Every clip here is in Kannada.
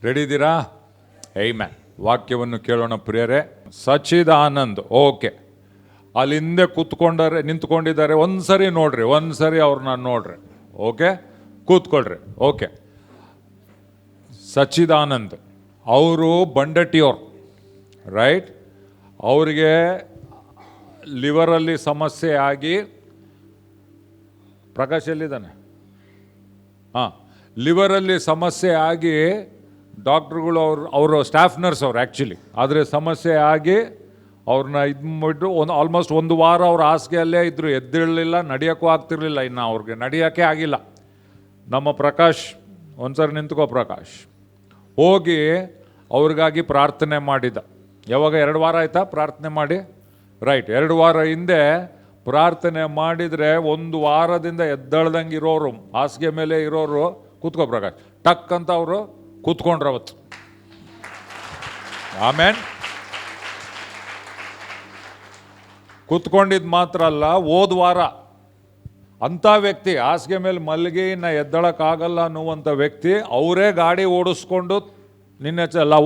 ರೆಡಿ ಇದ್ದೀರಾ? ಆಮೆನ್. ವಾಕ್ಯವನ್ನು ಕೇಳೋಣ ಪ್ರಿಯರೇ. ಸಚ್ಚಿದಾನಂದ್, ಓಕೆ, ಅಲ್ಲಿ ಹಿಂದೆ ನಿಂತ್ಕೊಂಡಿದ್ದಾರೆ. ಒಂದ್ಸರಿ ನೋಡ್ರಿ, ಒಂದ್ಸರಿ ಅವ್ರನ್ನ ನೋಡ್ರಿ. ಓಕೆ, ಕೂತ್ಕೊಳ್ರಿ. ಓಕೆ, ಸಚ್ಚಿದಾನಂದ್ ಅವರು ಬಂಡಟಿಯವ್ರು, ರೈಟ್? ಅವರಿಗೆ ಲಿವರಲ್ಲಿ ಸಮಸ್ಯೆ ಆಗಿ, ಪ್ರಕಾಶ್ ಎಲ್ಲಿದ್ದಾನೆ? ಲಿವರಲ್ಲಿ ಸಮಸ್ಯೆ ಆಗಿ ಡಾಕ್ಟ್ರುಗಳು ಅವರು ಸ್ಟಾಫ್ ನರ್ಸ್ ಅವ್ರು ಆ್ಯಕ್ಚುಲಿ, ಆದರೆ ಸಮಸ್ಯೆ ಆಗಿ ಅವ್ರನ್ನ ಇದ್ಬಿಟ್ಟು ಆಲ್ಮೋಸ್ಟ್ ಒಂದು ವಾರ ಅವ್ರ ಹಾಸಿಗೆಯಲ್ಲೇ ಇದ್ದರು. ಎದ್ದೇಳಲಿಲ್ಲ, ನಡೆಯೋಕ್ಕೂ ಆಗ್ತಿರ್ಲಿಲ್ಲ. ಇನ್ನು ಅವ್ರಿಗೆ ನಡೆಯೋಕ್ಕೆ ಆಗಿಲ್ಲ. ನಮ್ಮ ಪ್ರಕಾಶ್, ಒಂದ್ಸರಿ ನಿಂತ್ಕೋ ಪ್ರಕಾಶ್, ಹೋಗಿ ಅವ್ರಿಗಾಗಿ ಪ್ರಾರ್ಥನೆ ಮಾಡಿದ್ದ. ಯಾವಾಗ? 2 ವಾರ ಆಯಿತಾ ಪ್ರಾರ್ಥನೆ ಮಾಡಿ? ರೈಟ್, 2 ವಾರ ಹಿಂದೆ ಪ್ರಾರ್ಥನೆ ಮಾಡಿದರೆ 1 ವಾರದಿಂದ ಎದ್ದಳ್ದಂಗೆ ಇರೋರು, ಹಾಸಿಗೆ ಮೇಲೆ ಇರೋರು, ಕೂತ್ಕೋ ಪ್ರಕಾಶ್, ಟಕ್ ಅಂತ ಅವರು ಕೂತ್ಕೊಂಡ್ರು ಅವತ್ತು. ಆಮೇಲೆ ಕೂತ್ಕೊಂಡಿದ್ದು ಮಾತ್ರ ಅಲ್ಲ, ಹೋದ ವಾರ ಅಂಥ ವ್ಯಕ್ತಿ, ಹಾಸಿಗೆ ಮೇಲೆ ಮಲಗಿ ಇನ್ನು ಎದ್ದಳಕ್ಕಾಗಲ್ಲ ಅನ್ನುವಂಥ ವ್ಯಕ್ತಿ, ಅವರೇ ಗಾಡಿ ಓಡಿಸ್ಕೊಂಡು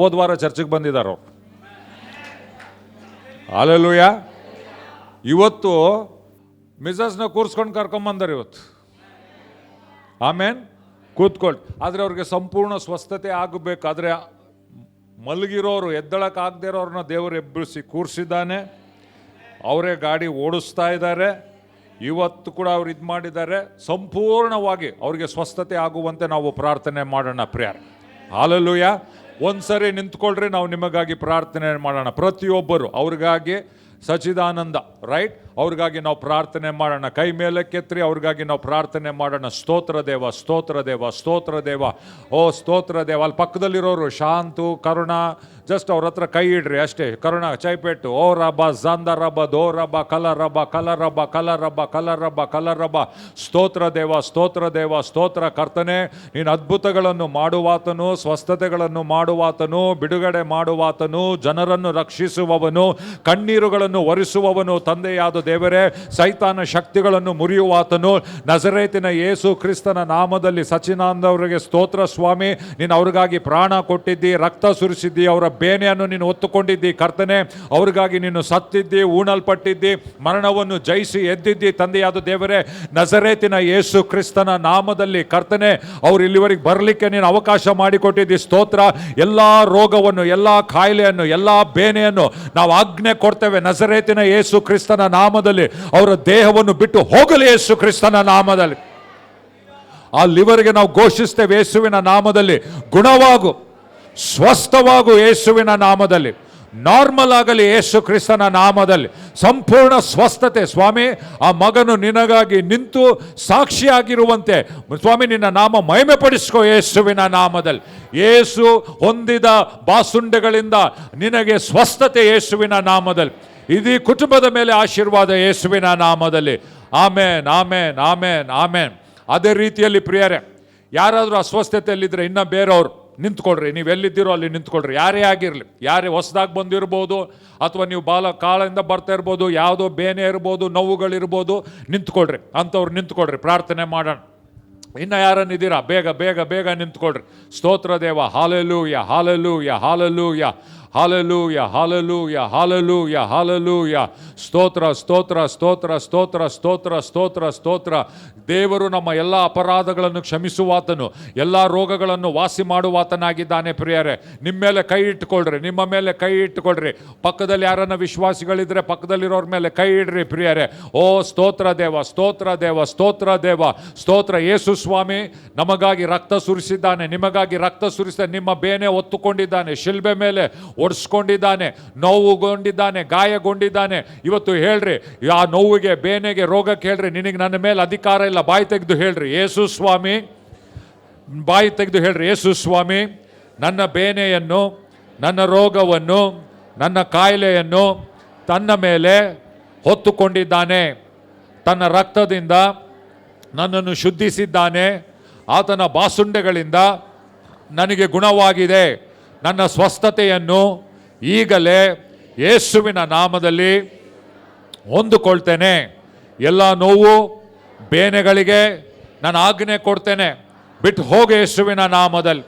ಹೋದ ವಾರ ಚರ್ಚಿಗೆ ಬಂದಿದ್ದಾರೆ ಅವರು. ಹಲ್ಲೆಲೂಯ. ಇವತ್ತು ಮಿಸಸ್ನ ಕೂರಿಸ್ಕೊಂಡು ಕರ್ಕೊಂಬಂದಾರೆ ಇವತ್ತು. ಆಮೇನ್, ಕೂತ್ಕೊಳ್ಳಿ. ಆದರೆ ಅವ್ರಿಗೆ ಸಂಪೂರ್ಣ ಸ್ವಸ್ಥತೆ ಆಗಬೇಕಾದ್ರೆ ಮಲಗಿರೋರು, ಎದ್ದಳಕ್ಕಾಗದೇ ಇರೋರನ್ನ ದೇವರು ಎಬ್ಬಿಸಿ ಕೂರಿಸಿದ್ದಾನೆ. ಅವರೇ ಗಾಡಿ ಓಡಿಸ್ತಾ ಇದ್ದಾರೆ. ಇವತ್ತು ಕೂಡ ಅವ್ರು ಇದು ಮಾಡಿದ್ದಾರೆ. ಸಂಪೂರ್ಣವಾಗಿ ಅವ್ರಿಗೆ ಸ್ವಸ್ಥತೆ ಆಗುವಂತೆ ನಾವು ಪ್ರಾರ್ಥನೆ ಮಾಡೋಣ ಪ್ರಿಯರೇ. ಹಲ್ಲೆಲೂಯ. ಒಂದ್ಸರಿ ನಿಂತ್ಕೊಳ್ರಿ, ನಾವು ನಿಮಗಾಗಿ ಪ್ರಾರ್ಥನೆ ಮಾಡೋಣ. ಪ್ರತಿಯೊಬ್ಬರು ಅವ್ರಿಗಾಗಿ ಸಚ್ಚಿದಾನಂದ, ರೈಟ್, ಅವ್ರಿಗಾಗಿ ನಾವು ಪ್ರಾರ್ಥನೆ ಮಾಡೋಣ. ಕೈ ಮೇಲೆ ಕೆತ್ತರಿ, ಅವ್ರಿಗಾಗಿ ನಾವು ಪ್ರಾರ್ಥನೆ ಮಾಡೋಣ. ಸ್ತೋತ್ರ ದೇವ, ಸ್ತೋತ್ರ ದೇವ, ಸ್ತೋತ್ರ ದೇವ, ಓ ಸ್ತೋತ್ರ ದೇವ. ಅಲ್ಲಿ ಪಕ್ಕದಲ್ಲಿರೋರು ಶಾಂತು, ಕರುಣ, ಜಸ್ಟ್ ಅವ್ರ ಹತ್ರ ಕೈ ಇಡ್ರಿ ಅಷ್ಟೇ. ಕರುಣ, ಚೈಪೆಟ್ಟು, ಓ ರಬ್ಬ ಜಂದ ರಬ್ಬ ದೋ ರಬ್ಬ ಕಲ ರಬ್ಬ ಕಲ ರಬ್ಬ ಕಲ ರಬ್ಬ ಕಲ ರಬ್ಬ ಕಲ ರಬ್ಬ. ಸ್ತೋತ್ರ ದೇವ, ಸ್ತೋತ್ರ ದೇವ, ಸ್ತೋತ್ರ. ಕರ್ತನೆ, ನೀನು ಅದ್ಭುತಗಳನ್ನು ಮಾಡುವಾತನು, ಸ್ವಸ್ಥತೆಗಳನ್ನು ಮಾಡುವಾತನು, ಬಿಡುಗಡೆ ಮಾಡುವಾತನು, ಜನರನ್ನು ರಕ್ಷಿಸುವವನು, ಕಣ್ಣೀರುಗಳನ್ನು ಒರೆಸುವವನು. ತಂದೆಯಾದ ದೇವರೇ, ಸೈತಾನ ಶಕ್ತಿಗಳನ್ನು ಮುರಿಯುವಾತನು. ನಜರೇತಿನ ಯೇಸು ಕ್ರಿಸ್ತನ ನಾಮದಲ್ಲಿ ಸಚ್ಚಿದಾನಂದ ಅವರಿಗೆ ಸ್ತೋತ್ರ ಸ್ವಾಮಿ. ನೀನು ಅವ್ರಿಗಾಗಿ ಪ್ರಾಣ ಕೊಟ್ಟಿದ್ದಿ, ರಕ್ತ ಸುರಿಸಿದ್ದಿ, ಅವರ ಬೇನೆಯನ್ನು ನೀನು ಹೊತ್ತುಕೊಂಡಿದ್ದಿ. ಕರ್ತನೆ, ಅವ್ರಿಗಾಗಿ ನೀನು ಸತ್ತಿದ್ದಿ, ಉಣಲ್ಪಟ್ಟಿದ್ದಿ, ಮರಣವನ್ನು ಜಯಿಸಿ ಎದ್ದಿದ್ದಿ. ತಂದೆಯಾದ ದೇವರೇ, ನಜರೇತಿನ ಯೇಸು ಕ್ರಿಸ್ತನ ನಾಮದಲ್ಲಿ ಕರ್ತನೆ, ಅವ್ರು ಇಲ್ಲಿವರೆಗೆ ಬರಲಿಕ್ಕೆ ನೀನು ಅವಕಾಶ ಮಾಡಿಕೊಟ್ಟಿದ್ದಿ. ಸ್ತೋತ್ರ. ಎಲ್ಲ ರೋಗವನ್ನು, ಎಲ್ಲ ಕಾಯಿಲೆಯನ್ನು, ಎಲ್ಲ ಬೇನೆಯನ್ನು ನಾವು ಆಜ್ಞೆ ಕೊಡ್ತೇವೆ ನಜರೇತಿನ ಯೇಸು ಕ್ರಿಸ್ತನ ನಾಮದಲ್ಲಿ. ಅವರ ದೇಹವನ್ನು ಬಿಟ್ಟು ಹೋಗಲಿ ಯೇಸು ಕ್ರಿಸ್ತನ ನಾಮದಲ್ಲಿ. ಆ ಲಿವರ್ಗೆ ನಾವು ಘೋಷಿಸ್ತೇವೆ ಯೇಸುವಿನ ನಾಮದಲ್ಲಿ, ಗುಣವಾಗು, ಸ್ವಸ್ಥವಾಗು ಯೇಸುವಿನ ನಾಮದಲ್ಲಿ. ನಾರ್ಮಲ್ ಆಗಲಿ ಯೇಸು ಕ್ರಿಸ್ತನ ನಾಮದಲ್ಲಿ. ಸಂಪೂರ್ಣ ಸ್ವಸ್ಥತೆ ಸ್ವಾಮಿ. ಆ ಮಗನು ನಿನಗಾಗಿ ನಿಂತು ಸಾಕ್ಷಿಯಾಗಿರುವಂತೆ ಸ್ವಾಮಿ ನಿನ್ನ ನಾಮ ಮಹಿಮೆ ಪಡಿಸ್ಕೋ ಯೇಸುವಿನ ನಾಮದಲ್ಲಿ. ಯೇಸು ಹೊಂದಿದ ಬಾಸುಂಡೆಗಳಿಂದ ನಿನಗೆ ಸ್ವಸ್ಥತೆ ಯೇಸುವಿನ ನಾಮದಲ್ಲಿ. ಇದೀ ಕುಟುಂಬದ ಮೇಲೆ ಆಶೀರ್ವಾದ ಯೇಸುವಿನ ನಾಮದಲ್ಲಿ. ಆಮೇನ್, ಆಮೇನ್, ಆಮೇನ್, ಆಮೇನ್. ಅದೇ ರೀತಿಯಲ್ಲಿ ಪ್ರಿಯರೇ, ಯಾರಾದರೂ ಅಸ್ವಸ್ಥತೆಯಲ್ಲಿದ್ದರೆ ಇನ್ನು ಬೇರೆಯವರು ನಿಂತ್ಕೊಳ್ರಿ. ನೀವು ಎಲ್ಲಿದ್ದೀರೋ ಅಲ್ಲಿ ನಿಂತ್ಕೊಳ್ರಿ. ಯಾರೇ ಆಗಿರಲಿ, ಯಾರೇ ಹೊಸದಾಗಿ ಬಂದಿರ್ಬೋದು, ಅಥವಾ ನೀವು ಕಾಲದಿಂದ ಬರ್ತಾ ಇರ್ಬೋದು, ಯಾವುದೋ ಬೇನೆ ಇರ್ಬೋದು, ನೋವುಗಳಿರ್ಬೋದು, ನಿಂತ್ಕೊಳ್ರಿ. ಅಂಥವ್ರು ನಿಂತ್ಕೊಳ್ರಿ, ಪ್ರಾರ್ಥನೆ ಮಾಡೋಣ. ಇನ್ನು ಯಾರನ್ನಿದ್ದೀರಾ ಬೇಗ ಬೇಗ ಬೇಗ ನಿಂತ್ಕೊಳ್ರಿ. ಸ್ತೋತ್ರ ದೇವ. Hallelujah, hallelujah, hallelujah, hallelujah, hallelujah, hallelujah, hallelujah. ಸ್ತೋತ್ರ, ಸ್ತೋತ್ರ, ಸ್ತೋತ್ರ, ಸ್ತೋತ್ರ, ಸ್ತೋತ್ರ, ಸ್ತೋತ್ರ, ಸ್ತೋತ್ರ. ದೇವರು ನಮ್ಮ ಎಲ್ಲ ಅಪರಾಧಗಳನ್ನು ಕ್ಷಮಿಸುವಾತನು, ಎಲ್ಲ ರೋಗಗಳನ್ನು ವಾಸಿ ಮಾಡುವಾತನಾಗಿದ್ದಾನೆ ಪ್ರಿಯರೇ. ನಿಮ್ಮ ಮೇಲೆ ಕೈ ಇಟ್ಕೊಳ್ರಿ, ನಿಮ್ಮ ಮೇಲೆ ಕೈ ಇಟ್ಕೊಳ್ರಿ. ಪಕ್ಕದಲ್ಲಿ ಯಾರನ್ನ ವಿಶ್ವಾಸಿಗಳಿದ್ರೆ ಪಕ್ಕದಲ್ಲಿರೋರ ಮೇಲೆ ಕೈ ಇಡ್ರಿ ಪ್ರಿಯರೇ. ಓ ಸ್ತೋತ್ರ ದೇವ, ಸ್ತೋತ್ರ ದೇವ, ಸ್ತೋತ್ರ ದೇವ, ಸ್ತೋತ್ರ. ಯೇಸು ಸ್ವಾಮಿ ನಮಗಾಗಿ ರಕ್ತ ಸುರಿಸಿದ್ದಾನೆ, ನಿಮಗಾಗಿ ರಕ್ತ ಸುರಿಸಿದ, ನಿಮ್ಮ ಬೇನೆ ಹೊತ್ತುಕೊಂಡಿದ್ದಾನೆ, ಶಿಲ್ಬೆ ಮೇಲೆ ಒಡಿಸ್ಕೊಂಡಿದ್ದಾನೆ, ನೋವುಗೊಂಡಿದ್ದಾನೆ, ಗಾಯಗೊಂಡಿದ್ದಾನೆ. ಇವತ್ತು ಹೇಳ್ರಿ, ಆ ನೋವಿಗೆ, ಬೇನೆಗೆ, ರೋಗಕ್ಕೆ ಹೇಳ್ರಿ, ನಿನಗೆ ನನ್ನ ಮೇಲೆ ಅಧಿಕಾರ ಇಲ್ಲ. ಬಾಯಿ ತೆಗೆದು ಹೇಳ್ರಿ, ಯೇಸು ಸ್ವಾಮಿ. ಬಾಯಿ ತೆಗೆದು ಹೇಳ್ರಿ, ಯೇಸು ಸ್ವಾಮಿ ನನ್ನ ಬೇನೆಯನ್ನು, ನನ್ನ ರೋಗವನ್ನು, ನನ್ನ ಕಾಯಿಲೆಯನ್ನು ತನ್ನ ಮೇಲೆ ಹೊತ್ತುಕೊಂಡಿದ್ದಾನೆ. ತನ್ನ ರಕ್ತದಿಂದ ನನ್ನನ್ನು ಶುದ್ಧಿಸಿದ್ದಾನೆ. ಆತನ ಬಾಸುಂಡೆಗಳಿಂದ ನನಗೆ ಗುಣವಾಗಿದೆ. ನನ್ನ ಸ್ವಸ್ಥತೆಯನ್ನು ಈಗಲೇ ಯೇಸುವಿನ ನಾಮದಲ್ಲಿ ಹೊಂದಿಕೊಳ್ತೇನೆ. ಎಲ್ಲ ನೋವು ಬೇನೆಗಳಿಗೆ ನಾನು ಆಜ್ಞೆ ಕೊಡ್ತೇನೆ, ಬಿಟ್ಟು ಹೋಗಿ ಯೇಸುವಿನ ನಾಮದಲ್ಲಿ.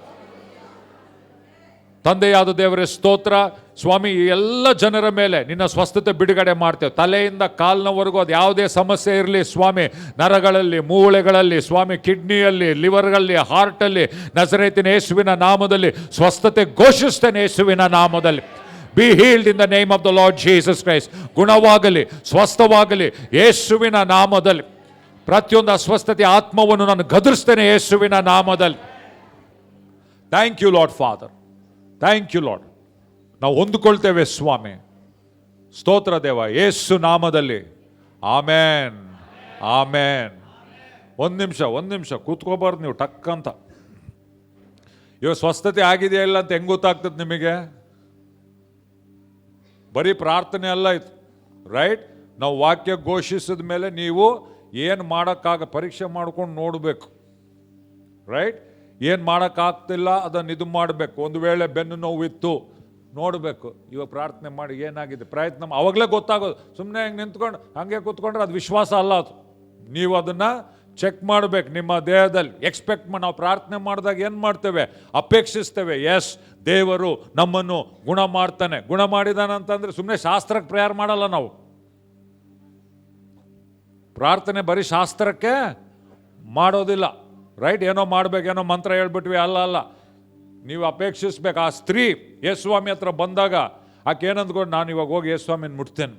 ತಂದೆಯಾದ ದೇವರೇ ಸ್ತೋತ್ರ ಸ್ವಾಮಿ. ಈ ಎಲ್ಲ ಜನರ ಮೇಲೆ ನಿನ್ನ ಸ್ವಸ್ಥತೆ ಬಿಡುಗಡೆ ಮಾಡ್ತೇವೆ. ತಲೆಯಿಂದ ಕಾಲಿನವರೆಗೂ ಅದು ಯಾವುದೇ ಸಮಸ್ಯೆ ಇರಲಿ ಸ್ವಾಮಿ, ನರಗಳಲ್ಲಿ, ಮೂಳೆಗಳಲ್ಲಿ ಸ್ವಾಮಿ, ಕಿಡ್ನಿಯಲ್ಲಿ, ಲಿವರ್ಗಳಲ್ಲಿ, ಹಾರ್ಟಲ್ಲಿ, ನಜರೇತಿನ ಯೇಸುವಿನ ನಾಮದಲ್ಲಿ ಸ್ವಸ್ಥತೆ ಘೋಷಿಸ್ತೇನೆ. ಯೇಸುವಿನ ನಾಮದಲ್ಲಿ be healed in the name of the Lord Jesus Christ. ಗುಣವಾಗಲಿ, ಸ್ವಸ್ಥವಾಗಲಿ ಯೇಸುವಿನ ನಾಮದಲ್ಲಿ. ಪ್ರತಿಯೊಂದು ಅಸ್ವಸ್ಥತೆ ಆತ್ಮವನ್ನು ನಾನು ಗದರಿಸ್ತೇನೆ ಯೇಸುವಿನ ನಾಮದಲ್ಲಿ. Thank you Lord Father, thank you Lord. ನಾವು ಹೊಂದಿಕೊಳ್ತೇವೆ ಸ್ವಾಮಿ. ಸ್ತೋತ್ರ ದೇವ, ಯೇಸು ನಾಮದಲ್ಲಿ. ಆಮೇನ್, ಆಮೇನ್. ಒಂದು ನಿಮಿಷ ಕೂತ್ಕೋಬಾರ್ದು ನೀವು ಟಕ್ ಅಂತ. ಇವಾಗ ಸ್ವಸ್ಥತೆ ಆಗಿದೆಯಾ ಇಲ್ಲ ಅಂತ ಹೆಂಗೆ ಗೊತ್ತಾಗ್ತದೆ ನಿಮಗೆ? ಬರೀ ಪ್ರಾರ್ಥನೆ ಅಲ್ಲ ಇದು, ರೈಟ್? ನಾವು ವಾಕ್ಯ ಘೋಷಿಸಿದ ಮೇಲೆ ನೀವು ಏನು ಮಾಡೋಕ್ಕಾಗ ಪರೀಕ್ಷೆ ಮಾಡ್ಕೊಂಡು ನೋಡಬೇಕು, ರೈಟ್? ಏನು ಮಾಡೋಕ್ಕಾಗ್ತಿಲ್ಲ ಅದನ್ನು ಇದು ಮಾಡಬೇಕು. ಒಂದು ವೇಳೆ ಬೆನ್ನು ನೋವಿತ್ತು ನೋಡಬೇಕು, ಇವಾಗ ಪ್ರಾರ್ಥನೆ ಮಾಡಿ ಏನಾಗಿದೆ ಪ್ರಯತ್ನ, ಅವಾಗಲೇ ಗೊತ್ತಾಗೋದು. ಸುಮ್ಮನೆ ಹೆಂಗೆ ನಿಂತ್ಕೊಂಡು ಹಾಗೆ ಕೂತ್ಕೊಂಡ್ರೆ ಅದು ವಿಶ್ವಾಸ ಅಲ್ಲ. ಅದು ನೀವು ಅದನ್ನು ಚೆಕ್ ಮಾಡಬೇಕು ನಿಮ್ಮ ದೇಹದಲ್ಲಿ. ಎಕ್ಸ್ಪೆಕ್ಟ್ ಮಾಡಿ ನಾವು ಪ್ರಾರ್ಥನೆ ಮಾಡಿದಾಗ ಏನು ಮಾಡ್ತೇವೆ? ಅಪೇಕ್ಷಿಸ್ತೇವೆ. ಎಸ್, ದೇವರು ನಮ್ಮನ್ನು ಗುಣ ಮಾಡ್ತಾನೆ. ಗುಣ ಮಾಡಿದಾನಂತಂದರೆ ಸುಮ್ಮನೆ ಶಾಸ್ತ್ರಕ್ಕೆ ಪ್ರೇಯರ್ ಮಾಡಲ್ಲ ನಾವು. ಪ್ರಾರ್ಥನೆ ಬರೀ ಶಾಸ್ತ್ರಕ್ಕೆ ಮಾಡೋದಿಲ್ಲ, ರೈಟ್? ಏನೋ ಮಾಡ್ಬೇಕು, ಏನೋ ಮಂತ್ರ ಹೇಳ್ಬಿಟ್ವಿ, ಅಲ್ಲ. ನೀವು ಅಪೇಕ್ಷಿಸ್ಬೇಕು. ಆ ಸ್ತ್ರೀ ಯೇಸುಸ್ವಾಮಿ ಹತ್ರ ಬಂದಾಗ ಆಕೆ ಏನಂದ್ಕೊಂಡು, ನಾನು ಇವಾಗ ಹೋಗಿ ಯೇಸುಸ್ವಾಮಿನ ಮುಟ್ತೇನೆ,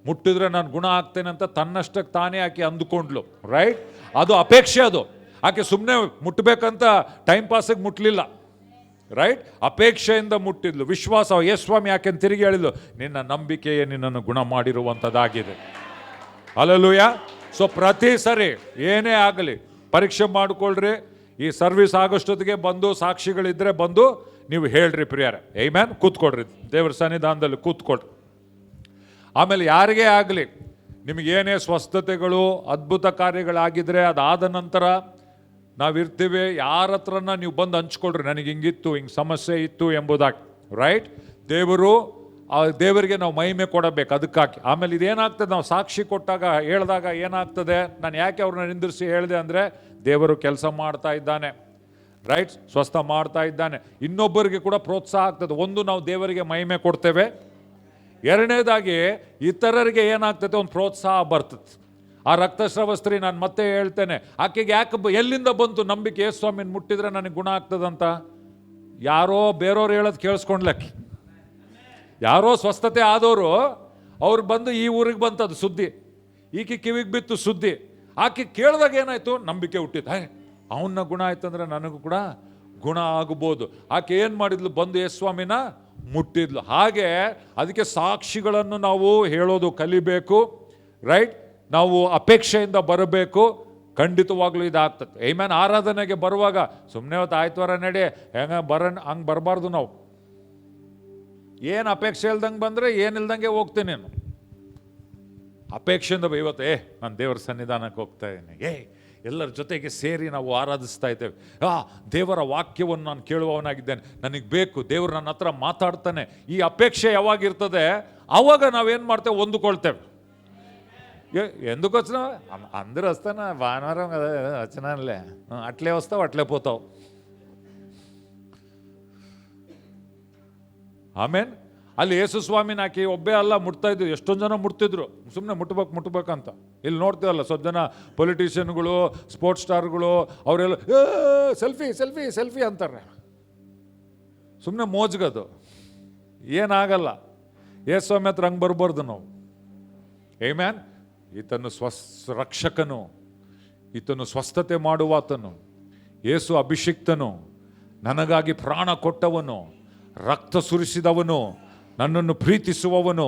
ಮುಟ್ಟಿದ್ರೆ ನಾನು ಗುಣ ಆಗ್ತೇನೆ ಅಂತ ತನ್ನಷ್ಟಕ್ಕೆ ತಾನೇ ಆಕೆ ಅಂದುಕೊಂಡ್ಲು, ರೈಟ್? ಅದು ಅಪೇಕ್ಷೆ. ಅದು ಆಕೆ ಸುಮ್ಮನೆ ಮುಟ್ಟಬೇಕಂತ ಟೈಮ್ ಪಾಸಿಗೆ ಮುಟ್ಟಲಿಲ್ಲ, ರೈಟ್? ಅಪೇಕ್ಷೆಯಿಂದ ಮುಟ್ಟಿದ್ಲು. ವಿಶ್ವಾಸ. ಯೇಸುಸ್ವಾಮಿ ಆಕೆನ ತಿರುಗಿ ಹೇಳಿದ್ಲು, ನಿನ್ನ ನಂಬಿಕೆಯೇ ನಿನ್ನನ್ನು ಗುಣ ಮಾಡಿರುವಂಥದ್ದಾಗಿದೆ. ಹಲ್ಲೆಲೂಯಾ. ಸೊ ಪ್ರತಿ ಸರಿ ಏನೇ ಆಗಲಿ ಪರೀಕ್ಷೆ ಮಾಡಿಕೊಳ್ಳ್ರಿ. ಈ ಸರ್ವಿಸ್ ಆಗೋಷ್ಟೊತ್ತಿಗೆ ಬಂದು ಸಾಕ್ಷಿಗಳಿದ್ರೆ ಬಂದು ನೀವು ಹೇಳ್ರಿ ಪ್ರಿಯರೇ. ಆಮೆನ್. ಕೂತ್ಕೊಡ್ರಿ, ದೇವರ ಸನ್ನಿಧಾನದಲ್ಲಿ ಕೂತ್ಕೊಡ್ರಿ. ಆಮೇಲೆ ಯಾರಿಗೇ ಆಗಲಿ ನಿಮಗೇನೇ ಸ್ವಸ್ಥತೆಗಳು, ಅದ್ಭುತ ಕಾರ್ಯಗಳಾಗಿದ್ರೆ ಅದಾದ ನಂತರ ನಾವಿರ್ತೀವಿ. ಯಾರ ಹತ್ರನ ನೀವು ಬಂದು ಹಂಚ್ಕೊಳ್ರಿ, ನನಗೆ ಹಿಂಗಿತ್ತು, ಹಿಂಗೆ ಸಮಸ್ಯೆ ಇತ್ತು ಎಂಬುದಾಗಿ, ರೈಟ್? ದೇವರಿಗೆ ನಾವು ಮಹಿಮೆ ಕೊಡಬೇಕು ಅದಕ್ಕಾಗಿ. ಆಮೇಲೆ ಇದೇನಾಗ್ತದೆ, ನಾವು ಸಾಕ್ಷಿ ಕೊಟ್ಟಾಗ ಹೇಳಿದಾಗ ಏನಾಗ್ತದೆ, ನಾನು ಯಾಕೆ ಅವ್ರನ್ನ ನಿಂದಿರಿಸಿ ಹೇಳಿದೆ ಅಂದರೆ ದೇವರು ಕೆಲಸ ಮಾಡ್ತಾ ಇದ್ದಾನೆ, ರೈಟ್? ಸ್ವಸ್ಥ ಮಾಡ್ತಾ ಇದ್ದಾನೆ. ಇನ್ನೊಬ್ಬರಿಗೆ ಕೂಡ ಪ್ರೋತ್ಸಾಹ ಆಗ್ತದೆ. ಒಂದು, ನಾವು ದೇವರಿಗೆ ಮಹಿಮೆ ಕೊಡ್ತೇವೆ. ಎರಡನೇದಾಗಿ ಇತರರಿಗೆ ಏನಾಗ್ತದೆ, ಒಂದು ಪ್ರೋತ್ಸಾಹ ಬರ್ತದೆ. ಆ ರಕ್ತಸ್ರಾವ ಸ್ತ್ರೀ, ನಾನು ಮತ್ತೆ ಹೇಳ್ತೇನೆ, ಆಕೆಗೆ ಯಾಕೆ ಎಲ್ಲಿಂದ ಬಂತು ನಂಬಿಕೆ? ಯೇಸುಸ್ವಾಮಿನ ಮುಟ್ಟಿದ್ರೆ ನನಗೆ ಗುಣ ಆಗ್ತದಂತ? ಯಾರೋ ಬೇರೆಯವ್ರು ಹೇಳೋದು ಕೇಳಿಸ್ಕೊಂಡ್ಲಕ್ಕೆ. ಯಾರೋ ಸ್ವಸ್ಥತೆ ಆದವರು ಅವ್ರು ಬಂದು ಈ ಊರಿಗೆ ಬಂತದ್ದು ಸುದ್ದಿ, ಈಕೆ ಕಿವಿಗೆ ಬಿತ್ತು ಸುದ್ದಿ. ಆಕೆ ಕೇಳಿದಾಗ ಏನಾಯ್ತು? ನಂಬಿಕೆ ಹುಟ್ಟಿತ್ತು. ಅವನ್ನ ಗುಣ ಆಯ್ತಂದ್ರೆ ನನಗೂ ಕೂಡ ಗುಣ ಆಗ್ಬೋದು. ಆಕೆ ಏನು ಮಾಡಿದ್ಲು? ಬಂದು ಯೇಸುಸ್ವಾಮಿನ ಮುಟ್ಟಿದ್ಲು. ಹಾಗೆ ಅದಕ್ಕೆ ಸಾಕ್ಷಿಗಳನ್ನು ನಾವು ಹೇಳೋದು ಕಲಿಬೇಕು, ರೈಟ್? ನಾವು ಅಪೇಕ್ಷೆಯಿಂದ ಬರಬೇಕು. ಖಂಡಿತವಾಗ್ಲೂ ಇದಾಗ್ತದೆ. ಆಮೇನ್. ಆರಾಧನೆಗೆ ಬರುವಾಗ ಸುಮ್ಮನೆ ಹೊತ್ತು ಆಯ್ತವಾರ ನಡೆ ಹಂಗೆ ಹಂಗೆ ಬರಬಾರ್ದು ನಾವು. ಏನು ಅಪೇಕ್ಷೆ ಇಲ್ದಂಗೆ ಬಂದರೆ ಏನಿಲ್ದಂಗೆ ಹೋಗ್ತೀನಿ ನಾನು. ಅಪೇಕ್ಷೆಯಿಂದ ಇವತ್ತು ನಾನು ದೇವರ ಸನ್ನಿಧಾನಕ್ಕೆ ಹೋಗ್ತಾ ಇದ್ದೀನಿ, ಎಲ್ಲರ ಜೊತೆಗೆ ಸೇರಿ ನಾವು ಆರಾಧಿಸ್ತಾ ಇದ್ದೇವೆ. ದೇವರ ವಾಕ್ಯವನ್ನು ನಾನು ಕೇಳುವವನಾಗಿದ್ದೇನೆ, ನನಗೆ ಬೇಕು, ದೇವರು ನನ್ನ ಹತ್ರ ಮಾತಾಡ್ತಾನೆ. ಈ ಅಪೇಕ್ಷೆ ಯಾವಾಗಿರ್ತದೆ ಆವಾಗ ನಾವೇನು ಮಾಡ್ತೇವೆ? ಹೊಂದ್ಕೊಳ್ತೇವೆ. ఎందుకు అందరూ వస్తానా భానువారం కదా వచ్చినానులే అట్లే వస్తావు అట్లే పోతావు. ಆಮೇನ್. ಅಲ್ಲಿ ಯೇಸುಸ್ವಾಮಿ ನಾಕಿ ಒಬ್ಬೇ ಅಲ್ಲ ಮುಟ್ತಾ ಇದ್ರು, ಎಷ್ಟೊಂದು ಜನ ಮುಟ್ತಿದ್ರು. ಸುಮ್ಮನೆ ಮುಟ್ಬೇಕಂತ. ಇಲ್ಲಿ ನೋಡ್ತೀವಲ್ಲ ಸ್ವಲ್ಪ ಜನ ಪೊಲಿಟಿಷಿಯನ್ಗಳು, ಸ್ಪೋರ್ಟ್ಸ್ ಸ್ಟಾರ್ಗಳು, ಅವರೆಲ್ಲ ಸೆಲ್ಫಿ ಅಂತಾರೆ. ಸುಮ್ಮನೆ ಮೋಜ್ಗದು, ಏನಾಗಲ್ಲ. ಯೇಸುಸ್ವಾಮಿ ಹತ್ರ ಹಂಗೆ ಬರ್ಬಾರ್ದು ನಾವು. ಆಮೆನ್. ಈತನು ರಕ್ಷಕನು, ಈತನು ಸ್ವಸ್ಥತೆ ಮಾಡುವಾತನು, ಯೇಸು ಅಭಿಷಿಕ್ತನು, ನನಗಾಗಿ ಪ್ರಾಣ ಕೊಟ್ಟವನು, ರಕ್ತ ಸುರಿಸಿದವನು, ನನ್ನನ್ನು ಪ್ರೀತಿಸುವವನು,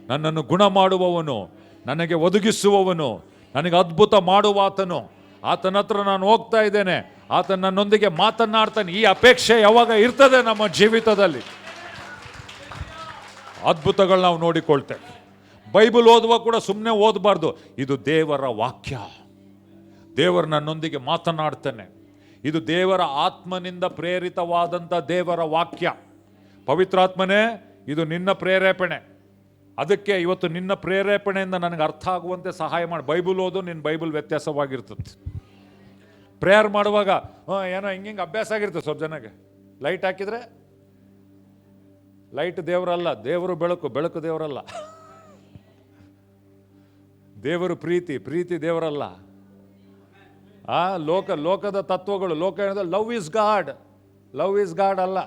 ನನ್ನನ್ನು ಗುಣ ಮಾಡುವವನು, ನನಗೆ ಒದಗಿಸುವವನು, ನನಗೆ ಅದ್ಭುತ ಮಾಡುವಾತನು. ಆತನ ಹತ್ರ ನಾನು ಹೋಗ್ತಾ ಇದ್ದೇನೆ, ಆತ ನನ್ನೊಂದಿಗೆ ಮಾತನಾಡ್ತಾನೆ. ಈ ಅಪೇಕ್ಷೆ ಯಾವಾಗ ಇರ್ತದೆ ನಮ್ಮ ಜೀವಿತದಲ್ಲಿ, ಅದ್ಭುತಗಳು ನಾವು ನೋಡಿಕೊಳ್ತೇವೆ. ಬೈಬಲ್ ಓದುವಾಗ ಕೂಡ ಸುಮ್ಮನೆ ಓದಬಾರ್ದು. ಇದು ದೇವರ ವಾಕ್ಯ, ದೇವರು ನನ್ನೊಂದಿಗೆ ಮಾತನಾಡ್ತಾನೆ. ಇದು ದೇವರ ಆತ್ಮನಿಂದ ಪ್ರೇರಿತವಾದಂಥ ದೇವರ ವಾಕ್ಯ. ಪವಿತ್ರಾತ್ಮನೇ, ಇದು ನಿನ್ನ ಪ್ರೇರೇಪಣೆ. ಅದಕ್ಕೆ ಇವತ್ತು ನಿನ್ನ ಪ್ರೇರೇಪಣೆಯಿಂದ ನನಗೆ ಅರ್ಥ ಆಗುವಂತೆ ಸಹಾಯ ಮಾಡಿ. ಬೈಬಲ್ ಓದು, ನಿನ್ನ ಬೈಬಲ್ ವ್ಯತ್ಯಾಸವಾಗಿರ್ತದೆ. ಪ್ರೇಯರ್ ಮಾಡುವಾಗ ಏನೋ ಹಿಂಗೆ ಅಭ್ಯಾಸ ಆಗಿರ್ತದೆ. ಸ್ವಲ್ಪ ಜನಕ್ಕೆ ಲೈಟ್ ಹಾಕಿದರೆ ಲೈಟ್ ದೇವರಲ್ಲ, ದೇವರು ಬೆಳಕು, ಬೆಳಕು ದೇವರಲ್ಲ. ದೇವರು ಪ್ರೀತಿ ದೇವರಲ್ಲ. ಲೋಕದ ತತ್ವಗಳು, ಲೋಕ ಹೇಳಿದ್ರೆ ಲವ್ ಇಸ್ ಗಾಡ್ ಅಲ್ಲ.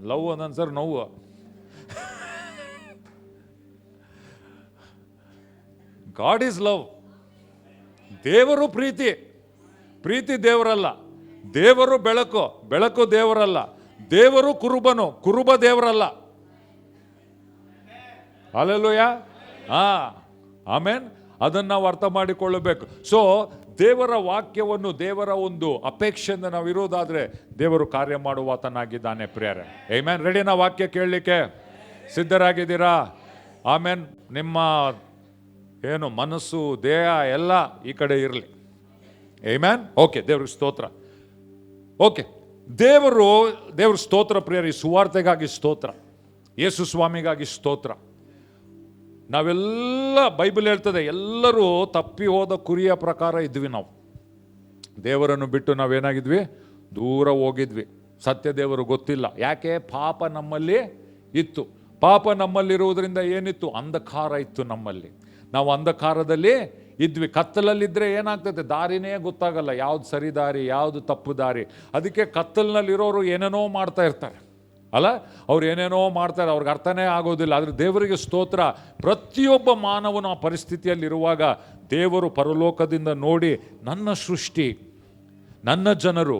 ಲವ್ ಒಂದೊಂದ್ಸರಿ ನೋವು. God is love. ದೇವರು ಪ್ರೀತಿ ದೇವರಲ್ಲ. ದೇವರು ಬೆಳಕು ದೇವರಲ್ಲ. ದೇವರು ಕುರುಬ ದೇವರಲ್ಲ. ಹಲ್ಲೆಲೂಯಾ. ಆಮೆನ್. ಅದನ್ನು ನಾವು ಅರ್ಥ ಮಾಡಿಕೊಳ್ಳಬೇಕು. ಸೊ ದೇವರ ವಾಕ್ಯವನ್ನು, ದೇವರ ಒಂದು ಅಪೇಕ್ಷೆಯಿಂದ ನಾವು ಇರೋದಾದ್ರೆ ದೇವರು ಕಾರ್ಯ ಮಾಡುವಾತನಾಗಿದ್ದಾನೆ ಪ್ರಿಯರೇ. ಆಮೆನ್. ರೆಡಿನಾ ವಾಕ್ಯ ಕೇಳಲಿಕ್ಕೆ? ಸಿದ್ಧರಾಗಿದ್ದೀರಾ? ಆಮೆನ್. ನಿಮ್ಮ ಮನಸ್ಸು, ದೇಹ ಎಲ್ಲ ಈ ಕಡೆ ಇರಲಿ. ಆಮೆನ್. ಓಕೆ, ದೇವ್ರಿಗೆ ಸ್ತೋತ್ರ. ಓಕೆ, ದೇವ್ರ ಸ್ತೋತ್ರ ಪ್ರಿಯರೇ. ಸುವಾರ್ತೆಗಾಗಿ ಸ್ತೋತ್ರ, ಯೇಸು ಸ್ವಾಮಿಗಾಗಿ ಸ್ತೋತ್ರ. ನಾವೆಲ್ಲ, ಬೈಬಲ್ ಹೇಳ್ತದೆ, ಎಲ್ಲರೂ ತಪ್ಪಿ ಹೋದ ಕುರಿಯ ಪ್ರಕಾರ ಇದ್ವಿ. ನಾವು ದೇವರನ್ನು ಬಿಟ್ಟು ನಾವೇನಾಗಿದ್ವಿ? ದೂರ ಹೋಗಿದ್ವಿ. ಸತ್ಯ ದೇವರು ಗೊತ್ತಿಲ್ಲ. ಯಾಕೆ? ಪಾಪ ನಮ್ಮಲ್ಲಿ ಇತ್ತು. ಪಾಪ ನಮ್ಮಲ್ಲಿರುವುದರಿಂದ ಏನಿತ್ತು? ಅಂಧಕಾರ ಇತ್ತು ನಮ್ಮಲ್ಲಿ. ನಾವು ಅಂಧಕಾರದಲ್ಲಿ ಇದ್ವಿ. ಕತ್ತಲಲ್ಲಿದ್ದರೆ ಏನಾಗ್ತದೆ? ದಾರಿನೇ ಗೊತ್ತಾಗಲ್ಲ, ಯಾವ್ದು ಸರಿ ದಾರಿ, ಯಾವುದು ತಪ್ಪು ದಾರಿ. ಅದಕ್ಕೆ ಕತ್ತಲಿನಲ್ಲಿರೋರು ಏನೇನೋ ಮಾಡ್ತಾ ಇರ್ತಾರೆ ಅಲ್ಲ, ಅವ್ರು ಏನೇನೋ ಮಾಡ್ತಾರೆ, ಅವ್ರಿಗೆ ಅರ್ಥನೇ ಆಗೋದಿಲ್ಲ. ಆದರೆ ದೇವರಿಗೆ ಸ್ತೋತ್ರ, ಪ್ರತಿಯೊಬ್ಬ ಮಾನವನು ಆ ಪರಿಸ್ಥಿತಿಯಲ್ಲಿರುವಾಗ ದೇವರು ಪರಲೋಕದಿಂದ ನೋಡಿ, ನನ್ನ ಸೃಷ್ಟಿ, ನನ್ನ ಜನರು,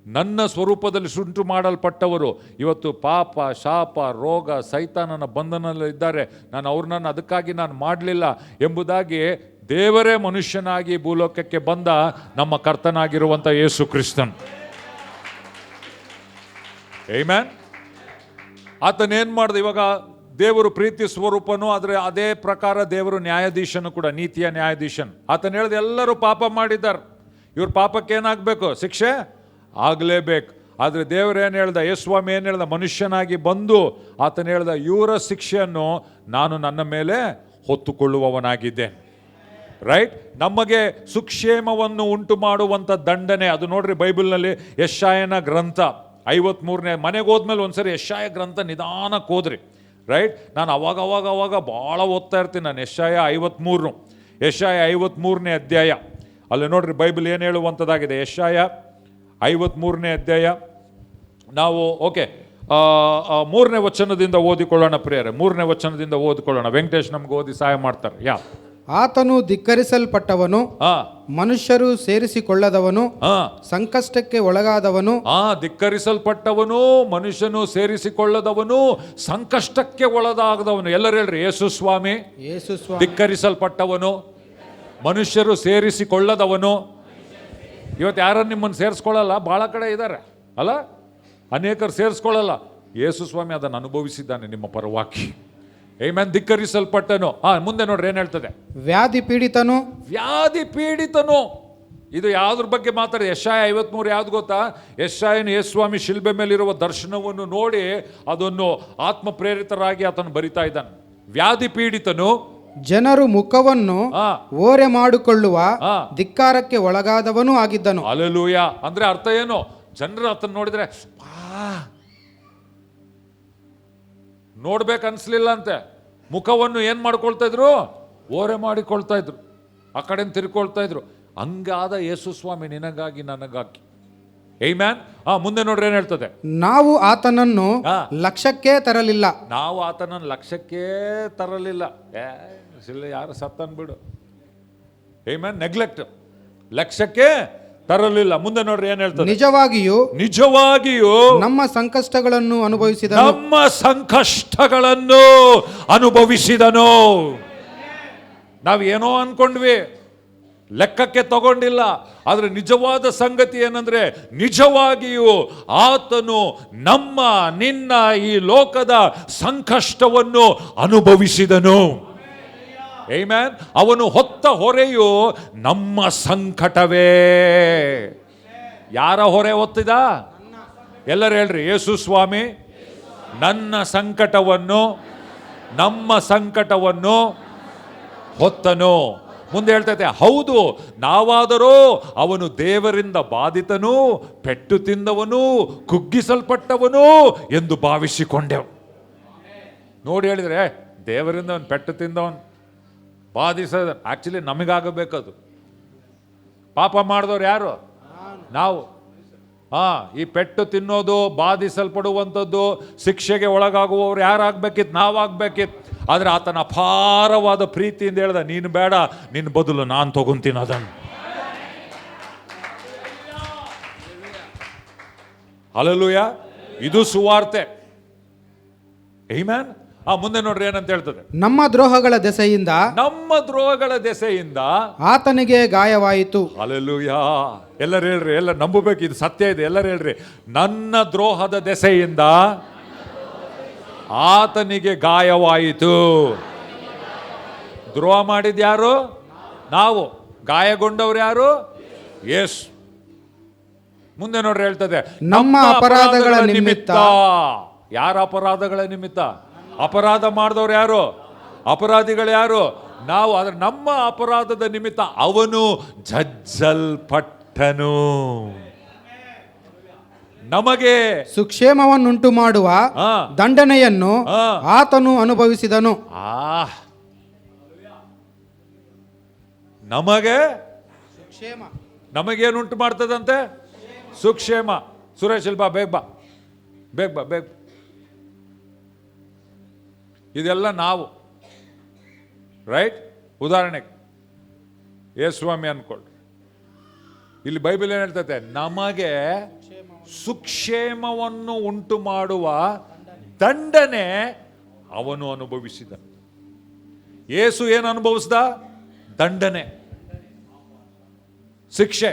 ನನ್ನ ಸ್ವರೂಪದಲ್ಲಿ ಸೃಷ್ಟಿ ಮಾಡಲ್ಪಟ್ಟವರು ಇವತ್ತು ಪಾಪ, ಶಾಪ, ರೋಗ, ಸೈತಾನನ ಬಂಧನದಲ್ಲಿದ್ದಾರೆ. ನಾನು ಅವ್ರನ್ನ ಅದಕ್ಕಾಗಿ ನಾನು ಮಾಡಲಿಲ್ಲ ಎಂಬುದಾಗಿ ದೇವರೇ ಮನುಷ್ಯನಾಗಿ ಭೂಲೋಕಕ್ಕೆ ಬಂದ ನಮ್ಮ ಕರ್ತನಾಗಿರುವಂಥ ಯೇಸು ಕ್ರಿಸ್ತನ್. ಆಮೆನ್. ಆತನೇನು ಮಾಡ್ದೆ? ಇವಾಗ ದೇವರು ಪ್ರೀತಿ ಸ್ವರೂಪನು, ಆದರೆ ಅದೇ ಪ್ರಕಾರ ದೇವರು ನ್ಯಾಯಾಧೀಶನು ಕೂಡ, ನೀತಿಯ ನ್ಯಾಯಾಧೀಶನ್. ಆತನ ಹೇಳ್ದೆ ಎಲ್ಲರೂ ಪಾಪ ಮಾಡಿದ್ದಾರೆ, ಇವ್ರ ಪಾಪಕ್ಕೆ ಏನಾಗಬೇಕು? ಶಿಕ್ಷೆ ಆಗಲೇಬೇಕು. ಆದರೆ ದೇವರೇನು ಹೇಳ್ದ? ಯೇಸುಸ್ವಾಮಿ ಏನು ಹೇಳ್ದ? ಮನುಷ್ಯನಾಗಿ ಬಂದು ಆತನ ಹೇಳ್ದ, ಇವರ ಶಿಕ್ಷೆಯನ್ನು ನಾನು ನನ್ನ ಮೇಲೆ ಹೊತ್ತುಕೊಳ್ಳುವವನಾಗಿದ್ದೇನೆ. ರೈಟ್? ನಮಗೆ ಸುಕ್ಷೇಮವನ್ನು ಉಂಟು ಮಾಡುವಂಥ ದಂಡನೆ ಅದು. ನೋಡ್ರಿ ಬೈಬಲ್ನಲ್ಲಿ ಯೆಶಾಯನ ಗ್ರಂಥ 53ನೇ, ಮನೆಗೆ ಹೋದ್ಮೇಲೆ ಒಂದ್ಸರಿ ಯೆಶಾಯ ಗ್ರಂಥ ನಿಧಾನಕ್ಕೆ ಹೋದ್ರಿ. ರೈಟ್? ನಾನು ಅವಾಗ ಭಾಳ ಓದ್ತಾ ಇರ್ತೀನಿ ನಾನು. ಯೆಶಾಯ 53ನೇ ಅಧ್ಯಾಯ. ಅಲ್ಲಿ ನೋಡ್ರಿ ಬೈಬಲ್ ಏನು ಹೇಳುವಂಥದ್ದಾಗಿದೆ. ಯೆಶಾಯ 53ನೇ ಅಧ್ಯಾಯ. ನಾವು ಓಕೆ 3ನೇ ವಚನದಿಂದ ಓದಿಕೊಳ್ಳೋಣ ಪ್ರಿಯರೇ. 3ನೇ ವಚನದಿಂದ ಓದಿಕೊಳ್ಳೋಣ. ವೆಂಕಟೇಶ್ ನಮ್ಗೆ ಓದಿ ಸಹಾಯ ಮಾಡ್ತಾರೆ. ಆತನು ಧಿಕ್ಕರಿಸಲ್ಪಟ್ಟವನು, ಮನುಷ್ಯರು ಸೇರಿಸಿಕೊಳ್ಳದವನು, ಸಂಕಷ್ಟಕ್ಕೆ ಒಳಗಾದವನು. ಧಿಕ್ಕರಿಸಲ್ಪಟ್ಟವನು, ಮನುಷ್ಯನು ಸೇರಿಸಿಕೊಳ್ಳದವನು, ಸಂಕಷ್ಟಕ್ಕೆ ಒಳಗಾದವನು. ಎಲ್ಲರೂ ಹೇಳ್ರಿ, ಯೇಸು ಸ್ವಾಮಿ. ಧಿಕ್ಕರಿಸಲ್ಪಟ್ಟವನು, ಮನುಷ್ಯರು ಸೇರಿಸಿಕೊಳ್ಳದವನು. ಇವತ್ತು ಯಾರನ್ನು ನಿಮ್ಮನ್ನು ಸೇರಿಸ್ಕೊಳ್ಳಲ್ಲ, ಭಾಳ ಕಡೆ ಇದ್ದಾರೆ ಅಲ್ಲ, ಅನೇಕರು ಸೇರಿಸ್ಕೊಳ್ಳಲ್ಲ. ಯೇಸು ಸ್ವಾಮಿ ಅದನ್ನು ಅನುಭವಿಸಿದ್ದಾನೆ ನಿಮ್ಮ ಪರವಾಗಿ. ಆಮೆನ್. ಧಿಕ್ಕರಿಸಲ್ಪಟ್ಟನು. ಮುಂದೆ ನೋಡ್ರಿ ಏನು ಹೇಳ್ತದೆ? ವ್ಯಾಧಿ ಪೀಡಿತನು. ಇದು ಯಾವುದ್ರ ಬಗ್ಗೆ ಮಾತಾಡಿ? ಯೆಶಾಯ 53 ಯಾವ್ದು ಗೊತ್ತಾ? ಯೆಶಾಯನು ಯೇಸುಸ್ವಾಮಿ ಶಿಲ್ಬೆ ಮೇಲಿರುವ ದರ್ಶನವನ್ನು ನೋಡಿ ಅದನ್ನು ಆತ್ಮ ಪ್ರೇರಿತರಾಗಿ ಆತನು ಬರಿತಾ ಇದ್ದಾನೆ. ವ್ಯಾಧಿ ಪೀಡಿತನು, ಜನರು ಮುಖವನ್ನು ಓರೆ ಮಾಡಿಕೊಳ್ಳುವ ಧಿಕ್ಕಾರಕ್ಕೆ ಒಳಗಾದವನು ಆಗಿದ್ದನು. ಹಲ್ಲೆಲೂಯಾ. ಅಂದ್ರೆ ಅರ್ಥ ಏನು? ಜನರು ಆತನ ನೋಡಿದ್ರೆ ನೋಡ್ಬೇಕನ್ಸ್ಲಿಲ್ಲ ಅಂತೆ. ಮುಖವನ್ನು ಏನ್ ಮಾಡ್ಕೊಳ್ತಾ ಇದ್ರು? ಓರೆ ಮಾಡಿಕೊಳ್ತಾ ಇದ್ರು, ಆ ಕಡೆ ತಿರ್ಕೊಳ್ತಾ ಇದ್ರು. ಹಂಗಾದ ಯೇಸು ಸ್ವಾಮಿ ನಿನಗಾಗಿ ನನಗಾಗಿ. ಆಮೆನ್. ಮುಂದೆ ನೋಡ್ರಿ ಏನ್ ಹೇಳ್ತದೆ? ನಾವು ಆತನನ್ನು ಲಕ್ಷ್ಯಕ್ಕೆ ತರಲಿಲ್ಲ. ನಾವು ಆತನನ್ನು ಲಕ್ಷ್ಯಕ್ಕೆ ತರಲಿಲ್ಲ. ಯಾರು ಸತ್ತನ್ ಬಿಡು. ಆಮೆನ್. ನೆಗ್ಲೆಕ್ಟ್, ಲಕ್ಷ್ಯಕ್ಕೆ ತರಲಿಲ್ಲ. ಮುಂದೆ ನೋಡ್ರಿ ಏನ್ ಹೇಳ್ತದೆ? ನಿಜವಾಗಿಯೂ ನಮ್ಮ ಸಂಕಷ್ಟಗಳನ್ನು ಅನುಭವಿಸಿದನು. ನಾವು ಏನೋ ಅನ್ಕೊಂಡ್ವಿ, ಲೆಕ್ಕಕ್ಕೆ ತಗೊಂಡಿಲ್ಲ. ಆದರೆ ನಿಜವಾದ ಸಂಗತಿ ಏನಂದ್ರೆ, ನಿಜವಾಗಿಯೂ ಆತನು ನಮ್ಮ ನಿನ್ನ ಈ ಲೋಕದ ಸಂಕಷ್ಟವನ್ನು ಅನುಭವಿಸಿದನು. ಆಮೆನ್. ಅವನು ಹೊತ್ತ ಹೊರೆಯು ನಮ್ಮ ಸಂಕಟವೇ. ಯಾರ ಹೊರೆ ಹೊತ್ತಿದ? ಎಲ್ಲರೂ ಹೇಳ್ರಿ, ಯೇಸು ಸ್ವಾಮಿ ನನ್ನ ಸಂಕಟವನ್ನು, ನಮ್ಮ ಸಂಕಟವನ್ನು ಹೊತ್ತನು. ಮುಂದೆ ಹೇಳ್ತೈತೆ, ಹೌದು, ನಾವಾದರೂ ಅವನು ದೇವರಿಂದ ಬಾಧಿತನು, ಪೆಟ್ಟು ತಿಂದವನು, ಕುಗ್ಗಿಸಲ್ಪಟ್ಟವನು ಎಂದು ಭಾವಿಸಿಕೊಂಡೆವು. ನೋಡಿ ಹೇಳಿದ್ರೆ, ದೇವರಿಂದ ಅವನು ಪೆಟ್ಟು ತಿಂದವನು, ಬಾಧಿಸದ, ಆಕ್ಚುಲಿ ನಮಗಾಗಬೇಕದು. ಪಾಪ ಮಾಡಿದವ್ರು ಯಾರು? ನಾವು. ಈ ಪೆಟ್ಟು ತಿನ್ನೋದು, ಬಾಧಿಸಲ್ಪಡುವಂಥದ್ದು, ಶಿಕ್ಷೆಗೆ ಒಳಗಾಗುವವ್ರು ಯಾರಾಗಬೇಕಿತ್ತು? ನಾವಾಗಬೇಕಿತ್ತು. ಆದರೆ ಆತನ ಅಪಾರವಾದ ಪ್ರೀತಿಯಿಂದ ಹೇಳ್ದ, ನೀನು ಬೇಡ, ನಿನ್ನ ಬದಲು ನಾನು ತಗೊಂತೀನಿ ಅದನ್ನು. ಹಲ್ಲೆಲೂಯಾ. ಇದು ಸುವಾರ್ತೆ. ಆಮೆನ್. ಮುಂದೆ ನೋಡ್ರಿ ಏನಂತ ಹೇಳ್ತದೆ. ನಮ್ಮ ದ್ರೋಹಗಳ ದೆಸೆಯಿಂದ ಆತನಿಗೆ ಗಾಯವಾಯಿತು. ಹಲ್ಲೆಲೂಯಾ. ಎಲ್ಲರೂ ಹೇಳ್ರಿ, ಎಲ್ಲ ನಂಬಬೇಕು, ಇದು ಸತ್ಯ ಇದೆ. ಎಲ್ಲರೂ ಹೇಳ್ರಿ, ನನ್ನ ದ್ರೋಹದ ದೆಸೆಯಿಂದ ಆತನಿಗೆ ಗಾಯವಾಯಿತು. ದ್ರೋಹ ಮಾಡಿದ ಯಾರು? ನಾವು. ಗಾಯಗೊಂಡವ್ರು ಯಾರು? ಯೇಸು. ಮುಂದೆ ನೋಡ್ರಿ ಹೇಳ್ತದೆ, ನಮ್ಮ ಅಪರಾಧಗಳ ನಿಮಿತ್ತ. ಯಾರ ಅಪರಾಧಗಳ ನಿಮಿತ್ತ? ಅಪರಾಧ ಮಾಡಿದವ್ರು ಯಾರು? ಅಪರಾಧಿಗಳು ಯಾರು? ನಾವು. ಆದ್ರೆ ನಮ್ಮ ಅಪರಾಧದ ನಿಮಿತ್ತ ಅವನು ಜಜ್ಜಲ್ಪಟ್ಟನು, ನಮಗೆ ಸುಕ್ಷೇಮವನ್ನುಂಟು ಮಾಡುವ ದಂಡನೆಯನ್ನು ಆತನು ಅನುಭವಿಸಿದನು. ನಮಗೆ ನಮಗೇನುಂಟು ಮಾಡ್ತದಂತೆ? ಸುಕ್ಷೇಮ. ಸುರೇಶ್ ಬಾ, ಬೇಗ ಬಾ, ಬೇಗ ಬಾ, ಬೇಗ. ಇದೆಲ್ಲ ನಾವು, ರೈಟ್? ಉದಾಹರಣೆಗೆ ಯೇಸುಸ್ವಾಮಿ ಅನ್ಕೊಳ್ಳಿ, ಇಲ್ಲಿ ಬೈಬಲ್ ಏನು ಹೇಳ್ತೈತೆ? ನಮಗೆ ಸುಕ್ಷೇಮವನ್ನು ಉಂಟು ಮಾಡುವ ದಂಡನೆ ಅವನು ಅನುಭವಿಸಿದ. ಯೇಸು ಏನು ಅನುಭವಿಸ್ದ? ದಂಡನೆ, ಶಿಕ್ಷೆ.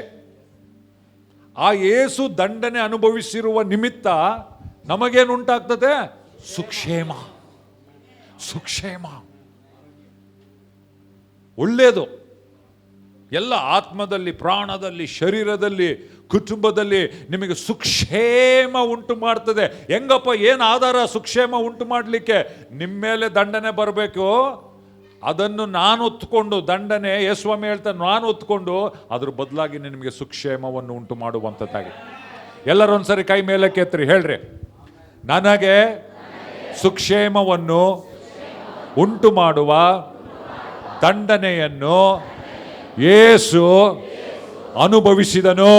ಆ ಯೇಸು ದಂಡನೆ ಅನುಭವಿಸಿರುವ ನಿಮಿತ್ತ ನಮಗೇನು ಉಂಟಾಗ್ತದೆ? ಸುಕ್ಷೇಮ. ಸುಕ್ಷೇಮ ಒಳ್ಳೆಯದು. ಎಲ್ಲ ಆತ್ಮದಲ್ಲಿ, ಪ್ರಾಣದಲ್ಲಿ, ಶರೀರದಲ್ಲಿ, ಕುಟುಂಬದಲ್ಲಿ ನಿಮಗೆ ಸುಕ್ಷೇಮ ಉಂಟು ಮಾಡ್ತದೆ. ಹೆಂಗಪ್ಪ? ಏನು ಆಧಾರ ಸುಕ್ಷೇಮ ಉಂಟು ಮಾಡಲಿಕ್ಕೆ? ನಿಮ್ಮ ಮೇಲೆ ದಂಡನೆ ಬರಬೇಕು, ಅದನ್ನು ನಾನು ಹೊತ್ಕೊಂಡು, ದಂಡನೆ ಯೇಸುಸ್ವಾಮಿ ಹೇಳ್ತಾನೆ, ನಾನು ಹೊತ್ಕೊಂಡು ಅದ್ರ ಬದಲಾಗಿ ನಿಮಗೆ ಸುಕ್ಷೇಮವನ್ನು ಉಂಟು ಮಾಡುವಂಥದ್ದಾಗಿ. ಎಲ್ಲರೂ ಒಂದ್ಸರಿ ಕೈ ಮೇಲೆ ಕೆತ್ರಿ, ಹೇಳ್ರಿ, ನನಗೆ ಸುಕ್ಷೇಮವನ್ನು ಉಂಟು ಮಾಡುವ ದಂಡನೆಯನ್ನು ಯೇಸು ಅನುಭವಿಸಿದನು.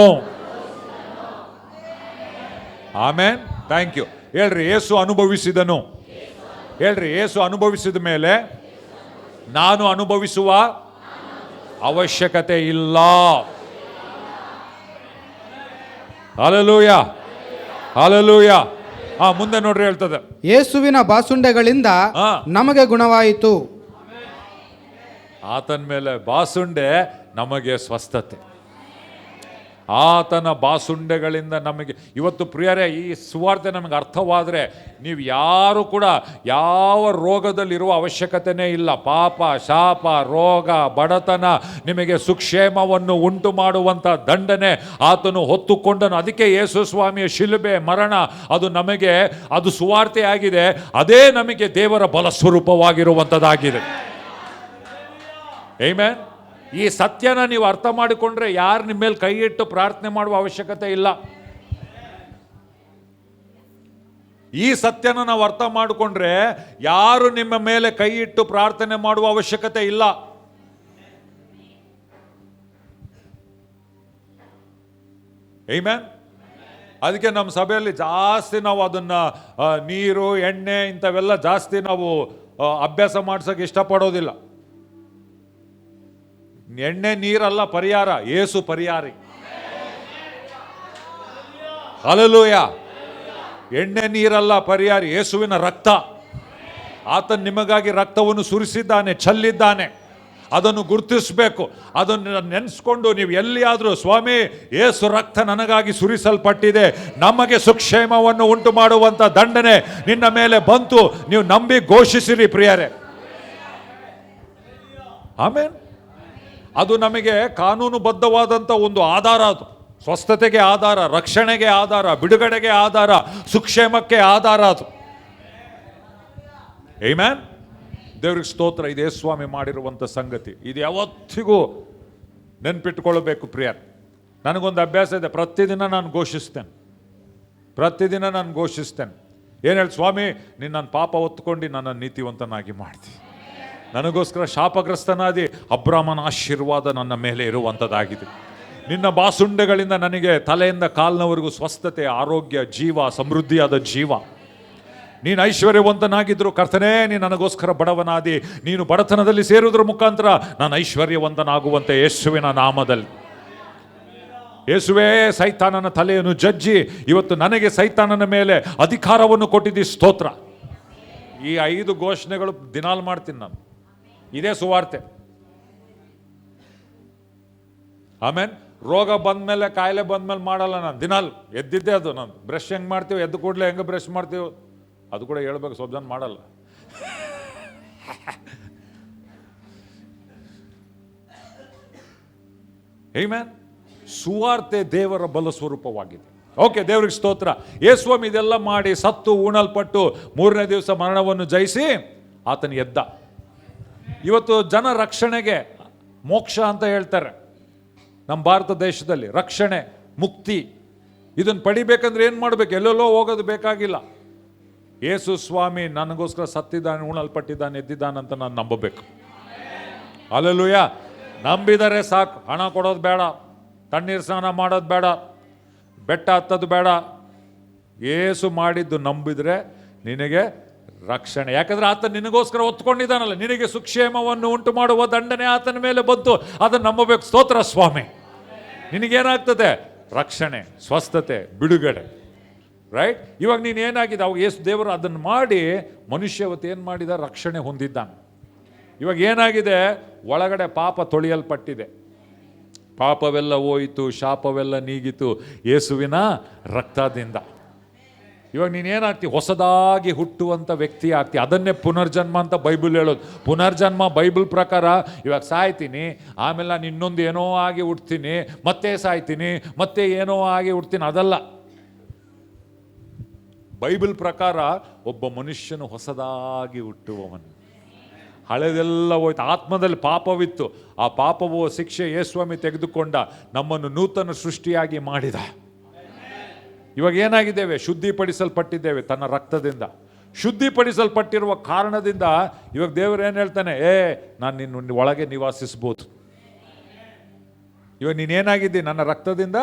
ಆಮೇನ್. Thank you. ಹೇಳ್ರಿ, ಯೇಸು ಅನುಭವಿಸಿದನು. ಹೇಳ್ರಿ, ಯೇಸು ಅನುಭವಿಸಿದ ಮೇಲೆ ನಾನು ಅನುಭವಿಸುವ ಅವಶ್ಯಕತೆ ಇಲ್ಲ. Hallelujah, hallelujah. ಮುಂದೆ ನೋಡ್ರಿ ಹೇಳ್ತದೆ, ಯೇಸುವಿನ ಬಾಸುಂಡೆಗಳಿಂದ ನಮಗೆ ಗುಣವಾಯಿತು. ಆತನ ಮೇಲೆ ಬಾಸುಂಡೆ ನಮಗೆ ಸ್ವಸ್ಥತೆ. ಆತನ ಬಾಸುಂಡೆಗಳಿಂದ ನಮಗೆ ಇವತ್ತು ಪ್ರಿಯರೇ, ಈ ಸುವಾರ್ತೆ ನಮಗೆ ಅರ್ಥವಾದರೆ ನೀವು ಯಾರು ಕೂಡ ಯಾವ ರೋಗದಲ್ಲಿರುವ ಅವಶ್ಯಕತೆನೇ ಇಲ್ಲ. ಪಾಪ, ಶಾಪ, ರೋಗ, ಬಡತನ, ನಿಮಗೆ ಸುಕ್ಷೇಮವನ್ನು ಉಂಟು ಮಾಡುವಂಥ ದಂಡನೆ ಆತನು ಹೊತ್ತುಕೊಂಡನು. ಅದಕ್ಕೆ ಯೇಸು ಸ್ವಾಮಿಯ ಶಿಲುಬೆ ಮರಣ ಅದು ನಮಗೆ, ಅದು ಸುವಾರ್ತೆ ಆಗಿದೆ. ಅದೇ ನಮಗೆ ದೇವರ ಬಲ ಸ್ವರೂಪವಾಗಿರುವಂಥದ್ದಾಗಿದೆ. ಆಮೆನ್. ಈ ಸತ್ಯನ ನೀವು ಅರ್ಥ ಮಾಡಿಕೊಂಡ್ರೆ ಯಾರು ನಿಮ್ಮ ಮೇಲೆ ಕೈ ಇಟ್ಟು ಪ್ರಾರ್ಥನೆ ಮಾಡುವ ಅವಶ್ಯಕತೆ ಇಲ್ಲ. ಈ ಸತ್ಯನ ನಾವು ಅರ್ಥ ಮಾಡಿಕೊಂಡ್ರೆ ಯಾರು ನಿಮ್ಮ ಮೇಲೆ ಕೈ ಇಟ್ಟು ಪ್ರಾರ್ಥನೆ ಮಾಡುವ ಅವಶ್ಯಕತೆ ಇಲ್ಲ. ಆಮೆನ್. ಅದಕ್ಕೆ ನಮ್ಮ ಸಭೆಯಲ್ಲಿ ಜಾಸ್ತಿ ನಾವು ಅದನ್ನ ನೀರು, ಎಣ್ಣೆ ಇಂಥವೆಲ್ಲ ಜಾಸ್ತಿ ನಾವು ಅಭ್ಯಾಸ ಮಾಡ್ಸೋಕೆ ಇಷ್ಟಪಡೋದಿಲ್ಲ. ಎಣ್ಣೆ ನೀರಲ್ಲ ಪರಿಹಾರ, ಯೇಸು ಪರಿಹಾರಿ. ಹಲ್ಲೆಲೂಯಾ. ಎಣ್ಣೆ ನೀರಲ್ಲ ಪರಿಹಾರಿ, ಯೇಸುವಿನ ರಕ್ತ. ಆತನು ನಿಮಗಾಗಿ ರಕ್ತವನ್ನು ಸುರಿಸಿದ್ದಾನೆ, ಚೆಲ್ಲಿದ್ದಾನೆ. ಅದನ್ನು ಗುರುತಿಸಬೇಕು. ಅದನ್ನು ನೆನೆಸ್ಕೊಂಡು ನೀವು ಎಲ್ಲಿಯಾದರೂ, ಸ್ವಾಮಿ ಯೇಸು ರಕ್ತ ನನಗಾಗಿ ಸುರಿಸಲ್ಪಟ್ಟಿದೆ, ನಮಗೆ ಸುಕ್ಷೇಮವನ್ನು ಉಂಟು ಮಾಡುವಂಥ ದಂಡನೆ ನಿನ್ನ ಮೇಲೆ ಬಂತು, ನೀವು ನಂಬಿ ಘೋಷಿಸಿರಿ ಪ್ರಿಯರೇ. ಆಮೇನ್. ಅದು ನಮಗೆ ಕಾನೂನುಬದ್ಧವಾದಂಥ ಒಂದು ಆಧಾರ. ಅದು ಸ್ವಸ್ಥತೆಗೆ ಆಧಾರ, ರಕ್ಷಣೆಗೆ ಆಧಾರ, ಬಿಡುಗಡೆಗೆ ಆಧಾರ, ಸುಕ್ಷೇಮಕ್ಕೆ ಆಧಾರ ಅದು. ಆಮೆನ್. ದೇವ್ರಿಗೆ ಸ್ತೋತ್ರ. ಇದೇ ಸ್ವಾಮಿ ಮಾಡಿರುವಂಥ ಸಂಗತಿ. ಇದು ಯಾವತ್ತಿಗೂ ನೆನ್ಪಿಟ್ಕೊಳ್ಬೇಕು ಪ್ರಿಯರ್. ನನಗೊಂದು ಅಭ್ಯಾಸ ಇದೆ, ಪ್ರತಿದಿನ ನಾನು ಘೋಷಿಸ್ತೇನೆ. ಏನು ಹೇಳಿ ಸ್ವಾಮಿ, ನೀನು ನನ್ನ ಪಾಪ ಹೊತ್ಕೊಂಡು ನನ್ನ ನೀತಿವಂತನಾಗಿ ಮಾಡ್ತಿ. ನನಗೋಸ್ಕರ ಶಾಪಗ್ರಸ್ತನಾದಿ ಅಬ್ರಾಮನ ಆಶೀರ್ವಾದ ನನ್ನ ಮೇಲೆ ಇರುವಂಥದ್ದಾಗಿದೆ. ನಿನ್ನ ಬಾಸುಂಡೆಗಳಿಂದ ನನಗೆ ತಲೆಯಿಂದ ಕಾಲಿನವರೆಗೂ ಸ್ವಸ್ಥತೆ, ಆರೋಗ್ಯ, ಜೀವ, ಸಮೃದ್ಧಿಯಾದ ಜೀವ. ನೀನು ಐಶ್ವರ್ಯವಂತನಾಗಿದ್ರು ಕರ್ತನೇ, ನೀನು ನನಗೋಸ್ಕರ ಬಡವನಾದಿ. ನೀನು ಬಡತನದಲ್ಲಿ ಸೇರುವುದರ ಮುಖಾಂತರ ನಾನು ಐಶ್ವರ್ಯವಂತನಾಗುವಂತೆ ಯೇಸುವಿನ ನಾಮದಲ್ಲಿ. ಯೇಸುವೇ, ಸೈತಾನನ ತಲೆಯನ್ನು ಜಜ್ಜಿ ಇವತ್ತು ನನಗೆ ಸೈತಾನನ ಮೇಲೆ ಅಧಿಕಾರವನ್ನು ಕೊಟ್ಟಿದ್ದಿ, ಸ್ತೋತ್ರ. ಈ 5 ಘೋಷಣೆಗಳು ದಿನಾಲ್ ಮಾಡ್ತೀನಿ ನಾನು. ಇದೇ ಸುವಾರ್ತೆ. ಆಮೇಲೆ ರೋಗ ಬಂದಮೇಲೆ, ಕಾಯಿಲೆ ಬಂದಮೇಲೆ ಮಾಡಲ್ಲ ನಾನು. ದಿನಾಲ್ ಎದ್ದಿದ್ದೆ ಅದು. ನಾನು ಬ್ರಷ್ ಹೆಂಗೆ ಮಾಡ್ತೀವಿ, ಎದ್ದು ಕೂಡಲೇ ಹೆಂಗೆ ಬ್ರಷ್ ಮಾಡ್ತೀವಿ ಅದು ಕೂಡ ಹೇಳ್ಬೇಕು. ಸ್ವಲ್ಪ ಜನ ಮಾಡಲ್ಲ. ಆಮೆನ್. ಸುವಾರ್ತೆ ದೇವರ ಬಲ ಸ್ವರೂಪವಾಗಿದೆ. ಓಕೆ, ದೇವರಿಗೆ ಸ್ತೋತ್ರ. ಯೇಸುಸ್ವಾಮಿ ಇದೆಲ್ಲ ಮಾಡಿ ಸತ್ತು ಉಣಲ್ಪಟ್ಟು 3ನೇ ದಿವಸ ಮರಣವನ್ನು ಜಯಿಸಿ ಆತನ ಎದ್ದ. ಇವತ್ತು ಜನ ರಕ್ಷಣೆಗೆ ಮೋಕ್ಷ ಅಂತ ಹೇಳ್ತಾರೆ. ನಮ್ಮ ಭಾರತ ದೇಶದಲ್ಲಿ ರಕ್ಷಣೆ, ಮುಕ್ತಿ ಇದನ್ನು ಪಡಿಬೇಕಂದ್ರೆ ಏನು ಮಾಡಬೇಕು? ಎಲ್ಲೆಲ್ಲೋ ಹೋಗೋದು ಬೇಕಾಗಿಲ್ಲ. ಯೇಸು ಸ್ವಾಮಿ ನನಗೋಸ್ಕರ ಸತ್ತಿದ್ದಾನೆ, ಉಣಲ್ಪಟ್ಟಿದ್ದಾನೆ, ಎದ್ದಿದ್ದಾನಂತ ನಾನು ನಂಬಬೇಕು. ಹಲ್ಲೆಲೂಯ. ನಂಬಿದರೆ ಸಾಕು. ಹಣ ಕೊಡೋದು ಬೇಡ, ತಣ್ಣೀರು ಸ್ನಾನ ಮಾಡೋದು ಬೇಡ, ಬೆಟ್ಟ ಹತ್ತೋದು ಬೇಡ. ಯೇಸು ಮಾಡಿದ್ದು ನಂಬಿದರೆ ನಿನಗೆ ರಕ್ಷಣೆ. ಯಾಕಂದ್ರೆ ಆತ ನಿನಗೋಸ್ಕರ ಹೊತ್ಕೊಂಡಿದ್ದಾನಲ್ಲ. ನಿನಗೆ ಸುಕ್ಷೇಮವನ್ನು ಉಂಟು ಮಾಡುವ ದಂಡನೆ ಆತನ ಮೇಲೆ ಬಂತು. ಅದನ್ನು ನಂಬಬೇಕು. ಸ್ತೋತ್ರ ಸ್ವಾಮಿ. ನಿನಗೇನಾಗ್ತದೆ? ರಕ್ಷಣೆ, ಸ್ವಸ್ಥತೆ, ಬಿಡುಗಡೆ. ರೈಟ್. ಇವಾಗ ನೀನು ಏನಾಗಿದೆ? ಅವಾಗ ಯೇಸು ದೇವರು ಅದನ್ನು ಮಾಡಿ ಮನುಷ್ಯ ಇವತ್ತು ಏನು ಮಾಡಿದ? ರಕ್ಷಣೆ ಹೊಂದಿದ್ದಾನೆ. ಇವಾಗ ಏನಾಗಿದೆ? ಒಳಗಡೆ ಪಾಪ ತೊಳೆಯಲ್ಪಟ್ಟಿದೆ. ಪಾಪವೆಲ್ಲ ಹೋಯಿತು, ಶಾಪವೆಲ್ಲ ನೀಗಿತು ಯೇಸುವಿನ ರಕ್ತದಿಂದ. ಇವಾಗ ನೀನೇನಾಗ್ತಿ? ಹೊಸದಾಗಿ ಹುಟ್ಟುವಂಥ ವ್ಯಕ್ತಿ ಆಗ್ತಿ. ಅದನ್ನೇ ಪುನರ್ಜನ್ಮ ಅಂತ ಬೈಬಲ್ ಹೇಳೋದು. ಪುನರ್ಜನ್ಮ ಬೈಬಲ್ ಪ್ರಕಾರ ಇವಾಗ ಸಾಯ್ತೀನಿ, ಆಮೇಲೆ ನಾನು ಇನ್ನೊಂದು ಏನೋ ಆಗಿ ಹುಡ್ತೀನಿ, ಮತ್ತೆ ಸಾಯ್ತೀನಿ, ಮತ್ತೆ ಏನೋ ಆಗಿ ಹುಡ್ತೀನಿ. ಅದಲ್ಲ. ಬೈಬಲ್ ಪ್ರಕಾರ ಒಬ್ಬ ಮನುಷ್ಯನು ಹೊಸದಾಗಿ ಹುಟ್ಟುವವನು. ಹಳೆದೆಲ್ಲ ಹೋಯ್ತು. ಆತ್ಮದಲ್ಲಿ ಪಾಪವಿತ್ತು. ಆ ಪಾಪವು ಶಿಕ್ಷೆ ಯೇಸುಸ್ವಾಮಿ ತೆಗೆದುಕೊಂಡ ನಮ್ಮನ್ನು ನೂತನ ಸೃಷ್ಟಿಯಾಗಿ ಮಾಡಿದ. ಇವಾಗ ಏನಾಗಿದ್ದೇವೆ? ಶುದ್ಧಿಪಡಿಸಲ್ಪಟ್ಟಿದ್ದೇವೆ ತನ್ನ ರಕ್ತದಿಂದ. ಶುದ್ಧಿಪಡಿಸಲ್ಪಟ್ಟಿರುವ ಕಾರಣದಿಂದ ಇವಾಗ ದೇವರು ಏನು ಹೇಳ್ತಾನೆ? ನಾನು ನಿನ್ನ ಒಳಗೆ ನಿವಾಸಿಸ್ಬೋದು. ಇವಾಗ ನೀನೇನಾಗಿದ್ದಿ? ನನ್ನ ರಕ್ತದಿಂದ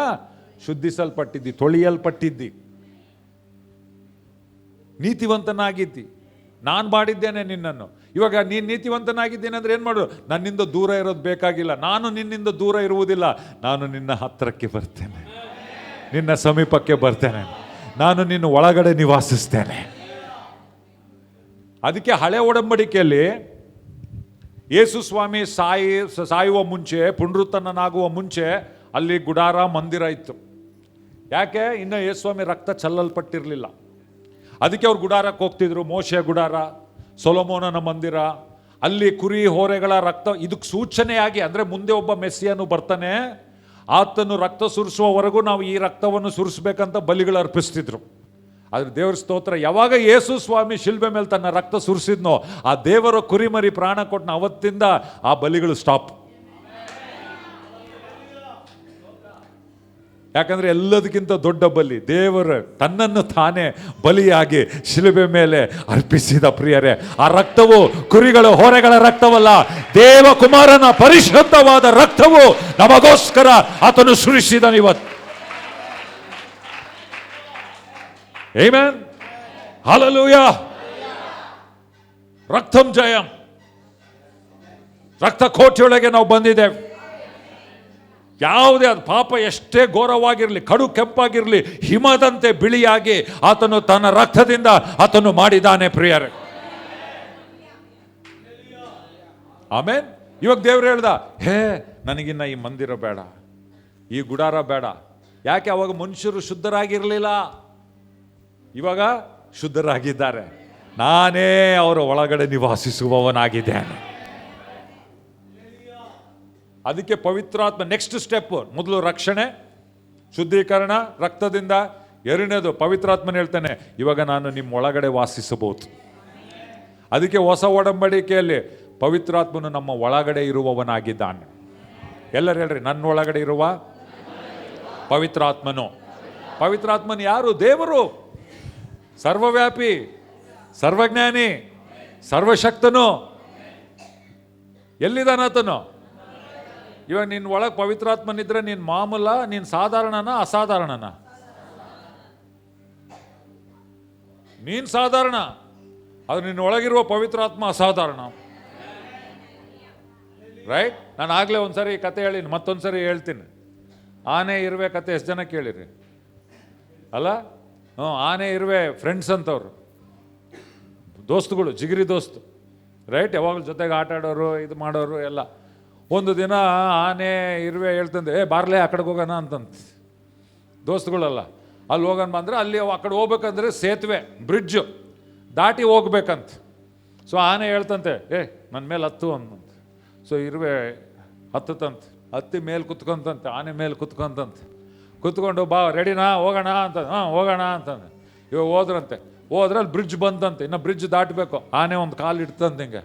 ಶುದ್ಧಿಸಲ್ಪಟ್ಟಿದ್ದಿ, ತೊಳೆಯಲ್ಪಟ್ಟಿದ್ದಿ, ನೀತಿವಂತನಾಗಿದ್ದಿ. ನಾನು ಮಾಡಿದ್ದೇನೆ ನಿನ್ನನ್ನು. ಇವಾಗ ನೀನು ನೀತಿವಂತನಾಗಿದ್ದೀನಿ ಅಂದರೆ ಏನು ಮಾಡು? ನನ್ನಿಂದ ದೂರ ಇರೋದು ಬೇಕಾಗಿಲ್ಲ. ನಾನು ನಿನ್ನಿಂದ ದೂರ ಇರುವುದಿಲ್ಲ. ನಾನು ನಿನ್ನ ಹತ್ತಿರಕ್ಕೆ ಬರ್ತೇನೆ, ನಿನ್ನ ಸಮೀಪಕ್ಕೆ ಬರ್ತೇನೆ, ನಾನು ನಿನ್ನ ಒಳಗಡೆ ನಿವಾಸಿಸ್ತೇನೆ. ಅದಕ್ಕೆ ಹಳೆ ಒಡಂಬಡಿಕೆಯಲ್ಲಿ ಯೇಸು ಸ್ವಾಮಿ ಸಾಯುವ ಮುಂಚೆ, ಪುನರುತ್ಥಾನನಾಗುವ ಮುಂಚೆ ಅಲ್ಲಿ ಗುಡಾರ, ಮಂದಿರ ಇತ್ತು. ಯಾಕೆ? ಇನ್ನು ಯೇಸು ಸ್ವಾಮಿ ರಕ್ತ ಚೆಲ್ಲಲ್ಪಟ್ಟಿರಲಿಲ್ಲ. ಅದಕ್ಕೆ ಅವ್ರು ಗುಡಾರಕ್ಕೆ ಹೋಗ್ತಿದ್ರು. ಮೋಶೆ ಗುಡಾರ, ಸೊಲೊಮೋನನ ಮಂದಿರ, ಅಲ್ಲಿ ಕುರಿ ಹೋರೆಗಳ ರಕ್ತ ಇದಕ್ಕೆ ಸೂಚನೆಯಾಗಿ, ಅಂದರೆ ಮುಂದೆ ಒಬ್ಬ ಮೆಸ್ಸಿಯನು ಬರ್ತಾನೆ, ಆತನು ರಕ್ತ ಸುರಿಸುವವರೆಗೂ ನಾವು ಈ ರಕ್ತವನ್ನು ಸುರಿಸ್ಬೇಕಂತ ಬಲಿಗಳು ಅರ್ಪಿಸ್ತಿದ್ರು. ಆದರೆ ದೇವರ ಸ್ತೋತ್ರ, ಯಾವಾಗ ಯೇಸು ಸ್ವಾಮಿ ಶಿಲ್ಬೆ ಮೇಲೆ ತನ್ನ ರಕ್ತ ಸುರಿಸಿದ್ನೋ ಆ ದೇವರ ಕುರಿಮರಿ ಪ್ರಾಣ ಕೊಟ್ಟನ, ಅವತ್ತಿಂದ ಆ ಬಲಿಗಳು ಸ್ಟಾಪ್. ಯಾಕಂದ್ರೆ ಎಲ್ಲದಕ್ಕಿಂತ ದೊಡ್ಡ ಬಲಿ ದೇವರು ತನ್ನನ್ನು ತಾನೇ ಬಲಿಯಾಗಿ ಶಿಲುಬೆ ಮೇಲೆ ಅರ್ಪಿಸಿದ. ಪ್ರಿಯರೇ, ಆ ರಕ್ತವು ಕುರಿಗಳ ಹೋರೆಗಳ ರಕ್ತವಲ್ಲ, ದೇವಕುಮಾರನ ಪರಿಶುದ್ಧವಾದ ರಕ್ತವು ನಮಗೋಸ್ಕರ ಆತನು ಸುರಿಸಿದನು ಇವತ್ತು. Amen, hallelujah. ರಕ್ತಂ ಜಯಂ. ರಕ್ತ ಕೋಟೆಯೊಳಗೆ ನಾವು ಬಂದಿದ್ದೇವೆ. ಯಾವುದೇ ಅದು ಪಾಪ ಎಷ್ಟೇ ಘೋರವಾಗಿರಲಿ, ಕಡು ಕೆಂಪಾಗಿರಲಿ, ಹಿಮದಂತೆ ಬಿಳಿಯಾಗಿ ಆತನು ತನ್ನ ರಕ್ತದಿಂದ ಆತನು ಮಾಡಿದ್ದಾನೆ. ಪ್ರಿಯರೇ, ಆಮೇನ್. ಇವಾಗ ದೇವ್ರು ಹೇಳ್ದ, ನನಗಿನ್ನ ಈ ಮಂದಿರ ಬೇಡ, ಈ ಗುಡಾರ ಬೇಡ. ಯಾಕೆ? ಅವಾಗ ಮನುಷ್ಯರು ಶುದ್ಧರಾಗಿರಲಿಲ್ಲ, ಇವಾಗ ಶುದ್ಧರಾಗಿದ್ದಾರೆ. ನಾನೇ ಅವರ ಒಳಗಡೆ ನಿವಾಸಿಸುವವನಾಗಿದ್ದೇನೆ. ಅದಕ್ಕೆ ಪವಿತ್ರಾತ್ಮ ನೆಕ್ಸ್ಟ್ ಸ್ಟೆಪ್. ಮೊದಲು ರಕ್ಷಣೆ, ಶುದ್ಧೀಕರಣ ರಕ್ತದಿಂದ. ಎರಡನೇದು ಪವಿತ್ರಾತ್ಮನ ಹೇಳ್ತಾನೆ, ಇವಾಗ ನಾನು ನಿಮ್ಮ ಒಳಗಡೆ ವಾಸಿಸಬಹುದು. ಅದಕ್ಕೆ ಹೊಸ ಒಡಂಬಡಿಕೆಯಲ್ಲಿ ಪವಿತ್ರಾತ್ಮನು ನಮ್ಮ ಒಳಗಡೆ ಇರುವವನಾಗಿದ್ದಾನೆ. ಎಲ್ಲರೂ ಹೇಳ್ರಿ, ನನ್ನ ಒಳಗಡೆ ಇರುವ ಪವಿತ್ರಾತ್ಮನು. ಪವಿತ್ರಾತ್ಮನು ಯಾರು? ದೇವರು, ಸರ್ವವ್ಯಾಪಿ, ಸರ್ವಜ್ಞಾನಿ, ಸರ್ವಶಕ್ತನು. ಎಲ್ಲಿದ್ದಾನಾತನು? ಇವಾಗ ನಿನ್ನ ಒಳಗೆ ಪವಿತ್ರಾತ್ಮನಿದ್ರೆ ನೀನು ಮಾಮೂಲ, ನೀನು ಸಾಧಾರಣನ ಅಸಾಧಾರಣನ? ನೀನು ಸಾಧಾರಣ, ಅದು ನಿನ್ನ ಒಳಗಿರುವ ಪವಿತ್ರಾತ್ಮ ಅಸಾಧಾರಣ. ರೈಟ್? ನಾನು ಆಗಲೇ ಒಂದ್ಸರಿ ಈ ಕತೆ ಹೇಳಿನಿ, ಮತ್ತೊಂದ್ಸರಿ ಹೇಳ್ತೀನಿ. ಆನೆ ಇರುವೆ ಕತೆ ಎಷ್ಟು ಜನ ಕೇಳಿರಿ ಅಲ್ಲ? ಆನೆ ಇರುವೆ ಫ್ರೆಂಡ್ಸ್ ಅಂತವ್ರು, ದೋಸ್ತುಗಳು, ಜಿಗಿರಿ ದೋಸ್ತು. ರೈಟ್? ಯಾವಾಗಲೂ ಜೊತೆಗೆ ಆಟ ಆಡೋರು, ಇದು ಮಾಡೋರು ಎಲ್ಲ. ಒಂದು ದಿನ ಆನೆ ಇರುವೆ ಹೇಳ್ತಂದೆ, ಬಾರ್ಲೆ ಆ ಕಡೆಗೆ ಹೋಗೋಣ ಅಂತಂತ. ದೋಸ್ತುಗಳಲ್ಲ, ಅಲ್ಲಿ ಹೋಗೋಣ ಬಂದರೆ ಅಲ್ಲಿ ಆ ಕಡೆ ಹೋಗ್ಬೇಕಂದ್ರೆ ಸೇತುವೆ, ಬ್ರಿಡ್ಜು ದಾಟಿ ಹೋಗ್ಬೇಕಂತ. ಸೊ ಆನೆ ಹೇಳ್ತಂತೆ, ನನ್ನ ಮೇಲೆ ಹತ್ತು ಅಂತಂತ. ಸೊ ಇರುವೆ ಹತ್ತಂತೆ, ಹತ್ತಿ ಮೇಲೆ ಕುತ್ಕೊಂತಂತೆ, ಆನೆ ಮೇಲೆ ಕುತ್ಕೊಂತಂತೆ. ಕುತ್ಕೊಂಡು ಬಾ ರೆಡಿನಾ ಹೋಗೋಣ ಅಂತ. ಹೋಗೋಣ ಅಂತಂದೆ. ಇವಾಗ ಹೋದ್ರಂತೆ. ಹೋದ್ರೆ ಅಲ್ಲಿ ಬ್ರಿಡ್ಜ್ ಬಂತಂತೆ, ಇನ್ನು ಬ್ರಿಡ್ಜ್ ದಾಟಬೇಕು. ಆನೆ ಒಂದು ಕಾಲು ಇಡ್ತಂತೆ, ಹಿಂಗೆ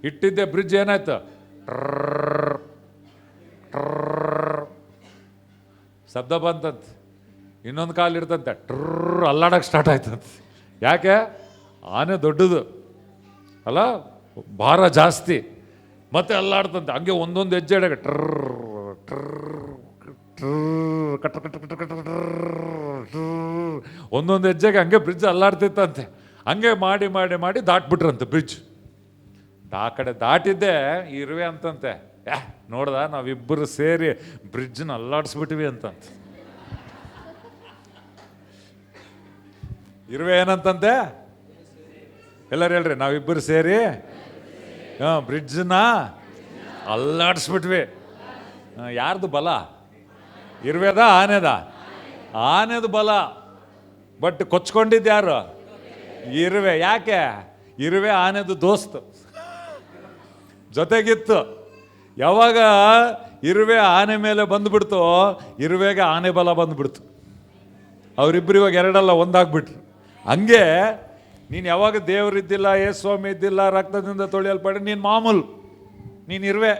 ಇಟ್ಟಿದ್ದೆ ಬ್ರಿಡ್ಜ್ ಏನಾಯ್ತು, ಶಬ್ದ ಬಂತಂತೆ. ಇನ್ನೊಂದು ಕಾಲು ಇಡ್ತಂತೆ, ಅಲ್ಲಾಡಕ್ಕೆ ಸ್ಟಾರ್ಟ್ ಆಯ್ತಂತೆ. ಯಾಕೆ? ಆನೆ ದೊಡ್ಡದು ಅಲ್ಲ, ಭಾರ ಜಾಸ್ತಿ, ಮತ್ತೆ ಅಲ್ಲಾಡ್ತಂತೆ. ಹಂಗೆ ಒಂದೊಂದು ಹೆಜ್ಜೆ ಇಡಕ್ಕೆ ಒಂದೊಂದು ಹೆಜ್ಜೆಗೆ ಹಂಗೆ ಬ್ರಿಡ್ಜ್ ಅಲ್ಲಾಡ್ತಿತ್ತಂತೆ. ಹಂಗೆ ಮಾಡಿ ಮಾಡಿ ಮಾಡಿ ದಾಟ್ಬಿಟ್ರಂತೆ ಬ್ರಿಡ್ಜ್. ಆ ಕಡೆ ದಾಟಿದ್ದೆ ಇರುವೆ ಅಂತಂತೆ, ನೋಡ್ದ ನಾವಿಬ್ಬರು ಸೇರಿ ಬ್ರಿಡ್ಜ್ನ ಅಲ್ಲಾಡಿಸ್ಬಿಟ್ವಿ ಅಂತಂತ. ಇರುವೆ ಏನಂತಂತೆ? ಎಲ್ಲರೂ ಹೇಳ್ರಿ, ನಾವಿಬ್ಬರು ಸೇರಿ ಬ್ರಿಡ್ಜ್ನ ಅಲ್ಲಾಡಿಸ್ಬಿಟ್ವಿ. ಯಾರ್ದು ಬಲ? ಇರುವೆದ ಆನೆದ? ಆನೆದು ಬಲ. ಬಟ್ ಕೊಚ್ಕೊಂಡಿದ್ದು ಯಾರು? ಇರುವೆ. ಯಾಕೆ? ಇರುವೆ ಆನೆದು ದೋಸ್ತು, ಜೊತೆಗಿತ್ತು. ಯಾವಾಗ ಇರುವೆ ಆನೆ ಮೇಲೆ ಬಂದುಬಿಡ್ತು, ಇರುವೆಗೆ ಆನೆ ಬಲ ಬಂದುಬಿಡ್ತು. ಅವರಿಬ್ಬರು ಇವಾಗ ಎರಡಲ್ಲ ಒಂದಾಗ್ಬಿಟ್ರು. ಹಂಗೆ ನೀನು ಯಾವಾಗ ದೇವರಿದ್ದಿಲ್ಲ, ಸ್ವಾಮಿ ಇದ್ದಿಲ್ಲ, ರಕ್ತದಿಂದ ತೊಳೆಯಲ್ಪಡಿ, ನೀನು ಮಾಮೂಲು, ನೀನು ಇರುವೆ,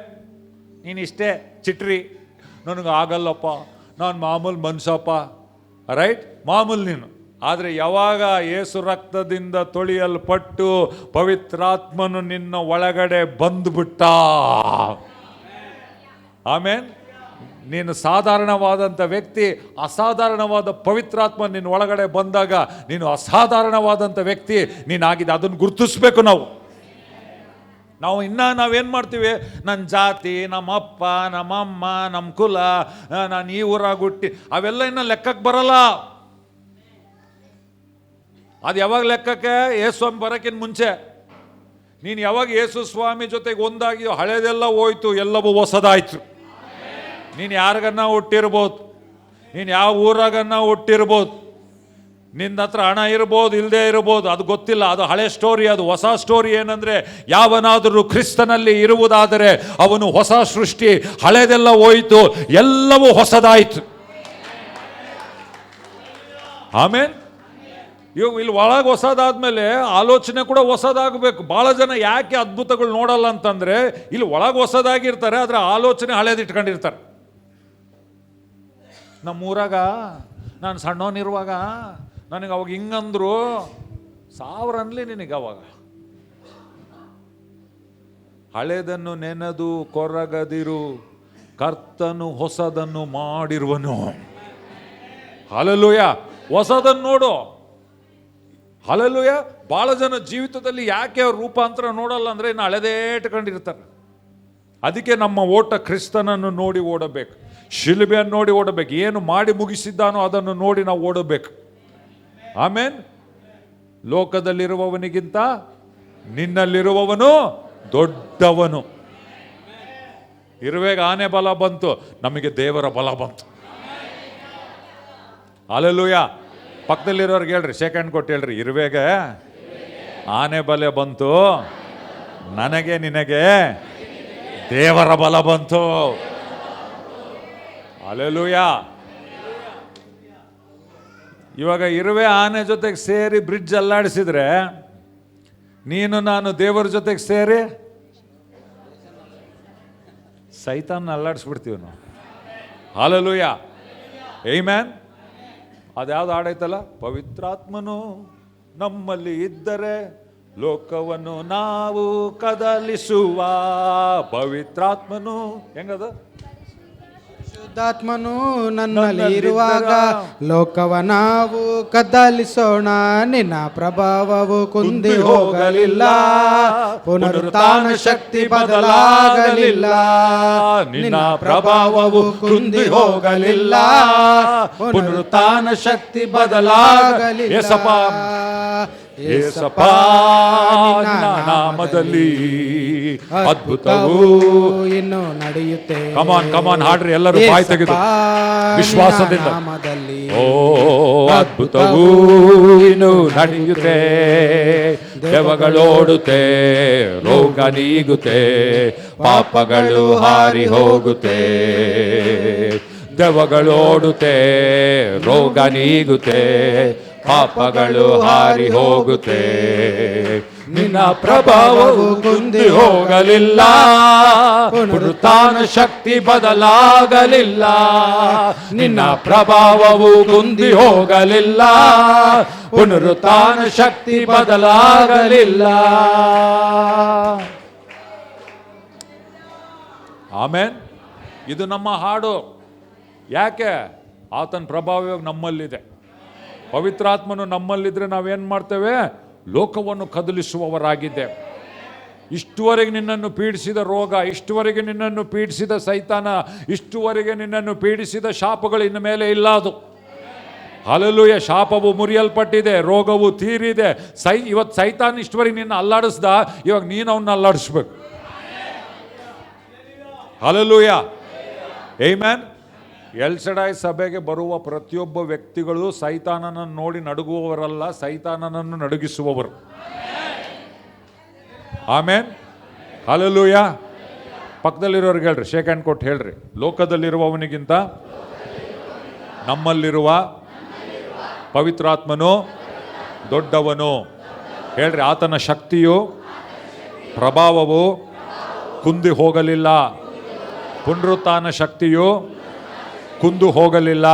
ನೀನು ಇಷ್ಟೇ ಚಿಟ್ರಿ, ನನಗೆ ಆಗಲ್ಲಪ್ಪ, ನಾನು ಮಾಮೂಲು ಮನುಷ್ಯಪ್ಪ. ರೈಟ್? ಮಾಮೂಲು ನೀನು. ಆದರೆ ಯಾವಾಗ ಯೇಸು ರಕ್ತದಿಂದ ತೊಳೆಯಲ್ಪಟ್ಟು ಪವಿತ್ರಾತ್ಮನು ನಿನ್ನ ಒಳಗಡೆ ಬಂದುಬಿಟ್ಟ, ಆಮೇನ್, ನೀನು ಸಾಧಾರಣವಾದಂಥ ವ್ಯಕ್ತಿ, ಅಸಾಧಾರಣವಾದ ಪವಿತ್ರಾತ್ಮ ನಿನ್ನ ಒಳಗಡೆ ಬಂದಾಗ ನೀನು ಅಸಾಧಾರಣವಾದಂಥ ವ್ಯಕ್ತಿ ನೀನಾಗಿದೆ. ಅದನ್ನು ಗುರುತಿಸ್ಬೇಕು ನಾವು ನಾವೇನು ಮಾಡ್ತೀವಿ, ನನ್ನ ಜಾತಿ, ನಮ್ಮ ಅಪ್ಪ, ನಮ್ಮಮ್ಮ, ನಮ್ಮ ಕುಲ, ನಾನು ಈ ಊರಾಗ ಹುಟ್ಟಿ, ಅವೆಲ್ಲ ಇನ್ನು ಲೆಕ್ಕಕ್ಕೆ ಬರಲ್ಲ. ಅದು ಯಾವಾಗ ಲೆಕ್ಕಕ್ಕೆ? ಯೇಸುಸ್ವಾಮಿ ಬರೋಕ್ಕಿಂತ ಮುಂಚೆ. ನೀನು ಯಾವಾಗ ಯೇಸು ಸ್ವಾಮಿ ಜೊತೆಗೆ ಒಂದಾಗಿ ಹಳೇದೆಲ್ಲ ಹೋಯ್ತು, ಎಲ್ಲವೂ ಹೊಸದಾಯ್ತು. ನೀನು ಯಾರಿಗನ್ನ ಹುಟ್ಟಿರ್ಬೋದು, ನೀನು ಯಾವ ಊರಾಗನ್ನ ಹುಟ್ಟಿರ್ಬೋದು, ನಿನ್ನ ಹತ್ರ ಹಣ ಇರ್ಬೋದು, ಇಲ್ಲದೆ ಇರ್ಬೋದು, ಅದು ಗೊತ್ತಿಲ್ಲ. ಅದು ಹಳೆ ಸ್ಟೋರಿ. ಅದು ಹೊಸ ಸ್ಟೋರಿ ಏನಂದರೆ, ಯಾವನಾದರೂ ಕ್ರಿಸ್ತನಲ್ಲಿ ಇರುವುದಾದರೆ ಅವನು ಹೊಸ ಸೃಷ್ಟಿ. ಹಳೇದೆಲ್ಲ ಹೋಯಿತು, ಎಲ್ಲವೂ ಹೊಸದಾಯಿತು. ಆಮೇನ್. ಇವಾಗ ಇಲ್ಲಿ ಒಳಗೆ ಹೊಸದಾದ್ಮೇಲೆ ಆಲೋಚನೆ ಕೂಡ ಹೊಸದಾಗಬೇಕು. ಭಾಳ ಜನ ಯಾಕೆ ಅದ್ಭುತಗಳು ನೋಡಲ್ಲ ಅಂತಂದರೆ, ಇಲ್ಲಿ ಒಳಗೆ ಹೊಸದಾಗಿರ್ತಾರೆ, ಆದರೆ ಆಲೋಚನೆ ಹಳೇದು ಇಟ್ಕೊಂಡಿರ್ತಾರೆ. ನಮ್ಮೂರಾಗ ನಾನು ಸಣ್ಣವನಿರುವಾಗ ನನಗೆ ಅವಾಗ ಹಿಂಗಂದ್ರು, 1000 ಅನ್ಲಿ ನಿನಗೆ. ಅವಾಗ ಹಳೇದನ್ನು ನೆನೆದು ಕೊರಗದಿರು, ಕರ್ತನು ಹೊಸದನ್ನು ಮಾಡಿರುವನು. ಹಲ್ಲೆಲೂಯಾ. ಹೊಸದನ್ನು ನೋಡು. ಹಲ್ಲೆಲೂಯಾ. ಭಾಳ ಜನ ಜೀವಿತದಲ್ಲಿ ಯಾಕೆ ಅವ್ರ ರೂಪಾಂತರ ನೋಡಲ್ಲ ಅಂದರೆ, ಇನ್ನು ಹಳೆದೇ ಇಟ್ಕೊಂಡಿರ್ತಾರೆ. ಅದಕ್ಕೆ ನಮ್ಮ ಓಟ ಕ್ರಿಸ್ತನನ್ನು ನೋಡಿ ಓಡಬೇಕು, ಶಿಲುಬೆಯನ್ನು ನೋಡಿ ಓಡಬೇಕು. ಏನು ಮಾಡಿ ಮುಗಿಸಿದ್ದಾನೋ ಅದನ್ನು ನೋಡಿ ನಾವು ಓಡಬೇಕು. ಆಮೇನ್. ಲೋಕದಲ್ಲಿರುವವನಿಗಿಂತ ನಿನ್ನಲ್ಲಿರುವವನು ದೊಡ್ಡವನು. ಇರುವೆಗೆ ಆನೆ ಬಲ ಬಂತು, ನಮಗೆ ದೇವರ ಬಲ ಬಂತು. ಹಲ್ಲೆಲೂಯಾ. ಪಕ್ಕದಲ್ಲಿರೋರ್ಗೆ ಹೇಳ್ರಿ, ಸೆಕೆಂಡ್ ಕೊಟ್ಟು ಹೇಳ್ರಿ, ಇರುವೆಗೆ ಆನೆ ಬಲ ಬಂತು, ನನಗೆ ನಿನಗೆ ದೇವರ ಬಲ ಬಂತು. ಹಲ್ಲೆಲೂಯಾ. ಇವಾಗ ಇರುವೆ ಆನೆ ಜೊತೆಗೆ ಸೇರಿ ಬ್ರಿಡ್ಜ್ ಅಲ್ಲಾಡಿಸಿದ್ರೆ ನೀನು ನಾನು ದೇವರ ಜೊತೆಗೆ ಸೇರಿ ಸೈತಾನ ಅಲ್ಲಾಡಿಸ್ಬಿಡ್ತೀವಿ ನಾವು. Hallelujah, amen. ಅದ್ಯಾವ್ದು ಹಾಡೈತಲ್ಲ, ಪವಿತ್ರಾತ್ಮನು ನಮ್ಮಲ್ಲಿ ಇದ್ದರೆ ಲೋಕವನ್ನು ನಾವು ಕದಲಿಸುವ. ಪವಿತ್ರಾತ್ಮನು ಹೆಂಗದ? ಶುದ್ಧಾತ್ಮನು ನನ್ನಲ್ಲಿ ಇರುವಾಗ ಲೋಕವ ನಾವು ಕದಲಿಸೋಣ. ನಿನ್ನ ಪ್ರಭಾವವು ಕುಂದಿ ಹೋಗಲಿಲ್ಲ, ಪುನರುತ್ಥಾನ ಶಕ್ತಿ ಬದಲಾಗಲಿಲ್ಲ. ನಿನ್ನ ಪ್ರಭಾವವು ಕುಂದಿ ಹೋಗಲಿಲ್ಲ, ಪುನರುತ್ಥಾನ ಶಕ್ತಿ ಬದಲಾಗಲಿಲ್ಲ. ಯೇಸಪ್ಪ ನಿನ್ನ ನಾಮದಲ್ಲಿ ಅದ್ಭುತವು ಇನ್ನು ನಡೆಯುತ್ತೆ. ಕಮಾನ್ ಹಾಡ್ರಿ ಎಲ್ಲರೂ, ಬಾಯಿ ತೆಗೆದು ವಿಶ್ವಾಸದಿಂದ. ಓ ಅದ್ಭುತವು ಇನ್ನು ನಡೆಯುತ್ತೆ, ದೆವ್ವಗಳೋಡುತ್ತೆ, ರೋಗ ನೀಗುತ್ತೆ, ಪಾಪಗಳು ಹಾರಿ ಹೋಗುತ್ತೆ. ದೆವ್ವಗಳೋಡುತ್ತೆ, ರೋಗ ನೀಗುತ್ತೆ, ಪಾಪಗಳು ಹಾರಿ ಹೋಗುತ್ತೆ. ನಿನ್ನ ಪ್ರಭಾವವು ಕುಂದಿ ಹೋಗಲಿಲ್ಲ, ಪುನರುತ್ಥಾನ ಶಕ್ತಿ ಬದಲಾಗಲಿಲ್ಲ. ನಿನ್ನ ಪ್ರಭಾವವು ಕುಂದಿ ಹೋಗಲಿಲ್ಲ, ಪುನರುತ್ಥಾನ ಶಕ್ತಿ ಬದಲಾಗಲಿಲ್ಲ. ಆಮೇನ್. ಇದು ನಮ್ಮ ಹಾಡು. ಯಾಕೆ? ಆತನ ಪ್ರಭಾವ ನಮ್ಮಲ್ಲಿದೆ. ಪವಿತ್ರಾತ್ಮನು ನಮ್ಮಲ್ಲಿದ್ರೆ ನಾವೇನು ಮಾಡ್ತೇವೆ? ಲೋಕವನ್ನು ಕದಲಿಸುವವರಾಗಿದ್ದೇವೆ. ಇಷ್ಟುವರೆಗೆ ನಿನ್ನನ್ನು ಪೀಡಿಸಿದ ರೋಗ, ಇಷ್ಟುವರೆಗೆ ನಿನ್ನನ್ನು ಪೀಡಿಸಿದ ಸೈತಾನ, ಇಷ್ಟುವರೆಗೆ ನಿನ್ನನ್ನು ಪೀಡಿಸಿದ ಶಾಪಗಳು ಇನ್ನು ಮೇಲೆ ಇಲ್ಲ. ಅದು ಹಲ್ಲೆಲೂಯಾ. ಶಾಪವು ಮುರಿಯಲ್ಪಟ್ಟಿದೆ, ರೋಗವು ತೀರಿದೆ. ಇವತ್ತು ಸೈತಾನ ಇಷ್ಟುವರೆಗೆ ನಿನ್ನ ಅಲ್ಲಾಡಿಸ್ದ, ಇವಾಗ ನೀನು ಅವನ್ನ ಅಲ್ಲಾಡಿಸ್ಬೇಕು. Hallelujah, amen. ಎಲ್ಸಡಾಯ್ ಸಭೆಗೆ ಬರುವ ಪ್ರತಿಯೊಬ್ಬ ವ್ಯಕ್ತಿಗಳು ಸೈತಾನನನ್ನು ನೋಡಿ ನಡುಗುವವರಲ್ಲ, ಸೈತಾನನನ್ನು ನಡುಗಿಸುವವರು. ಆಮೇನ್, ಹಲ್ಲೆಲೂಯಾ. ಪಕ್ಕದಲ್ಲಿರೋರ್ಗೆ ಹೇಳ್ರಿ, ಶೇಕ್ ಹ್ಯಾಂಡ್ ಕೊಟ್ಟು ಹೇಳ್ರಿ, ಲೋಕದಲ್ಲಿರುವವನಿಗಿಂತ ನಮ್ಮಲ್ಲಿರುವ ಪವಿತ್ರಾತ್ಮನು ದೊಡ್ಡವನು. ಹೇಳ್ರಿ, ಆತನ ಶಕ್ತಿಯು ಪ್ರಭಾವವು ಕುಂದಿ ಹೋಗಲಿಲ್ಲ, ಪುನರುತ್ಥಾನ ಶಕ್ತಿಯು ಕುಂದು ಹೋಗಲಿಲ್ಲ.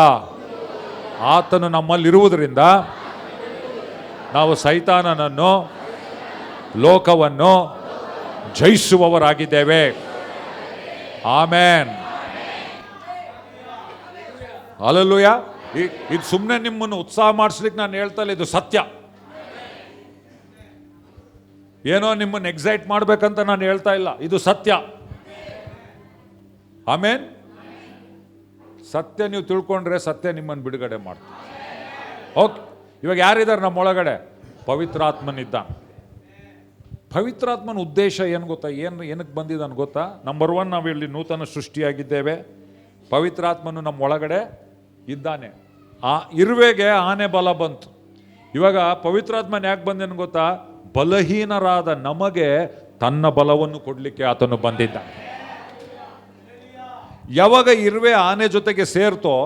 ಆತನು ನಮ್ಮಲ್ಲಿರುವುದರಿಂದ ನಾವು ಸೈತಾನನನ್ನು, ಲೋಕವನ್ನು ಜಯಿಸುವವರಾಗಿದ್ದೇವೆ. ಆಮೇನ್, ಹಲ್ಲೆಲೂಯಾ. ಇದು ಸುಮ್ಮನೆ ನಿಮ್ಮನ್ನು ಉತ್ಸಾಹ ಮಾಡಿಸ್ಲಿಕ್ಕೆ ನಾನು ಹೇಳ್ತಾ ಇಲ್ಲ, ಇದು ಸತ್ಯ. ಏನೋ ನಿಮ್ಮನ್ನು ಎಕ್ಸೈಟ್ ಮಾಡ್ಬೇಕಂತ ನಾನು ಹೇಳ್ತಾ ಇಲ್ಲ, ಇದು ಸತ್ಯ. ಆಮೇನ್. ಸತ್ಯ ನೀವು ತಿಳ್ಕೊಂಡ್ರೆ ಸತ್ಯ ನಿಮ್ಮನ್ನು ಬಿಡುಗಡೆ ಮಾಡ್ತಾರೆ. ಓಕೆ, ಇವಾಗ ಯಾರಿದ್ದಾರೆ ನಮ್ಮೊಳಗಡೆ? ಪವಿತ್ರಾತ್ಮನಿದ್ದ. ಪವಿತ್ರಾತ್ಮನ ಉದ್ದೇಶ ಏನು ಗೊತ್ತಾ? ಏನಕ್ಕೆ ಬಂದಿದ್ದಾನೆ ಗೊತ್ತಾ? ನಂಬರ್ 1, ನಾವು ಇಲ್ಲಿ ನೂತನ ಸೃಷ್ಟಿಯಾಗಿದ್ದೇವೆ. ಪವಿತ್ರಾತ್ಮನು ನಮ್ಮ ಒಳಗಡೆ ಇದ್ದಾನೆ. ಆ ಇರುವೆಗೆ ಆನೆ ಬಲ ಬಂತು. ಇವಾಗ ಪವಿತ್ರಾತ್ಮನ ಯಾಕೆ ಬಂದೇನು ಗೊತ್ತಾ? ಬಲಹೀನರಾದ ನಮಗೆ ತನ್ನ ಬಲವನ್ನು ಕೊಡಲಿಕ್ಕೆ ಆತನು ಬಂದಿದ್ದ. ಯಾವಾಗ ಇರುವೆ ಆನೆ ಜೊತೆಗೆ ಸೇರ್ತೋ,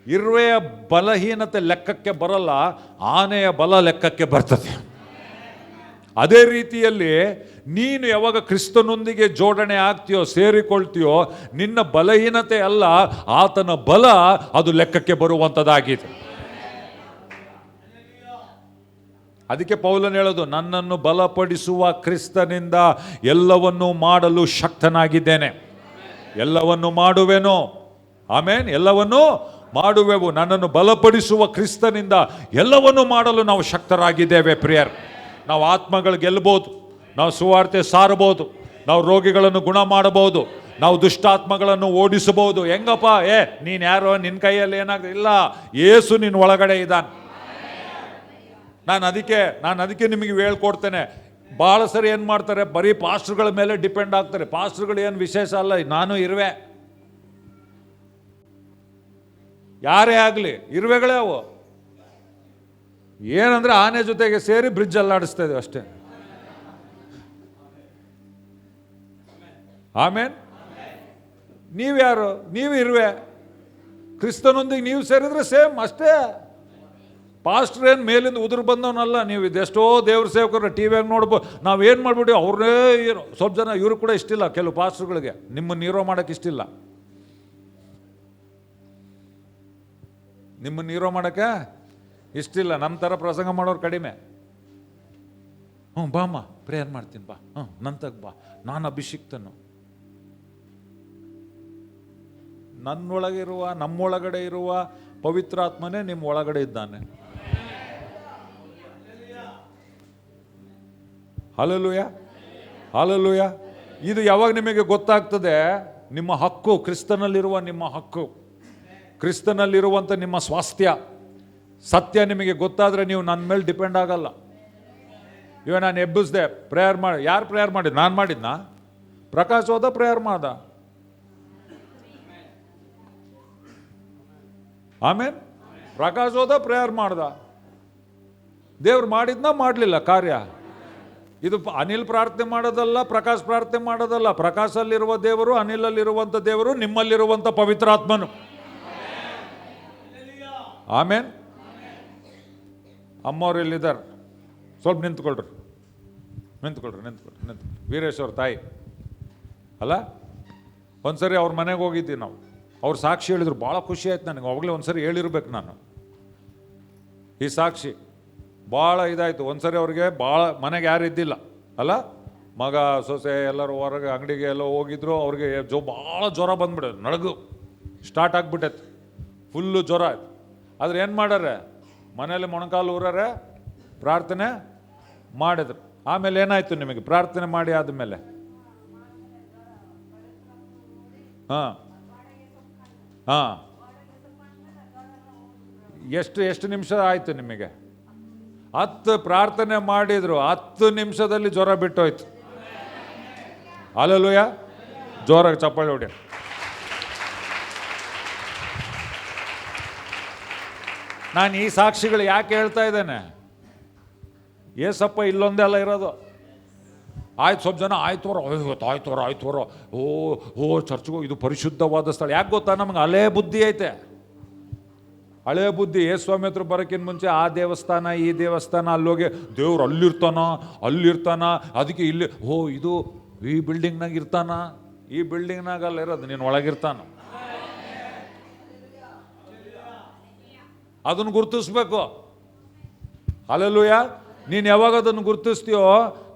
ಇರುವೆಯ ಬಲಹೀನತೆ ಲೆಕ್ಕಕ್ಕೆ ಬರಲ್ಲ, ಆನೆಯ ಬಲ ಲೆಕ್ಕಕ್ಕೆ ಬರ್ತದೆ. ಅದೇ ರೀತಿಯಲ್ಲಿ ನೀನು ಯಾವಾಗ ಕ್ರಿಸ್ತನೊಂದಿಗೆ ಜೋಡಣೆ ಆಗ್ತೀಯೋ, ಸೇರಿಕೊಳ್ತೀಯೋ, ನಿನ್ನ ಬಲಹೀನತೆ ಅಲ್ಲ, ಆತನ ಬಲ ಅದು ಲೆಕ್ಕಕ್ಕೆ ಬರುವಂಥದ್ದಾಗಿದೆ. ಅದಕ್ಕೆ ಪೌಲನು ಹೇಳೋದು, ನನ್ನನ್ನು ಬಲಪಡಿಸುವ ಕ್ರಿಸ್ತನಿಂದ ಎಲ್ಲವನ್ನೂ ಮಾಡಲು ಶಕ್ತನಾಗಿದ್ದೇನೆ, ಎಲ್ಲವನ್ನು ಮಾಡುವೆನು. ಆಮೇನ್, ಎಲ್ಲವನ್ನೂ ಮಾಡುವೆವು. ನನ್ನನ್ನು ಬಲಪಡಿಸುವ ಕ್ರಿಸ್ತನಿಂದ ಎಲ್ಲವನ್ನೂ ಮಾಡಲು ನಾವು ಶಕ್ತರಾಗಿದ್ದೇವೆ. ಪ್ರಿಯರ್, ನಾವು ಆತ್ಮಗಳು ಗೆಲ್ಲಬಹುದು, ನಾವು ಸುವಾರ್ತೆ ಸಾರಬಹುದು, ನಾವು ರೋಗಿಗಳನ್ನು ಗುಣ ಮಾಡಬಹುದು, ನಾವು ದುಷ್ಟಾತ್ಮಗಳನ್ನು ಓಡಿಸಬಹುದು. ಹೆಂಗಪ್ಪ? ನೀನು ಯಾರೋ, ನಿನ್ನ ಕೈಯಲ್ಲಿ ಏನಾಗ್ತದೆ? ಇಲ್ಲ, ಯೇಸು ನಿನ್ನ ಒಳಗಡೆ ಇದ್ದಾನೆ. ನಾನು ಅದಕ್ಕೆ ನಿಮಗೆ ಹೇಳ್ಕೊಡ್ತೇನೆ. ಭಾಳ ಸರಿ ಏನು ಮಾಡ್ತಾರೆ, ಬರೀ ಪಾಸ್ಟರ್ಗಳ ಮೇಲೆ ಡಿಪೆಂಡ್ ಆಗ್ತಾರೆ. ಪಾಸ್ಟರ್ಗಳು ಏನು ವಿಶೇಷ ಅಲ್ಲ, ನಾನು ಇರುವೆ. ಯಾರೇ ಆಗಲಿ ಇರುವೆಗಳೇ ಅವು. ಏನಂದ್ರೆ ಆನೆ ಜೊತೆಗೆ ಸೇರಿ ಬ್ರಿಡ್ಜ್ ಅಲ್ಲಾಡಿಸ್ತಾ ಇದ್ದೇವೆ ಅಷ್ಟೇ. ಆಮೇನ್. ನೀವ್ಯಾರು? ನೀವು ಇರುವೆ. ಕ್ರಿಸ್ತನೊಂದಿಗೆ ನೀವು ಸೇರಿದ್ರೆ ಸೇಮ್ ಅಷ್ಟೇ. ಪಾಸ್ಟರ್ ಏನು ಮೇಲಿಂದ ಉದುರು ಬಂದವನಲ್ಲ. ನೀವು ಇದೆಷ್ಟೋ ದೇವ್ರ ಸೇವಕರು ಟಿ ವಿಯಾಗ ನೋಡ್ಬೋದು. ನಾವೇನು ಮಾಡ್ಬಿಟ್ಟು ಅವ್ರನ್ನೇ ಸ್ವಲ್ಪ ಜನ ಇವರು ಕೂಡ ಇಷ್ಟಿಲ್ಲ, ಕೆಲವು ಪಾಸ್ಟರ್ಗಳಿಗೆ ನಿಮ್ಮನ್ನು ಹೀರೋ ಮಾಡೋಕ್ಕೆ ಇಷ್ಟಿಲ್ಲ. ನಿಮ್ಮನ್ನು ಹೀರೋ ಮಾಡೋಕ್ಕೆ ಇಷ್ಟಿಲ್ಲ. ನಮ್ಮ ಥರ ಪ್ರಸಂಗ ಮಾಡೋರು ಕಡಿಮೆ. ಬಾಮ್ಮ ಪ್ರೇಯರ್ ಮಾಡ್ತೀನಿ ಬಾ, ನಂತಗ ಬಾ, ನಾನು ಅಭಿಷಿಕ್ತನು. ನನ್ನೊಳಗಿರುವ ನಮ್ಮೊಳಗಡೆ ಇರುವ ಪವಿತ್ರಾತ್ಮನೇ ನಿಮ್ಮ ಒಳಗಡೆ ಇದ್ದಾನೆ. Hallelujah, hallelujah. ಇದು ಯಾವಾಗ ನಿಮಗೆ ಗೊತ್ತಾಗ್ತದೆ? ನಿಮ್ಮ ಹಕ್ಕು, ಕ್ರಿಸ್ತನಲ್ಲಿರುವ ನಿಮ್ಮ ಹಕ್ಕು, ಕ್ರಿಸ್ತನಲ್ಲಿರುವಂಥ ನಿಮ್ಮ ಸ್ವಾಸ್ಥ್ಯ, ಸತ್ಯ ನಿಮಗೆ ಗೊತ್ತಾದರೆ ನೀವು ನನ್ನ ಮೇಲೆ ಡಿಪೆಂಡ್ ಆಗಲ್ಲ. ಇವಾಗ ನಾನು ಎಬ್ಬಿಸ್ದೆ, ಪ್ರೇಯರ್ ಮಾಡಿ. ಯಾರು ಪ್ರೇಯರ್ ಮಾಡಿದ್ದು? ನಾನು ಮಾಡಿದ್ನಾ? ಪ್ರಕಾಶ್ ಹೋದ ಪ್ರೇಯರ್ ಮಾಡ್ದ. ಆಮೇಲೆ ಪ್ರಕಾಶ್ ಹೋದ ಪ್ರೇಯರ್ ಮಾಡ್ದ. ದೇವ್ರು ಮಾಡಿದ್ನ ಮಾಡಲಿಲ್ಲ ಕಾರ್ಯ. ಇದು ಅನಿಲ್ ಪ್ರಾರ್ಥನೆ ಮಾಡೋದಲ್ಲ, ಪ್ರಕಾಶ್ ಪ್ರಾರ್ಥನೆ ಮಾಡೋದಲ್ಲ. ಪ್ರಕಾಶಲ್ಲಿರುವ ದೇವರು, ಅನಿಲಲ್ಲಿರುವಂಥ ದೇವರು, ನಿಮ್ಮಲ್ಲಿರುವಂಥ ಪವಿತ್ರಾತ್ಮನು. ಆಮೇನ್. ಅಮ್ಮವ್ರು ಇಲ್ಲಿದ್ದಾರೆ, ಸ್ವಲ್ಪ ನಿಂತ್ಕೊಳ್ರಿ. ವೀರೇಶ್ ಅವ್ರ ತಾಯಿ ಅಲ್ಲ, ಒಂದ್ಸರಿ ಅವ್ರ ಮನೆಗೆ ಹೋಗಿದ್ವಿ ನಾವು. ಅವ್ರು ಸಾಕ್ಷಿ ಹೇಳಿದ್ರು, ಭಾಳ ಖುಷಿ ಆಯ್ತು ನನಗೆ. ಅವಾಗಲೇ ಒಂದ್ಸರಿ ಹೇಳಿರ್ಬೇಕು ನಾನು ಈ ಸಾಕ್ಷಿ. ಭಾಳ ಇದಾಯಿತು. ಒಂದ್ಸರಿ ಅವ್ರಿಗೆ ಭಾಳ ಮನೆಗೆ ಯಾರು ಇದ್ದಿಲ್ಲ ಅಲ್ಲ, ಮಗ ಸೊಸೆ ಎಲ್ಲರೂ ಹೊರಗೆ ಅಂಗಡಿಗೆ ಎಲ್ಲ ಹೋಗಿದ್ರು. ಅವ್ರಿಗೆ ಭಾಳ ಜ್ವರ ಬಂದ್ಬಿಡೋದು, ನಡಗು ಸ್ಟಾರ್ಟ್ ಆಗಿಬಿಟ್ಟೈತೆ, ಫುಲ್ಲು ಜ್ವರ ಆಯ್ತು. ಆದ್ರೆ ಏನು ಮಾಡಾರೆ? ಮನೇಲಿ ಮೊಣಕಾಲು ಊರರೆ ಪ್ರಾರ್ಥನೆ ಮಾಡಿದ್ರು. ಆಮೇಲೆ ಏನಾಯ್ತು ನಿಮಗೆ? ಪ್ರಾರ್ಥನೆ ಮಾಡಿ ಆದಮೇಲೆ ಎಷ್ಟು ನಿಮಿಷ ಆಯ್ತು ನಿಮಗೆ? 10 ಪ್ರಾರ್ಥನೆ ಮಾಡಿದ್ರು, 10 ನಿಮಿಷದಲ್ಲಿ ಜ್ವರ ಬಿಟ್ಟೋಯ್ತು. ಹಲ್ಲೆಲೂಯಾ. ಜೋರಾಗಿ ಚಪ್ಪಾಳೆ ಹೊಡಿ. ನಾನು ಈ ಸಾಕ್ಷಿಗಳು ಯಾಕೆ ಹೇಳ್ತಾ ಇದ್ದೇನೆ? ಏಸಪ್ಪ ಇಲ್ಲೊಂದೇ ಅಲ್ಲ ಇರೋದು. ಆಯ್ತು, ಸ್ವಲ್ಪ ಜನ ಆಯ್ತುವರ ಓ ಚರ್ಚ್ಗೂ ಇದು ಪರಿಶುದ್ಧವಾದ ಸ್ಥಳ. ಯಾಕೆ ಗೊತ್ತಾ? ನಮ್ಗೆ ಹಳೇ ಬುದ್ಧಿ ಐತೆ, ಹಳೇ ಬುದ್ಧಿ. ಯೇಸ್ವಾಮಿ ಹತ್ರ ಬರೋಕ್ಕಿಂತ ಮುಂಚೆ ಆ ದೇವಸ್ಥಾನ ಈ ದೇವಸ್ಥಾನ, ಅಲ್ಲೋಗಿ ದೇವ್ರು ಅಲ್ಲಿರ್ತಾನ, ಅದಕ್ಕೆ ಇಲ್ಲಿ ಇದು ಈ ಬಿಲ್ಡಿಂಗ್ನಾಗ ಇರ್ತಾನ. ಈ ಬಿಲ್ಡಿಂಗ್ನಾಗ ಅಲ್ಲ ಇರೋದು, ನೀನು ಒಳಗಿರ್ತಾನ. ಅದನ್ನು ಗುರುತಿಸ್ಬೇಕು. ಹಲ್ಲೆಲೂಯಾ. ನೀನು ಯಾವಾಗ ಅದನ್ನು ಗುರುತಿಸ್ತೀಯೋ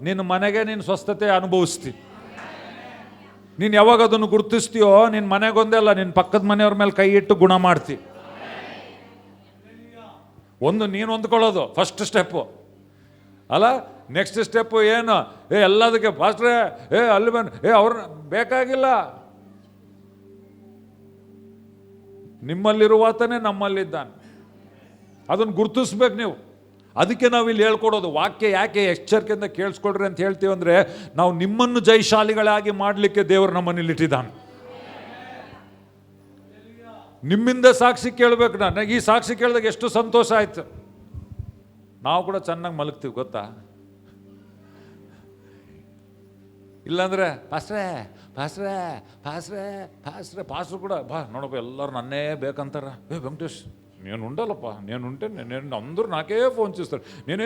ನಿನ್ನ ಮನೆಗೆ ನೀನು ಸ್ವಸ್ಥತೆ ಅನುಭವಿಸ್ತಿ. ನೀನು ಯಾವಾಗ ಅದನ್ನು ಗುರುತಿಸ್ತೀಯೋ ನಿನ್ನ ಮನೆಗೊಂದೇ ಅಲ್ಲ, ನಿನ್ನ ಪಕ್ಕದ ಮನೆಯವ್ರ ಮೇಲೆ ಕೈ ಇಟ್ಟು ಗುಣ ಮಾಡ್ತಿ. ನೀನು ಹೊಂದ್ಕೊಳ್ಳೋದು ಫಸ್ಟ್ ಸ್ಟೆಪ್ಪು ಅಲ್ಲ. ನೆಕ್ಸ್ಟ್ ಸ್ಟೆಪ್ಪು ಏನು? ಎಲ್ಲದಕ್ಕೆ ಫಾಸ್ಟ್ರೇ ಅಲ್ಲಿ ಬಂದು ಅವ್ರನ್ನ ಬೇಕಾಗಿಲ್ಲ. ನಿಮ್ಮಲ್ಲಿರುವಾತನೇ ನಮ್ಮಲ್ಲಿದ್ದಾನೆ. ಅದನ್ನು ಗುರುತಿಸ್ಬೇಕು ನೀವು. ಅದಕ್ಕೆ ನಾವು ಇಲ್ಲಿ ಹೇಳ್ಕೊಡೋದು ವಾಕ್ಯ. ಯಾಕೆ ಎಚ್ಚರಿಕೆಯಿಂದ ಕೇಳಿಸ್ಕೊಳ್ರಿ ಅಂತ ಹೇಳ್ತೀವಿ ಅಂದರೆ, ನಾವು ನಿಮ್ಮನ್ನು ಜಯಶಾಲಿಗಳಾಗಿ ಮಾಡಲಿಕ್ಕೆ ದೇವರು ನಮ್ಮನ್ನಿಲ್ಲಿಟ್ಟಿದ್ದಾನೆ. ನಿಮ್ಮಿಂದ ಸಾಕ್ಷಿ ಕೇಳಬೇಕು. ನನಗೆ ಈ ಸಾಕ್ಷಿ ಕೇಳಿದಾಗ ಎಷ್ಟು ಸಂತೋಷ ಆಯ್ತು. ನಾವು ಕೂಡ ಚೆನ್ನಾಗಿ ಮಲಗ್ತೀವಿ ಗೊತ್ತಾ? ಇಲ್ಲಾಂದ್ರೆ ಪಾಸ್ಟ್ರು ಕೂಡ ಬಾ ನೋಡಪ್ಪ ಎಲ್ಲರೂ ನನ್ನೇ ಬೇಕಂತಾರ. ವೆಂಕಟೇಶ್ ನೀನು ಉಂಡಲ್ಲಪ್ಪ, ನೀನು ಉಂಟೆ, ನೀನು ಅಂದ್ರು ನಾಕೇ ಫೋನ್ ಚಿಸ್ತಾರೆ. ನೀನೇ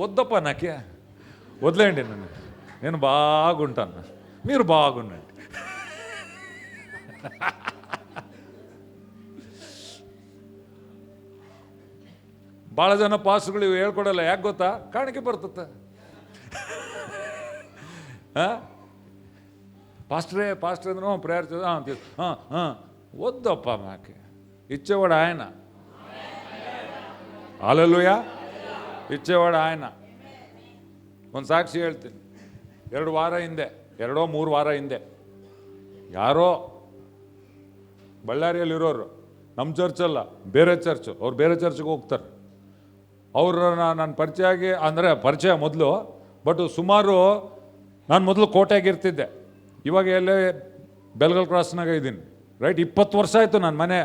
ಓದ್ದಪ್ಪ ನಾಕೆ వదిలేయండి నేను బాగుంటాను, మీరు బాగుండండి. ಭಾಳ ಜನ ಪಾಸ್ಗಳು ಇವು ಹೇಳ್ಕೊಡಲ್ಲ. ಯಾಕೆ ಗೊತ್ತಾ? ಕಾಣಿಕೆ ಬರ್ತದೆ. పాస్టరే అంద్రూ ప్రేయర్ వద్దప్ప మాకు ఇచ్చేవాడు ఆయన. హల్లెలూయా. ఇచ్చేవాడు ఆయన. ಒಂದು ಸಾಕ್ಷಿ ಹೇಳ್ತೀನಿ. 2 ವಾರ ಹಿಂದೆ, 2-3 ವಾರ ಹಿಂದೆ ಯಾರೋ ಬಳ್ಳಾರಿಯಲ್ಲಿರೋರು, ನಮ್ಮ ಚರ್ಚಲ್ಲ ಬೇರೆ ಚರ್ಚು, ಅವ್ರು ಬೇರೆ ಚರ್ಚ್ಗೆ ಹೋಗ್ತಾರೆ. ಅವ್ರನ್ನ ನಾನು ಪರಿಚಯ ಆಗಿ, ಅಂದರೆ ಪರಿಚಯ ಮೊದಲು, ಬಟ್ ಸುಮಾರು ನಾನು ಮೊದಲು ಕೋಟೆಯಾಗಿರ್ತಿದ್ದೆ. ಇವಾಗ ಎಲ್ಲೇ ಬೆಲ್ಗಲ್ ಕ್ರಾಸ್ನಾಗ ಇದ್ದೀನಿ. ರೈಟ್, 20 ವರ್ಷ ಆಯಿತು ನನ್ನ ಮನೆ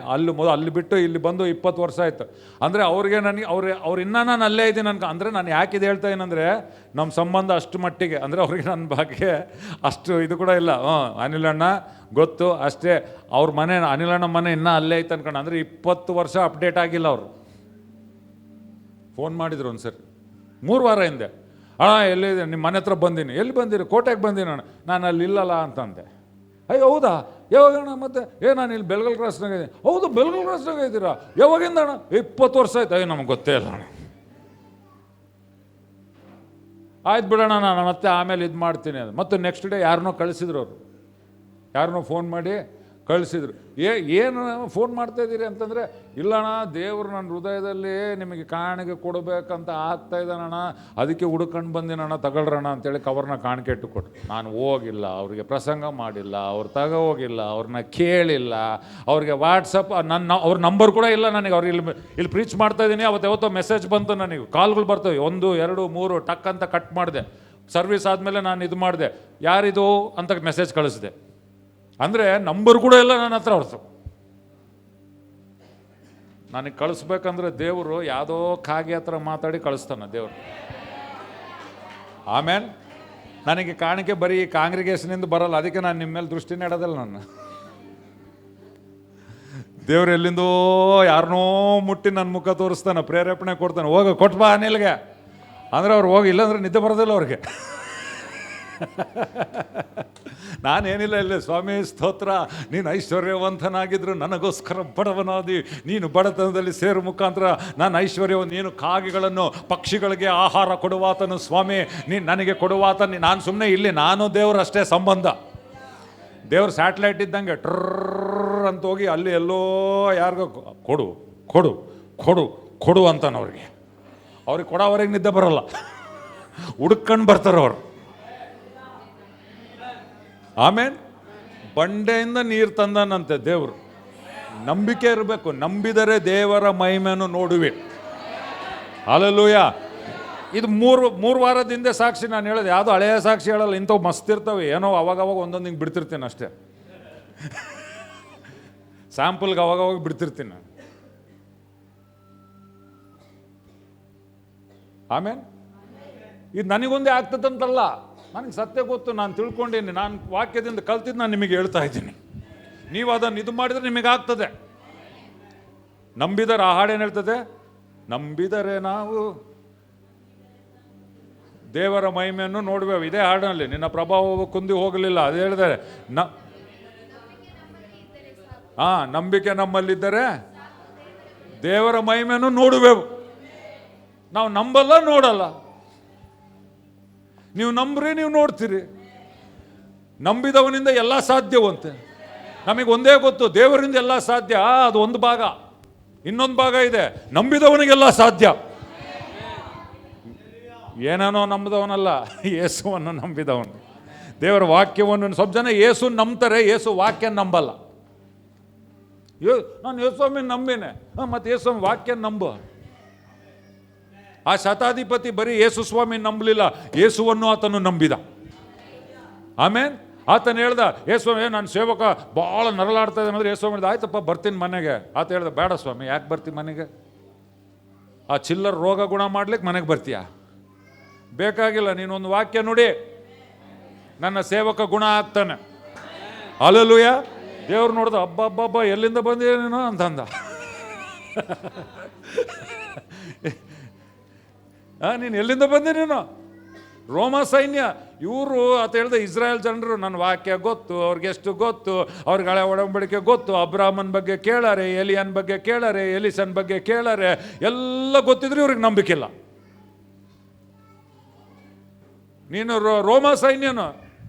ಅಲ್ಲಿ ಬಿಟ್ಟು ಇಲ್ಲಿ ಬಂದು 20 ವರ್ಷ ಆಯಿತು. ಅಂದರೆ ಅವ್ರಿಗೆ ನನಗೆ ಅವ್ರು ಇನ್ನೂ ನಾನು ಅಲ್ಲೇ ಇದ್ದೀನಿ ಅಂದರೆ ನಾನು ಯಾಕಿದೆ ಹೇಳ್ತಾ ಏನಂದರೆ, ನಮ್ಮ ಸಂಬಂಧ ಅಷ್ಟು ಮಟ್ಟಿಗೆ, ಅಂದರೆ ಅವ್ರಿಗೆ ನನ್ನ ಬಗ್ಗೆ ಅಷ್ಟು ಇದು ಕೂಡ ಇಲ್ಲ. ಅನಿಲಣ್ಣ ಗೊತ್ತು ಅಷ್ಟೇ. ಅವ್ರ ಮನೆ, ಅನಿಲಣ್ಣ ಮನೆ ಇನ್ನೂ ಅಲ್ಲೇ ಐತೆ ಅನ್ಕೊಂಡು. ಅಂದರೆ 20 ವರ್ಷ ಅಪ್ಡೇಟ್ ಆಗಿಲ್ಲ ಅವರು. ಫೋನ್ ಮಾಡಿದ್ರು ಒಂದು ಸರಿ 3 ವಾರ ಹಿಂದೆ. ಅಣ್ಣ ಎಲ್ಲಿದೆ, ನಿಮ್ಮ ಮನೆ ಹತ್ರ ಬಂದೀನಿ. ಎಲ್ಲಿ ಬಂದಿರಿ? ಕೋಟೆಗೆ ಬಂದೀನಿ ಅಣ್ಣ. ನಾನು ಅಲ್ಲಿ ಇಲ್ಲಲ್ಲ ಅಂತಂದೆ. ಅಯ್ಯೋ ಹೌದಾ, ಯಾವಾಗಣ್ಣ? ಮತ್ತೆ ನಾನು ಇಲ್ಲಿ ಬೆಳಗಲ್ ಕ್ರಾಸ್ನಾಗ ಇದ್ದೀನಿ. ಹೌದು, ಬೆಳಗಲ್ ಕ್ರಾಸ್ನಾಗ ಇದ್ದೀರಾ? ಯಾವಾಗಿಂದ ಅಣ್ಣ? 20 ವರ್ಷ ಆಯ್ತು. ಅಯ್ಯೋ ನಮ್ಗೆ ಗೊತ್ತೇ ಇಲ್ಲ ಅಣ್ಣ. ಆಯ್ತು ಬಿಡೋಣ, ನಾನು ಮತ್ತೆ ಆಮೇಲೆ ಇದು ಮಾಡ್ತೀನಿ ಅದು. ಮತ್ತು ನೆಕ್ಸ್ಟ್ ಡೇ ಯಾರನ್ನೋ ಕಳಿಸಿದ್ರು ಅವರು, ಯಾರನ್ನೋ ಫೋನ್ ಮಾಡಿ ಕಳಿಸಿದ್ರು. ಏನು ಫೋನ್ ಮಾಡ್ತಾಯಿದ್ದೀರಿ ಅಂತಂದರೆ, ಇಲ್ಲಣ್ಣ ದೇವರು ನನ್ನ ಹೃದಯದಲ್ಲಿ ನಿಮಗೆ ಕಾಣಿಕೆ ಕೊಡಬೇಕಂತ ಆಗ್ತಾ ಇದ್ದಾನಣ್ಣ, ಅದಕ್ಕೆ ಹುಡ್ಕೊಂಡು ಬಂದಿನಣ್ಣ, ತಗೊಳ್ರಣ ಅಂತೇಳಿ ಕವರ್ನ ಕಾಣಿಕೆ ಇಟ್ಟು ಕೊಟ್ಟರು. ನಾನು ಹೋಗಿಲ್ಲ, ಅವ್ರಿಗೆ ಪ್ರಸಂಗ ಮಾಡಿಲ್ಲ, ಅವ್ರು ಹೋಗಿಲ್ಲ, ಅವ್ರನ್ನ ಕೇಳಿಲ್ಲ, ಅವ್ರಿಗೆ ವಾಟ್ಸಪ್ ಅವ್ರ ನಂಬರ್ ಕೂಡ ಇಲ್ಲ ನನಗೆ. ಅವ್ರು ಇಲ್ಲಿ ಪ್ರೀಚ್ ಮಾಡ್ತಾಯಿದ್ದೀನಿ. ಯಾವತ್ತೋ ಮೆಸೇಜ್ ಬಂತು ನನಗೆ, ಕಾಲ್ಗಳು ಬರ್ತವೆ, 1 2 3 ಟಕ್ ಅಂತ ಕಟ್ ಮಾಡಿದೆ. ಸರ್ವಿಸ್ ಆದಮೇಲೆ ನಾನು ಇದು ಮಾಡಿದೆ, ಯಾರಿದು ಅಂತ ಮೆಸೇಜ್ ಕಳಿಸಿದೆ. ಅಂದರೆ ನಂಬರ್ ಕೂಡ ಇಲ್ಲ ನನ್ನ ಹತ್ರ ಅವ್ರದ್ದು. ನನಗೆ ಕಳಿಸ್ಬೇಕಂದ್ರೆ ದೇವರು ಯಾವುದೋ ಕಾಗೆ ಹತ್ರ ಮಾತಾಡಿ ಕಳಿಸ್ತಾನೆ ದೇವರು. ಆಮೇಲೆ ನನಗೆ ಕಾಣಿಕೆ ಬರೀ ಕಾಂಗ್ರಿಗೇಷನಿಂದ ಬರಲ್ಲ, ಅದಕ್ಕೆ ನಾನು ನಿಮ್ಮ ಮೇಲೆ ದೃಷ್ಟಿನೇ ಇಡೋದಿಲ್ಲ. ನಾನು ದೇವ್ರು ಎಲ್ಲಿಂದೋ ಯಾರನ್ನೋ ಮುಟ್ಟಿ ನನ್ನ ಮುಖ ತೋರಿಸ್ತಾನೆ, ಪ್ರೇರೇಪಣೆ ಕೊಡ್ತಾನೆ, ಹೋಗ ಕೊಟ್ಬಾ ಅನಿಲ್ಗೆ ಅಂದರೆ ಅವ್ರು ಹೋಗಿ, ಇಲ್ಲಾಂದ್ರೆ ನಿದ್ದೆ ಬರೋದಿಲ್ಲ ಅವ್ರಿಗೆ. ನಾನೇನಿಲ್ಲ, ಇಲ್ಲ ಸ್ವಾಮಿ ಸ್ತೋತ್ರ, ನೀನು ಐಶ್ವರ್ಯವಂತನಾಗಿದ್ರು ನನಗೋಸ್ಕರ ಬಡವನಾದಿ, ನೀನು ಬಡತನದಲ್ಲಿ ಸೇರು ಮುಖಾಂತರ ನಾನು ಐಶ್ವರ್ಯವನ್ನು, ನೀನು ಕಾಗೆಗಳನ್ನು ಪಕ್ಷಿಗಳಿಗೆ ಆಹಾರ ಕೊಡುವಾತನು ಸ್ವಾಮಿ, ನೀನು ನನಗೆ ಕೊಡುವಾತ. ನಾನು ಸುಮ್ಮನೆ ಇಲ್ಲಿ ನಾನು ದೇವರು ಅಷ್ಟೇ ಸಂಬಂಧ. ದೇವ್ರ ಸ್ಯಾಟಲೈಟ್ ಇದ್ದಂಗೆ ಟ್ರರ್ ಅಂತ ಹೋಗಿ ಅಲ್ಲಿ ಎಲ್ಲೋ ಯಾರಿಗೋ ಕೊಡು ಕೊಡು ಕೊಡು ಕೊಡು ಅಂತಾನೆ ಅವ್ರಿಗೆ. ಅವ್ರಿಗೆ ಕೊಡೋವರೆಗೆ ನಿದ್ದೆ ಬರೋಲ್ಲ, ಹುಡುಕೊಂಡು ಬರ್ತಾರೆ ಅವರು. ಆಮೇಲೆ ಬಂಡೆಯಿಂದ ನೀರು ತಂದನಂತೆ ದೇವರು. ನಂಬಿಕೆ ಇರಬೇಕು, ನಂಬಿದರೆ ದೇವರ ಮಹಿಮೆಯನ್ನು ನೋಡುವೆ. ಹಲ್ಲೆಲೂಯಾ. ಇದು ಮೂರು ವಾರದಿಂದ ಸಾಕ್ಷಿ ನಾನು ಹೇಳೋದು, ಯಾವುದೋ ಹಳೆಯ ಸಾಕ್ಷಿ ಹೇಳಲ್ಲ, ಇಂಥವು ಮಸ್ತ್ ಇರ್ತವೆ, ಏನೋ ಅವಾಗವಾಗ ಒಂದೊಂದು ಹಿಂಗೆ ಬಿಡ್ತಿರ್ತೀನಿ ಅಷ್ಟೇ, ಸ್ಯಾಂಪಲ್ಗೆ ಅವಾಗವಾಗ ಬಿಡ್ತಿರ್ತೀನಿ ನಾನು. ಆಮೇಲೆ ಇದು ನನಗೊಂದೇ ಆಗ್ತದಂತಲ್ಲ, ನನಗೆ ಸತ್ಯ ಗೊತ್ತು, ನಾನು ತಿಳ್ಕೊಂಡೀನಿ, ನಾನು ವಾಕ್ಯದಿಂದ ಕಲ್ತಿದ್ದು ನಾನು ನಿಮಗೆ ಹೇಳ್ತಾ ಇದ್ದೀನಿ. ನೀವು ಅದನ್ನು ಇದು ಮಾಡಿದರೆ ನಿಮಗೆ ಆಗ್ತದೆ. ನಂಬಿದರೆ, ಆ ಹಾಡೇನು ಹೇಳ್ತದೆ, ನಂಬಿದರೆ ನಾವು ದೇವರ ಮಹಿಮೆಯನ್ನು ನೋಡುವೆವು. ಇದೇ ಹಾಡಿನಲ್ಲಿ, ನಿನ್ನ ಪ್ರಭಾವವು ಕುಂದಿ ಹೋಗಲಿಲ್ಲ, ಅದು ಹೇಳಿದರೆ ನಂಬಿಕೆ ನಮ್ಮಲ್ಲಿದ್ದರೆ ದೇವರ ಮಹಿಮೆಯನ್ನು ನೋಡುವೆವು. ನಾವು ನಂಬಲ್ಲ, ನೋಡಲ್ಲ. ನೀವು ನಂಬ್ರಿ, ನೀವು ನೋಡ್ತೀರಿ. ನಂಬಿದವನಿಂದ ಎಲ್ಲ ಸಾಧ್ಯವಂತೆ. ನಮಗೆ ಒಂದೇ ಗೊತ್ತು, ದೇವರಿಂದ ಎಲ್ಲ ಸಾಧ್ಯ, ಅದು ಒಂದು ಭಾಗ. ಇನ್ನೊಂದು ಭಾಗ ಇದೆ, ನಂಬಿದವನಿಗೆಲ್ಲ ಸಾಧ್ಯ. ಏನೇನೋ ನಂಬಿದವನಲ್ಲ, ಯೇಸುವನ್ನು ನಂಬಿದವನು, ದೇವರ ವಾಕ್ಯವನ್ನು. ಸ್ವಲ್ಪ ಜನ ಯೇಸು ನಂಬ್ತಾರೆ, ಯೇಸು ವಾಕ್ಯ ನಂಬಲ್ಲ. ನಾನು ಯೇಸುಸ್ವಾಮಿ ನಂಬಿನೆ, ಮತ್ತು ಯೇಸುಸ್ವಾಮಿ ವಾಕ್ಯ ನಂಬು. ಆ ಶತಾಧಿಪತಿ ಬರೀ ಯೇಸು ಸ್ವಾಮಿ ನಂಬಲಿಲ್ಲ, ಯೇಸುವನ್ನು ಆತನು ನಂಬಿದ. ಆಮೇಲೆ ಆತನು ಹೇಳ್ದ, ಯೇಸುಸ್ವಾಮಿ ನಾನು ಸೇವಕ ಭಾಳ ನರಳಾಡ್ತಾ ಇದ್ದಾನೆ ಅಂದರೆ ಯೇಸುಸ್ವಾಮಿ ಹೇಳ್ದ, ಆಯ್ತಪ್ಪ ಬರ್ತೀನಿ ಮನೆಗೆ. ಆತ ಹೇಳ್ದ, ಬೇಡ ಸ್ವಾಮಿ, ಯಾಕೆ ಬರ್ತೀನಿ ಮನೆಗೆ? ಆ ಚಿಲ್ಲರ್ ರೋಗ ಗುಣ ಮಾಡ್ಲಿಕ್ಕೆ ಮನೆಗೆ ಬರ್ತೀಯ? ಬೇಕಾಗಿಲ್ಲ, ನೀನೊಂದು ವಾಕ್ಯ ನುಡಿ, ನನ್ನ ಸೇವಕ ಗುಣ ಆಗ್ತಾನೆ. ಹಲ್ಲೆಲೂಯಾ. ದೇವ್ರು ನೋಡ್ದ, ಹಬ್ಬ ಎಲ್ಲಿಂದ ಬಂದಿದೆ ನೀನು ಅಂತಂದ. ನೀನು ಎಲ್ಲಿಂದ ಬಂದೆ ನೀನು? ರೋಮ ಸೈನ್ಯ ಇವರು ಅಂತ ಹೇಳಿದೆ. ಇಸ್ರಾಯೇಲ್ ಜನರು ನನ್ನ ವಾಕ್ಯ ಗೊತ್ತು, ಅವ್ರಿಗೆ ಎಷ್ಟು ಗೊತ್ತು, ಅವ್ರಿಗೆ ಹಳೆ ಒಡಂಬಡಿಕೆ ಗೊತ್ತು, ಅಬ್ರಾಹ್ಮನ್ ಬಗ್ಗೆ ಕೇಳಾರೆ, ಎಲಿಯನ್ ಬಗ್ಗೆ ಕೇಳಾರೆ, ಎಲಿಸನ್ ಬಗ್ಗೆ ಕೇಳಾರೆ, ಎಲ್ಲ ಗೊತ್ತಿದ್ರು ಇವ್ರಿಗೆ ನಂಬಿಕಿಲ್ಲ. ನೀನು ರೋಮ ಸೈನ್ಯನು,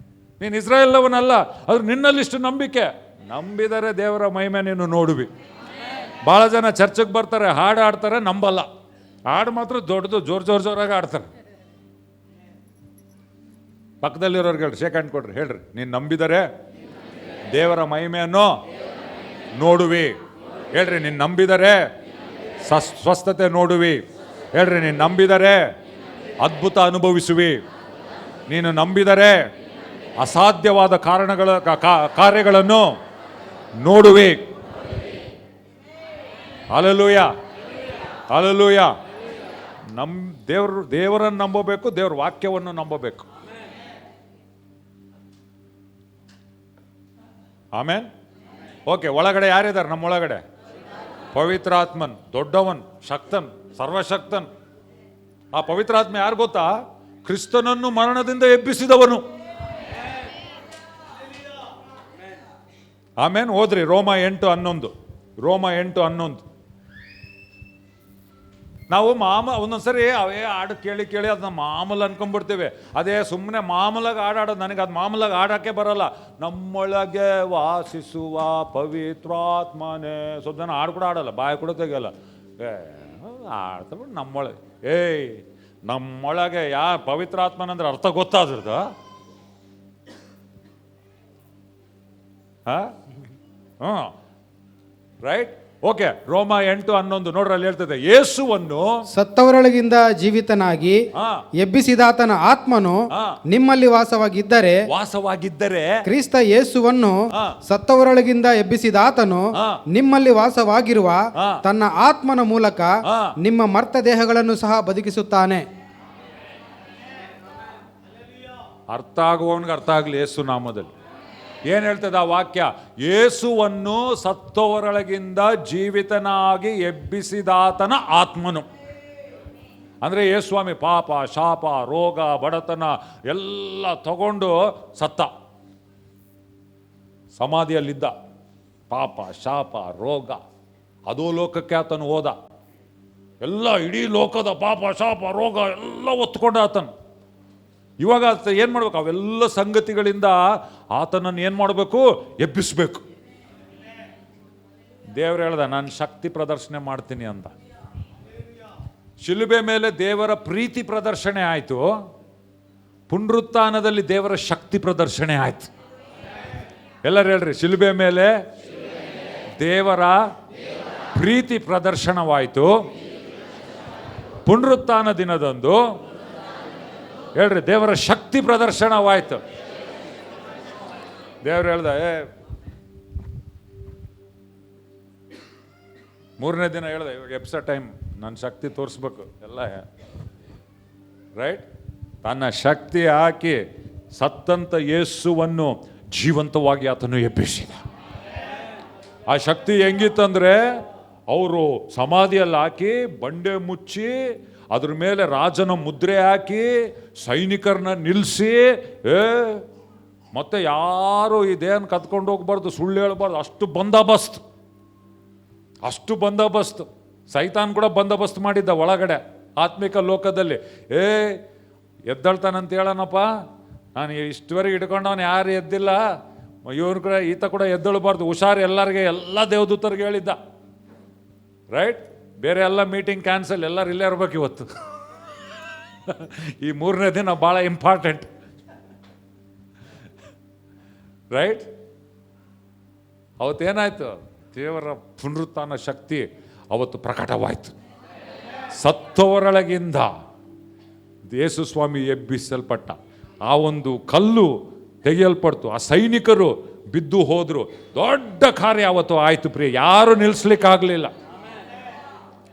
ನೀನು ಇಸ್ರಾಯೇಲ್ನವನಲ್ಲ, ಆದ್ರೆ ನಿನ್ನಲ್ಲಿಷ್ಟು ನಂಬಿಕೆ. ನಂಬಿದರೆ ದೇವರ ಮಹಿಮೆ ನೀನು ನೋಡುವಿ. ಭಾಳ ಜನ ಚರ್ಚೆಗೆ ಬರ್ತಾರೆ, ಹಾಡು ಆಡ್ತಾರೆ, ನಂಬಲ್ಲ. ಹಾಡು ಮಾತ್ರ ದೊಡ್ಡದು, ಜೋರಾಗಿ ಆಡ್ತಾರೆ. ಪಕ್ಕದಲ್ಲಿರೋರ್ಗೆ ಹೇಳ್ರಿ, ಶೇಕ್ ಹ್ಯಾಂಡ್ ಕೊಡ್ರಿ, ಹೇಳ್ರಿ, ನೀನು ನಂಬಿದರೆ ದೇವರ ಮಹಿಮೆಯನ್ನು ನೋಡುವಿ. ಹೇಳ್ರಿ, ನೀನು ನಂಬಿದರೆ ಸ್ವಸ್ಥತೆ ನೋಡುವಿ. ಹೇಳ್ರಿ, ನೀನು ನಂಬಿದರೆ ಅದ್ಭುತ ಅನುಭವಿಸುವಿ. ನೀನು ನಂಬಿದರೆ ಅಸಾಧ್ಯವಾದ ಕಾರ್ಯಗಳನ್ನು ನೋಡುವಿ. Hallelujah, hallelujah. ದೇವರನ್ನು ನಂಬಬೇಕು, ದೇವರ ವಾಕ್ಯವನ್ನು ನಂಬಬೇಕು. ಆಮೇನ್. ಓಕೆ, ಒಳಗಡೆ ಯಾರಿದ್ದಾರೆ? ನಮ್ಮೊಳಗಡೆ ಪವಿತ್ರಾತ್ಮನ್, ದೊಡ್ಡವನ್, ಶಕ್ತನ್, ಸರ್ವಶಕ್ತನ್, ಆ ಪವಿತ್ರಾತ್ಮ ಯಾರು ಗೊತ್ತಾ? ಕ್ರಿಸ್ತನನ್ನು ಮರಣದಿಂದ ಎಬ್ಬಿಸಿದವನು. ಆಮೇನ್. ಓದ್ರಿ ರೋಮ 8:11. ರೋಮ 8:11. ನಾವು ಒಂದೊಂದ್ಸರಿ ಅವೇ ಹಾಡು ಕೇಳಿ ಕೇಳಿ ಅದನ್ನ ಮಾಮೂಲು ಅನ್ಕೊಂಡ್ಬಿಡ್ತೇವೆ. ಅದೇ ಸುಮ್ಮನೆ ಮಾಮೂಲಾಗಿ ಹಾಡಾಡೋದು. ನನಗೆ ಅದು ಮಾಮೂಲಾಗಿ ಹಾಡೋಕ್ಕೆ ಬರಲ್ಲ. ನಮ್ಮೊಳಗೆ ವಾಸಿಸುವ ಪವಿತ್ರಾತ್ಮನೇ. ಸ್ವಲ್ಪ ಜನ ಹಾಡು ಕೂಡ ಆಡಲ್ಲ, ಬಾಯಿ ಕೂಡ ತೆಗಿಯಲ್ಲ. ಆಡ್ತಬಿಟ್ಟು ನಮ್ಮೊಳಗೆ. ನಮ್ಮೊಳಗೆ ಪವಿತ್ರಾತ್ಮನಂದ್ರೆ ಅರ್ಥ ಗೊತ್ತಾದ್ರದ? ರೈಟ್. ಓಕೆ. ರೋಮ 8:11 ನೋಡ್ರಿ, ಅಲ್ಲಿ ಹೇಳ್ತದೆ, ಯೇಸುವನ್ನು ಸತ್ತವರೊಳಗಿಂದ ಜೀವಿತನಾಗಿ ಎಬ್ಬಿಸಿದಾತನ ಆತ್ಮನು ನಿಮ್ಮಲ್ಲಿ ವಾಸವಾಗಿದ್ದರೆ ಕ್ರಿಸ್ತ ಯೇಸುವನ್ನು ಸತ್ತವರೊಳಗಿಂದ ಎಬ್ಬಿಸಿದಾತನು ನಿಮ್ಮಲ್ಲಿ ವಾಸವಾಗಿರುವ ತನ್ನ ಆತ್ಮನ ಮೂಲಕ ನಿಮ್ಮ ಮರ್ತ ದೇಹಗಳನ್ನು ಸಹ ಬದುಕಿಸುತ್ತಾನೆ. ಅರ್ಥ ಆಗುವವನಿಗೆ ಅರ್ಥ ಆಗಲಿ ಯೇಸು ನಾಮದಲ್ಲಿ. ಏನ್ ಹೇಳ್ತದೆ ಆ ವಾಕ್ಯ? ಯೇಸುವನ್ನು ಸತ್ತವರೊಳಗಿಂದ ಜೀವಿತನಾಗಿ ಎಬ್ಬಿಸಿದಾತನ ಆತ್ಮನು. ಅಂದ್ರೆ ಯೇಸುಸ್ವಾಮಿ ಪಾಪ, ಶಾಪ, ರೋಗ, ಬಡತನ ಎಲ್ಲ ತಗೊಂಡು ಸತ್ತ, ಸಮಾಧಿಯಲ್ಲಿದ್ದ. ಪಾಪ, ಶಾಪ, ರೋಗ, ಅದೋ ಲೋಕಕ್ಕೆ ಆತನು ಹೋದ. ಎಲ್ಲ ಇಡೀ ಲೋಕದ ಪಾಪ, ಶಾಪ, ರೋಗ ಎಲ್ಲ ಒತ್ಕೊಂಡ ಆತನು. ಇವಾಗ ಏನು ಮಾಡ್ಬೇಕು? ಅವೆಲ್ಲ ಸಂಗತಿಗಳಿಂದ ಆತನನ್ನು ಏನು ಮಾಡಬೇಕು? ಎಬ್ಬಿಸ್ಬೇಕು. ದೇವರು ಹೇಳ್ದ, ನಾನು ಶಕ್ತಿ ಪ್ರದರ್ಶನ ಮಾಡ್ತೀನಿ ಅಂತ. ಶಿಲುಬೆ ಮೇಲೆ ದೇವರ ಪ್ರೀತಿ ಪ್ರದರ್ಶನ ಆಯಿತು, ಪುನರುತ್ಥಾನದಲ್ಲಿ ದೇವರ ಶಕ್ತಿ ಪ್ರದರ್ಶನ ಆಯಿತು. ಎಲ್ಲರೂ ಹೇಳ್ರಿ, ಶಿಲುಬೆ ಮೇಲೆ ದೇವರ ಪ್ರೀತಿ ಪ್ರದರ್ಶನವಾಯಿತು, ಪುನರುತ್ಥಾನ ದಿನದಂದು ಹೇಳ್ರಿ ದೇವರ ಶಕ್ತಿ ಪ್ರದರ್ಶನವಾಯ್ತು. ದೇವರು ಹೇಳ್ದ, ಮೂರನೇ ದಿನ ಹೇಳ್ದ, ಇವಾಗ ಎಪ್ಸ ಟೈಮ್, ನನ್ನ ಶಕ್ತಿ ತೋರಿಸ್ಬೇಕು ಎಲ್ಲ. ರೈಟ್. ತನ್ನ ಶಕ್ತಿ ಹಾಕಿ ಸತ್ತಂತ ಯೇಸುವನ್ನು ಜೀವಂತವಾಗಿ ಆತನು ಎಬ್ಬಿಸಿದ. ಆ ಶಕ್ತಿ ಹೆಂಗಿತ್ತಂದ್ರೆ, ಅವರು ಸಮಾಧಿಯಲ್ಲಿ ಹಾಕಿ ಬಂಡೆ ಮುಚ್ಚಿ ಅದ್ರ ಮೇಲೆ ರಾಜನ ಮುದ್ರೆ ಹಾಕಿ ಸೈನಿಕರನ್ನ ನಿಲ್ಲಿಸಿ, ಮತ್ತೆ ಯಾರು ಇದೇನು ಕತ್ಕೊಂಡು ಹೋಗ್ಬಾರ್ದು, ಸುಳ್ಳು ಹೇಳ್ಬಾರ್ದು, ಅಷ್ಟು ಬಂದೋಬಸ್ತ್. ಸೈತಾನ್ ಕೂಡ ಬಂದೋಬಸ್ತ್ ಮಾಡಿದ್ದ ಒಳಗಡೆ ಆತ್ಮಿಕ ಲೋಕದಲ್ಲಿ. ಎದ್ದಳ್ತಾನಂತ ಹೇಳನಪ್ಪ, ನಾನು ಇಷ್ಟುವರೆಗೆ ಹಿಡ್ಕೊಂಡವನು ಯಾರು ಎದ್ದಿಲ್ಲ, ಇವನು ಕೂಡ ಈತ ಕೂಡ ಎದ್ದಳಬಾರ್ದು, ಹುಷಾರು ಎಲ್ಲರಿಗೆ, ಎಲ್ಲ ದೇವದೂತರಿಗೆ ಹೇಳಿದ್ದ. ರೈಟ್. ಬೇರೆ ಎಲ್ಲ ಮೀಟಿಂಗ್ ಕ್ಯಾನ್ಸಲ್, ಎಲ್ಲರೂ ಇಲ್ಲೇ ಇರ್ಬೇಕು ಇವತ್ತು. ಈ ಮೂರನೇ ದಿನ ಭಾಳ ಇಂಪಾರ್ಟೆಂಟ್. ರೈಟ್. ಅವತ್ತೇನಾಯ್ತು? ದೇವರ ಪುನರುತ್ಥಾನ ಶಕ್ತಿ ಅವತ್ತು ಪ್ರಕಟವಾಯಿತು. ಸತ್ತವರೊಳಗಿಂದ ಯೇಸು ಸ್ವಾಮಿ ಎಬ್ಬಿಸಲ್ಪಟ್ಟ. ಆ ಒಂದು ಕಲ್ಲು ತೆಗೆಯಲ್ಪಡ್ತು, ಆ ಸೈನಿಕರು ಬಿದ್ದು ಹೋದ್ರು. ದೊಡ್ಡ ಕಾರ್ಯ ಅವತ್ತು ಆಯಿತು ಪ್ರಿಯ, ಯಾರು ನಿಲ್ಲಿಸ್ಲಿಕ್ಕಾಗಲಿಲ್ಲ.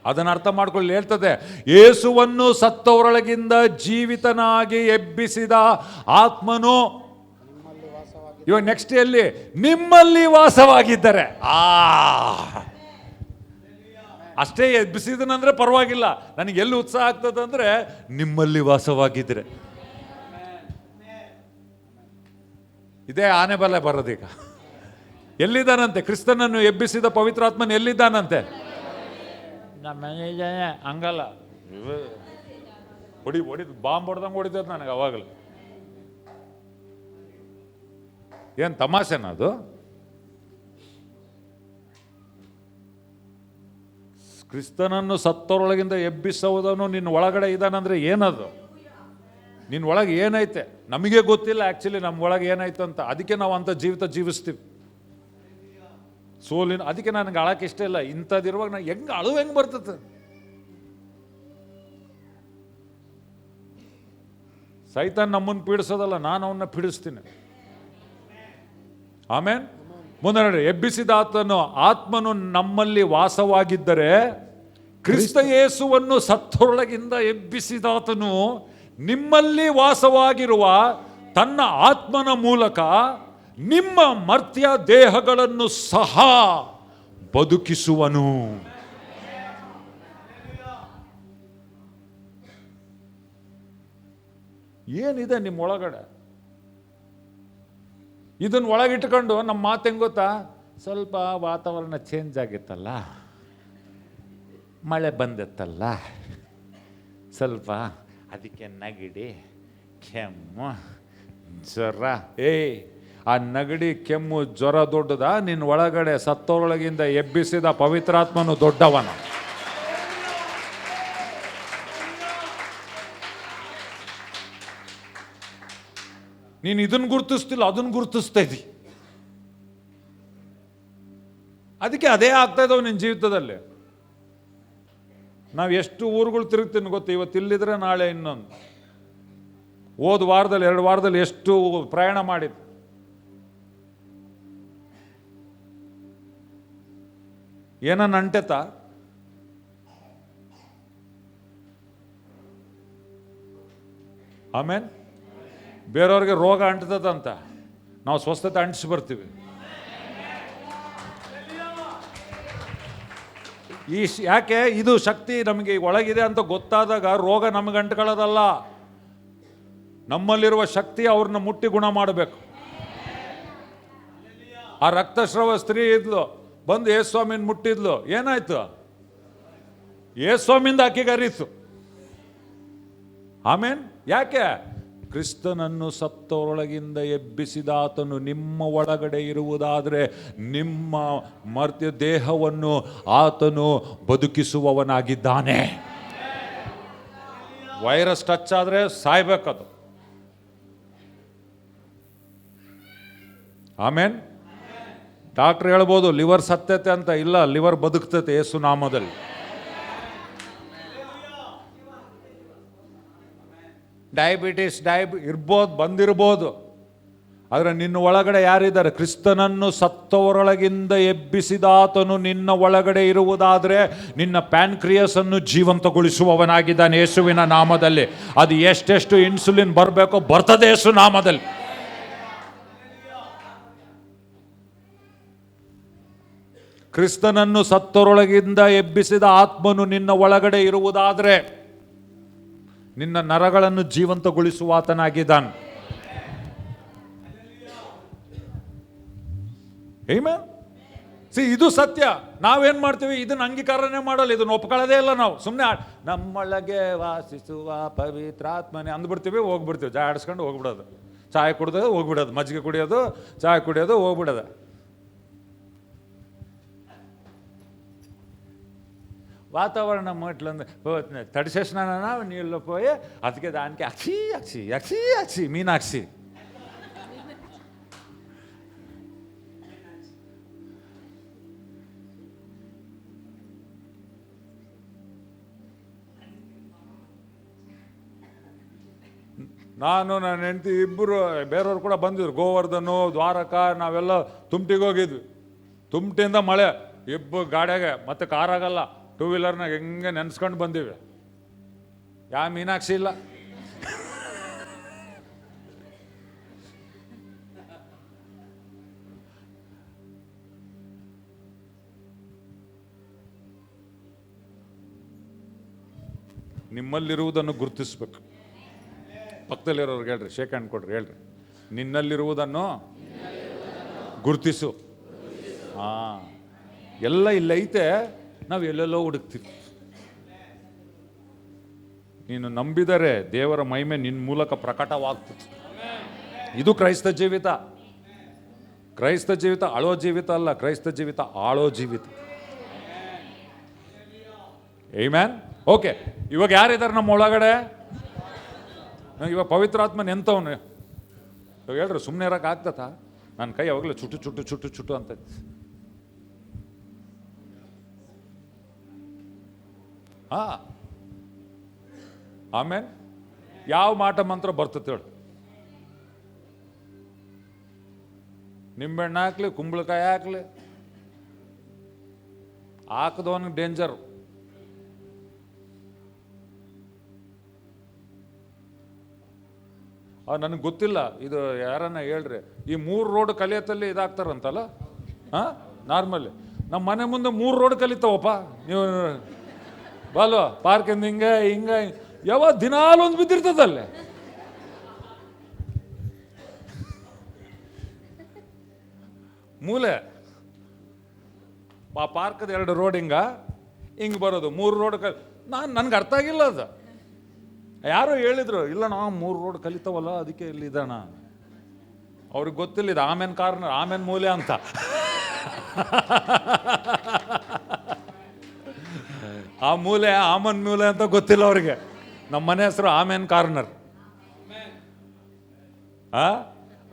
ಅದನ್ನು ಅರ್ಥ ಮಾಡ್ಕೊಳ್ಳಿ. ಹೇಳ್ತದೆ, ಯೇಸುವನ್ನು ಸತ್ತವರೊಳಗಿಂದ ಜೀವಿತನಾಗಿ ಎಬ್ಬಿಸಿದ ಆತ್ಮನು ಇವಾಗ ನೆಕ್ಸ್ಟ್ ಎಲ್ಲಿ? ನಿಮ್ಮಲ್ಲಿ ವಾಸವಾಗಿದ್ದಾರೆ. ಅಷ್ಟೇ ಎಬ್ಬಿಸಿದನಂದ್ರೆ ಪರವಾಗಿಲ್ಲ, ನನಗೆ ಎಲ್ಲಿ ಉತ್ಸಾಹ ಆಗ್ತದಂದ್ರೆ ನಿಮ್ಮಲ್ಲಿ ವಾಸವಾಗಿದ್ರೆ. ಇದೇ ಆನೆ ಬಲೆ ಬರೋದೀಗ. ಎಲ್ಲಿದ್ದಾನಂತೆ? ಕ್ರಿಸ್ತನನ್ನು ಎಬ್ಬಿಸಿದ ಪವಿತ್ರಾತ್ಮನ ಎಲ್ಲಿದ್ದಾನಂತೆ? ನಮ್ಮ ಮನೆಯೇ. ಹಂಗಲ್ಲ, ಹೊಡಿದು ಬಾಂಬ್ ಹೊಡೆದಂಗೆ ಹೊಡಿತದ ನನಗೆ ಅವಾಗಲೂ. ಏನು ತಮಾಷೆನ ಅದು? ಕ್ರಿಸ್ತನನ್ನು ಸತ್ತವರೊಳಗಿಂದ ಎಬ್ಬಿಸುವುದನ್ನು ನಿನ್ನ ಒಳಗಡೆ ಇದ್ದಾನಂದ್ರೆ ಏನದು? ನಿನ್ನ ಒಳಗೆ ಏನೈತೆ ನಮಗೆ ಗೊತ್ತಿಲ್ಲ. ಆ್ಯಕ್ಚುಲಿ ನಮ್ಮ ಒಳಗೆ ಏನಾಯ್ತು ಅಂತ, ಅದಕ್ಕೆ ನಾವು ಅಂಥ ಜೀವಿತ ಜೀವಿಸ್ತೀವಿ. ಅದಕ್ಕೆ ನನಗೆ ಅಳಕ್ಕೆ ಇಷ್ಟ ಇಲ್ಲ. ಇಂಥದ್ದಿರುವಾಗ ನಾನು ಹೆಂಗೆ ಬರ್ತದೆ? ಸೈತಾನ್ ನಮ್ಮನ್ನು ಪೀಡಿಸೋದಲ್ಲ, ನಾನು ಅವನ್ನ ಪೀಡಿಸ್ತೀನಿ. ಆಮೇನ್. ಮುಂದೆ ನೋಡಿ, ಎಬ್ಬಿಸಿದ ಆತ್ಮನು ನಮ್ಮಲ್ಲಿ ವಾಸವಾಗಿದ್ದರೆ ಕ್ರಿಸ್ತ ಯೇಸುವನ್ನು ಸತ್ತೊರೊಳಗಿಂದ ಎಬ್ಬಿಸಿದಾತನು ನಿಮ್ಮಲ್ಲಿ ವಾಸವಾಗಿರುವ ತನ್ನ ಆತ್ಮನ ಮೂಲಕ ನಿಮ್ಮ ಮರ್ತ್ಯ ದೇಹಗಳನ್ನು ಸಹ ಬದುಕಿಸುವನು. ಏನಿದೆ ನಿಮ್ಮ ಒಳಗಡೆ? ಇದನ್ನ ಒಳಗಿಟ್ಕೊಂಡು ನಮ್ಮ ಮಾತು ಹೆಂಗೆ ಗೊತ್ತಾ? ಸ್ವಲ್ಪ ವಾತಾವರಣ ಚೇಂಜ್ ಆಗಿತ್ತಲ್ಲ, ಮಳೆ ಬಂದಿತ್ತಲ್ಲ, ಸ್ವಲ್ಪ ಅದಕ್ಕೆ ನೆಗಡಿ ಕೆಮ್ಮು ಜ್ವರ. ಆ ನೆಗಡಿ ಕೆಮ್ಮು ಜ್ವರ ದೊಡ್ಡದ? ನಿನ್ನ ಒಳಗಡೆ ಸತ್ತೋರೊಳಗಿಂದ ಎಬ್ಬಿಸಿದ ಪವಿತ್ರಾತ್ಮನು ದೊಡ್ಡವನ. ನೀನು ಇದನ್ನು ಗುರುತಿಸ್ತಿಲ್ಲ, ಅದನ್ನು ಗುರುತಿಸ್ತಾ ಇದ್ದಿ. ಅದಕ್ಕೆ ಅದೇ ಆಗ್ತಾ ಇದ್ದಾವೆ ನಿನ್ನ ಜೀವಿತದಲ್ಲಿ. ನಾವು ಎಷ್ಟು ಊರುಗಳು ತಿರುಗ್ತೀನಿ ಗೊತ್ತು? ಇವತ್ತು ಇಲ್ಲಿದ್ರೆ ನಾಳೆ ಇನ್ನೊಂದು. ಹೋದ ವಾರದಲ್ಲಿ 2 ವಾರದಲ್ಲಿ ಎಷ್ಟು ಪ್ರಯಾಣ ಮಾಡಿದ್ದು. ಏನನ್ನ ಅಂಟೆತಾ? ಆಮೇನ್. ಬೇರೆಯವ್ರಿಗೆ ರೋಗ ಅಂಟದಂತ ನಾವು ಸ್ವಸ್ಥತೆ ಅಂಟಿಸಿ ಬರ್ತೀವಿ. ಯಾಕೆ? ಇದು ಶಕ್ತಿ ನಮಗೆ ಒಳಗಿದೆ ಅಂತ ಗೊತ್ತಾದಾಗ ರೋಗ ನಮಗೆ ಅಂಟ್ಕೊಳ್ಳೋದಲ್ಲ, ನಮ್ಮಲ್ಲಿರುವ ಶಕ್ತಿ ಅವ್ರನ್ನ ಮುಟ್ಟಿ ಗುಣ ಮಾಡಬೇಕು. ಆ ರಕ್ತಸ್ರಾವ ಸ್ತ್ರೀ ಇದ್ಲು, ಬಂದು ಯೇಸುಸ್ವಾಮಿನ ಮುಟ್ಟಿದ್ಲು, ಏನಾಯ್ತು? ಯೇಸುಸ್ವಾಮಿಯಿಂದ ಆಕೆಗೆ ಅರಿತು. ಆಮೇನ್. ಯಾಕೆ? ಕ್ರಿಸ್ತನನ್ನು ಸತ್ತವರೊಳಗಿಂದ ಎಬ್ಬಿಸಿದಾತನು ನಿಮ್ಮ ಒಳಗಡೆ ಇರುವುದಾದರೆ ನಿಮ್ಮ ಮರ್ತ್ಯ ದೇಹವನ್ನು ಆತನು ಬದುಕಿಸುವವನಾಗಿದ್ದಾನೆ. ವೈರಸ್ ಟಚ್ ಆದರೆ ಸಾಯ್ಬೇಕದು. ಆಮೇನ್. ಡಾಕ್ಟರ್ ಹೇಳ್ಬೋದು ಲಿವರ್ ಸತ್ತೈತೆ ಅಂತ. ಇಲ್ಲ, ಲಿವರ್ ಬದುಕ್ತೈತೆ ಯೇಸು ನಾಮದಲ್ಲಿ. ಡಯಾಬಿಟಿಸ್ ಇರ್ಬೋದು, ಬಂದಿರ್ಬೋದು, ಆದರೆ ನಿನ್ನ ಒಳಗಡೆ ಯಾರಿದ್ದಾರೆ? ಕ್ರಿಸ್ತನನ್ನು ಸತ್ತವರೊಳಗಿಂದ ಎಬ್ಬಿಸಿದಾತನು ನಿನ್ನ ಒಳಗಡೆ ಇರುವುದಾದರೆ ನಿನ್ನ ಪ್ಯಾನ್ಕ್ರಿಯಸ್ ಅನ್ನು ಜೀವಂತಗೊಳಿಸುವವನಾಗಿದ್ದಾನೆ ಯೇಸುವಿನ ನಾಮದಲ್ಲಿ. ಅದು ಎಷ್ಟೆಷ್ಟು ಇನ್ಸುಲಿನ್ ಬರಬೇಕೋ ಬರ್ತದೆ ಯೇಸು ನಾಮದಲ್ಲಿ. ಕ್ರಿಸ್ತನನ್ನು ಸತ್ತವರೊಳಗಿಂದ ಎಬ್ಬಿಸಿದ ಆತ್ಮನು ನಿನ್ನ ಒಳಗಡೆ ಇರುವುದಾದರೆ ನಿನ್ನ ನರಗಳನ್ನು ಜೀವಂತಗೊಳಿಸುವಾತನಾಗಿದ್ದಾನೆ. ಇದು ಸತ್ಯ. ನಾವೇನ್ ಮಾಡ್ತೀವಿ? ಇದನ್ನ ಅಂಗೀಕಾರನೇ ಮಾಡಲ್ಲ, ಇದನ್ನ ಒಪ್ಕೊಳ್ಳೋದೇ ಇಲ್ಲ ನಾವು. ಸುಮ್ಮನೆ ನಮ್ಮೊಳಗೆ ವಾಸಿಸುವ ಪವಿತ್ರಾತ್ಮನೆ ಅಂದ್ಬಿಡ್ತೀವಿ, ಹೋಗ್ಬಿಡ್ತೀವಿ, ಜಾಡಿಸ್ಕೊಂಡು ಹೋಗ್ಬಿಡೋದು. ಚಾಯ್ ಕುಡಿದೋದು ಹೋಗ್ಬಿಡೋದು, ಮಜ್ಜಿಗೆ ಕುಡಿಯೋದು, ಚಾಯ್ ಕುಡಿಯೋದು, ಹೋಗ್ಬಿಡೋದು. వాతావరణ మాటలు తడిసేసినానా నీళ్ళు పోయి అందుకే దానికి అక్షి అక్షి అక్షి అక్షి మీనాక్షి. ನಾನು ನನ್ನ ಹೆಂಡತಿ ಇಬ್ಬರು, ಬೇರೆಯವ್ರು ಕೂಡ ಬಂದಿದ್ರು. ಗೋವರ್ಧನು, ದ್ವಾರಕ, ನಾವೆಲ್ಲ ತುಮಟಿಗೆ ಹೋಗಿದ್ವಿ. ತುಮಟಿಯಿಂದ ಮಳೆ, ಇಬ್ಬರು ಗಾಡಿಯಾಗೆ, ಮತ್ತೆ ಕಾರಾಗಲ್ಲ, 2 ವೀಲರ್ನಾಗ ಹೆಂಗೆ ನೆನ್ಸ್ಕೊಂಡು ಬಂದೀವಿ. ಯಾವ ಮೀನಾಕ್ಷಿ ಇಲ್ಲ. ನಿಮ್ಮಲ್ಲಿರುವುದನ್ನು ಗುರುತಿಸ್ಬೇಕು. ಪಕ್ಕದಲ್ಲಿರೋರ್ಗೆ ಹೇಳ್ರಿ, ಶೇಕ್ ಹ್ಯಾಂಡ್ ಕೊಡ್ರಿ, ಹೇಳ್ರಿ, ನಿನ್ನಲ್ಲಿರುವುದನ್ನು ಗುರುತಿಸು. ಎಲ್ಲ ಇಲ್ಲೈತೆ, ನಾವು ಎಲ್ಲೆಲ್ಲೋ ಹುಡುಕ್ತೀವಿ. ನೀನು ನಂಬಿದರೆ ದೇವರ ಮಹಿಮೆ ನಿನ್ನ ಮೂಲಕ ಪ್ರಕಟವಾಗ್ತದೆ. ಇದು ಕ್ರೈಸ್ತ ಜೀವಿತ. ಕ್ರೈಸ್ತ ಜೀವಿತ ಅಳೋ ಜೀವಿತ ಅಲ್ಲ, ಕ್ರೈಸ್ತ ಜೀವಿತ ಆಳೋ ಜೀವಿತ. ಆಮೆನ್. ಓಕೆ, ಇವಾಗ ಯಾರಿದ್ದಾರೆ ನಮ್ಮ ಒಳಗಡೆ? ಇವಾಗ ಪವಿತ್ರಾತ್ಮನ ಎಂಥವನು ಇವಾಗ ಹೇಳ್ರಿ. ಸುಮ್ಮನೆ ಇರೋಕೆ ಆಗ್ತದ? ನನ್ನ ಕೈ ಯಾವಾಗಲೂ ಚುಟ್ಟು ಚುಟ್ಟು ಚುಟ್ಟು ಚುಟ್ಟು ಅಂತ. ಆಮೇನ್. ಯಾವ ಮಾಟ ಮಂತ್ರ ಬರ್ತದೆ ಹೇಳು? ನಿಂಬೆಣ್ಣೆ ಹಾಕ್ಲಿ, ಕುಂಬಳಕಾಯಿ ಹಾಕ್ಲಿ, ಹಾಕದವನಿಗೆ ಡೇಂಜರ್. ನನಗೆ ಗೊತ್ತಿಲ್ಲ, ಇದು ಯಾರನ್ನ ಹೇಳ್ರಿ. ಈ 3 ರೋಡ್ ಕಲಿಯತ್ತಲ್ಲಿ ಇದಾಗ್ತಾರಂತಲ್ಲ, ನಾರ್ಮಲಿ. ನಮ್ಮ ಮನೆ ಮುಂದೆ 3 ರೋಡ್ ಕಲಿತಾವಪ್ಪ. ನೀವು ಬಾಲ್ವ ಪಾರ್ಕಿಂದ ಹಿಂಗೆ ಹಿಂಗೆ ಯಾವ ದಿನಾಲೊಂದು ಬಿದ್ದಿರ್ತದಲ್ಲೇ. ಮೂಲೆ. ಆ ಪಾರ್ಕದ 2 ರೋಡ್ ಹಿಂಗೆ ಬರೋದು, 3 ರೋಡ್ ನನಗೆ ಅರ್ಥ ಆಗಿಲ್ಲ ಅದು. ಯಾರೋ ಹೇಳಿದ್ರು, ಇಲ್ಲ ನಾವು 3 ರೋಡ್ ಕಲಿತಾವಲ್ಲ ಅದಕ್ಕೆ ಇಲ್ಲಿದ್ದಾನ. ಅವ್ರಿಗೆ ಗೊತ್ತಿಲ್ಲ ಇದು ಆಮೇನ್ ಕಾರ್ನರ್, ಆಮೇನ್ ಮೂಲೆ ಅಂತ. ಆ ಮೂಲೆ ಆಮನ್ ಮೂಲೆ ಅಂತ ಗೊತ್ತಿಲ್ಲ ಅವ್ರಿಗೆ. ನಮ್ಮ ಮನೆ ಹೆಸರು ಆಮೇನ್ ಕಾರ್ನರ್.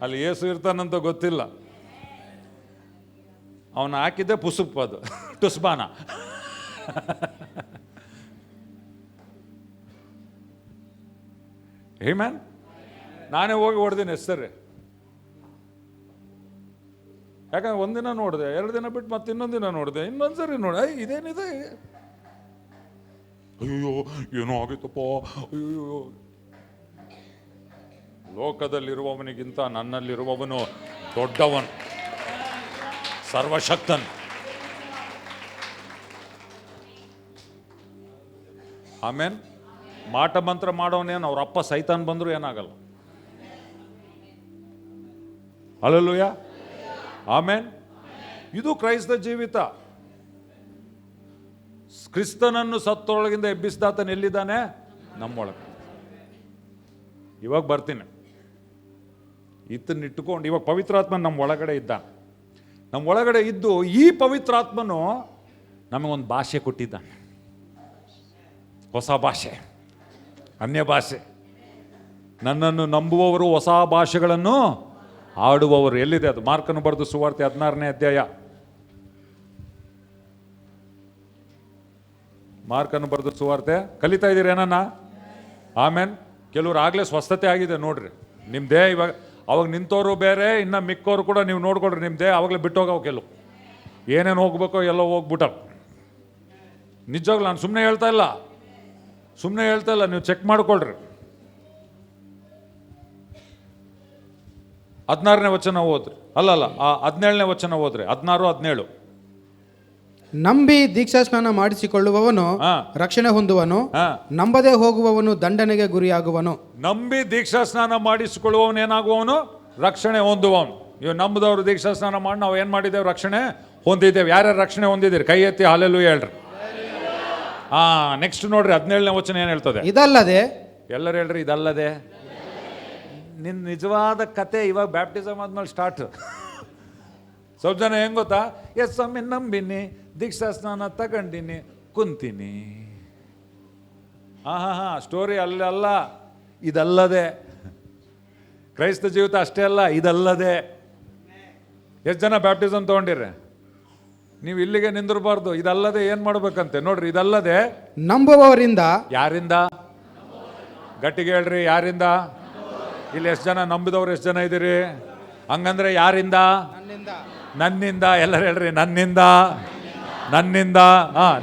ಅಲ್ಲಿ ಏಸು ಇರ್ತಾನಂತ ಗೊತ್ತಿಲ್ಲ. ಅವನು ಹಾಕಿದ್ದೆ ಪುಸುಪ್, ಅದು ಟುಸ್ಬಾನ. ಹೇ ಮ್ಯಾನ್, ನಾನೇ ಹೋಗಿ ಹೊಡೆದಿನಿ ಹೆಸರು. ಯಾಕಂದ್ರೆ ಒಂದಿನ ನೋಡಿದೆ, 2 ದಿನ ಬಿಟ್ಟು ಮತ್ತೆ ಇನ್ನೊಂದು ದಿನ ನೋಡಿದೆ, ಇನ್ನೊಂದ್ಸರಿ ನೋಡಿದೆ, ಇದೇನಿದೆ, ಅಯ್ಯೋ ಏನೋ ಆಗಿತ್ತಪ್ಪ, ಅಯ್ಯೋ. ಲೋಕದಲ್ಲಿರುವವನಿಗಿಂತ ನನ್ನಲ್ಲಿರುವವನು ದೊಡ್ಡವನು, ಸರ್ವಶಕ್ತನ್. ಆಮೇನ್. ಮಾಟ ಮಂತ್ರ ಮಾಡೋನೇನು ಅವ್ರ ಅಪ್ಪ ಸೈತಾನ್ ಬಂದ್ರು ಏನಾಗಲ್ಲ. ಹಲ್ಲೆಲೂಯಾ, ಆಮೇನ್. ಇದು ಕ್ರೈಸ್ತ ಜೀವಿತ. ಕ್ರಿಸ್ತನನ್ನು ಸತ್ತೊಳಗಿಂದ ಎಬ್ಬಿಸಿದಾತನ ಎಲ್ಲಿದ್ದಾನೆ? ನಮ್ಮೊಳಗೆ. ಇವಾಗ ಬರ್ತೀನಿ, ಇಟ್ಟುಕೊಂಡು ಇವಾಗ ಪವಿತ್ರಾತ್ಮನ ನಮ್ಮ ಒಳಗಡೆ ಇದ್ದ. ನಮ್ಮ ಒಳಗಡೆ ಇದ್ದು ಈ ಪವಿತ್ರಾತ್ಮನು ನಮಗೊಂದು ಭಾಷೆ ಕೊಟ್ಟಿದ್ದಾನೆ, ಹೊಸ ಭಾಷೆ, ಅನ್ಯ ಭಾಷೆ. ನನ್ನನ್ನು ನಂಬುವವರು ಹೊಸ ಭಾಷೆಗಳನ್ನು ಆಡುವವರು. ಎಲ್ಲಿದೆ ಅದು? ಮಾರ್ಕನು ಬರೆದ ಸುವಾರ್ತೆ 16ನೇ ಅಧ್ಯಾಯ. ಮಾರ್ಕನು ಬರೆದ ಸುವಾರ್ತೆ ಕಲಿತಾ ಇದ್ದೀರಿ ಏನನ್ನ? ಆಮೇನ್. ಕೆಲವ್ರು ಆಗಲೇ ಸ್ವಸ್ಥತೆ ಆಗಿದೆ ನೋಡ್ರಿ. ನಿಮ್ಮ ದೇಹ ಇವಾಗ, ಅವಾಗ ನಿಂತವರು ಬೇರೆ, ಇನ್ನು ಮಿಕ್ಕವರು ಕೂಡ ನೀವು ನೋಡ್ಕೊಳ್ರಿ. ನಿಮ್ಮ ದೇಹ ಅವಾಗಲೇ ಬಿಟ್ಟೋಗವು. ಕೆಲವು ಏನೇನು ಹೋಗ್ಬೇಕೋ ಎಲ್ಲೋ ಹೋಗ್ಬಿಟ್ಟ. ನಿಜವಾಗ್ಲೂ ನಾನು ಸುಮ್ಮನೆ ಹೇಳ್ತಾ ಇಲ್ಲ, ನೀವು ಚೆಕ್ ಮಾಡ್ಕೊಳ್ರಿ. 16ನೇ ವಚನ ಓದ್ರಿ. ಅಲ್ಲ 17ನೇ ವಚನ ಓದ್ರಿ. 16, 17. ನಂಬಿ ದೀಕ್ಷಾಸ್ನಾನ ಮಾಡಿಸಿಕೊಳ್ಳುವವನು ರಕ್ಷಣೆ ಹೊಂದುವನು, ನಂಬದೆ ಹೋಗುವವನು ದಂಡನೆಗೆ ಗುರಿಯಾಗುವನು. ನಂಬಿ ದೀಕ್ಷಾಸ್ನಾನ ಮಾಡಿಸಿಕೊಳ್ಳುವವನು ಏನಾಗುವವನು? ರಕ್ಷಣೆ ಹೊಂದುವವನು. ಇವ್ ನಂಬದವರು ದೀಕ್ಷಾಸ್ನಾನ ಮಾಡಿ ನಾವು ಏನ್ ಮಾಡಿದ್ದೇವೆ? ರಕ್ಷಣೆ ಹೊಂದಿದ್ದೇವೆ. ಯಾರ್ಯಾರು ರಕ್ಷಣೆ ಹೊಂದಿದ್ದೀರಿ? ಕೈ ಎತ್ತಿ ಹಲ್ಲೆಲೂಯಾ ಹೇಳ್ರಿ. ನೆಕ್ಸ್ಟ್ ನೋಡ್ರಿ, 17ನೇ ವಚನ ಏನ್ ಹೇಳ್ತದೆ? ಇದಲ್ಲದೆ, ಎಲ್ಲರೂ ಹೇಳ್ರಿ, ಇದಲ್ಲದೆ. ನಿನ್ನ ನಿಜವಾದ ಕತೆ ಇವಾಗ ಬ್ಯಾಪ್ಟಿಸಮ್ ಆದ್ಮೇಲೆ ಸ್ಟಾರ್ಟ್. ಸ್ವಲ್ಪ ಜನ ಹೆಂಗ್ ಗೊತ್ತಾ? ಎಸ್ ಸ್ವಾಮಿ ನಂಬಿನಿ, ದೀಕ್ಷಾ ಸ್ನಾನ ತಗೊಂಡಿನಿ, ಕುಂತೀನಿ. ಸ್ಟೋರಿ ಅಲ್ಲ, ಇದಲ್ಲದೆ. ಕ್ರೈಸ್ತ ಜೀವಿತ ಅಷ್ಟೇ ಅಲ್ಲ, ಇದಲ್ಲದೆ. ಎಷ್ಟು ಜನ ಬ್ಯಾಪ್ಟಿಸಮ್ ತಗೊಂಡಿರಿ? ನೀವು ಇಲ್ಲಿಗೆ ನಿಂದಿರಬಾರ್ದು. ಇದಲ್ಲದೆ ಏನ್ ಮಾಡ್ಬೇಕಂತೆ ನೋಡ್ರಿ. ಇದಲ್ಲದೆ ನಂಬುವವರಿಂದ. ಯಾರಿಂದ? ಗಟ್ಟಿಗೆ ಹೇಳ್ರಿ, ಯಾರಿಂದ? ಇಲ್ಲಿ ಎಷ್ಟು ಜನ ನಂಬಿದವ್ರು ಎಷ್ಟು ಜನ ಇದ್ದೀರಿ? ಹಂಗಂದ್ರೆ ಯಾರಿಂದ? ನನ್ನಿಂದ. ಎಲ್ಲರೂ ಹೇಳ್ರಿ, ನನ್ನಿಂದ.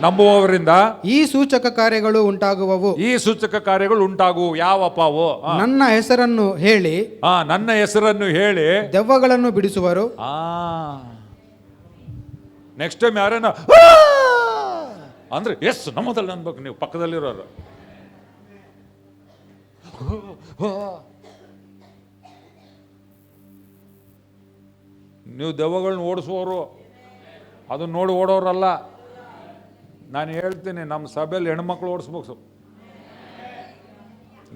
ನಂಬುವವರಿಂದ ಈ ಸೂಚಕ ಕಾರ್ಯಗಳು ಉಂಟಾಗುವವು. ಈ ಸೂಚಕ ಕಾರ್ಯಗಳು ಉಂಟಾಗುವು. ಯಾವಪ್ಪಾವು? ನನ್ನ ಹೆಸರನ್ನು ಹೇಳಿ. ನನ್ನ ಹೆಸರನ್ನು ಹೇಳಿ ದೆವ್ವಗಳನ್ನು ಬಿಡಿಸುವರು. ನೆಕ್ಸ್ಟ್ ಟೈಮ್ ಯಾರೇನ ಅಂದ್ರೆ ಎಸ್ ನಮ್ಮದಲ್ಲಿ ಅನ್ಬೇಕು. ನೀವು ಪಕ್ಕದಲ್ಲಿರೋರು ನೀವು ದೆವ್ವಗಳನ್ನ ಓಡಿಸುವವರು, ಅದನ್ನ ನೋಡಿ ಓಡೋರಲ್ಲ. ನಾನು ಹೇಳ್ತೀನಿ, ನಮ್ಮ ಸಭೆಯಲ್ಲಿ ಹೆಣ್ಮಕ್ಳು ಓಡಿಸ್ಬೇಕು,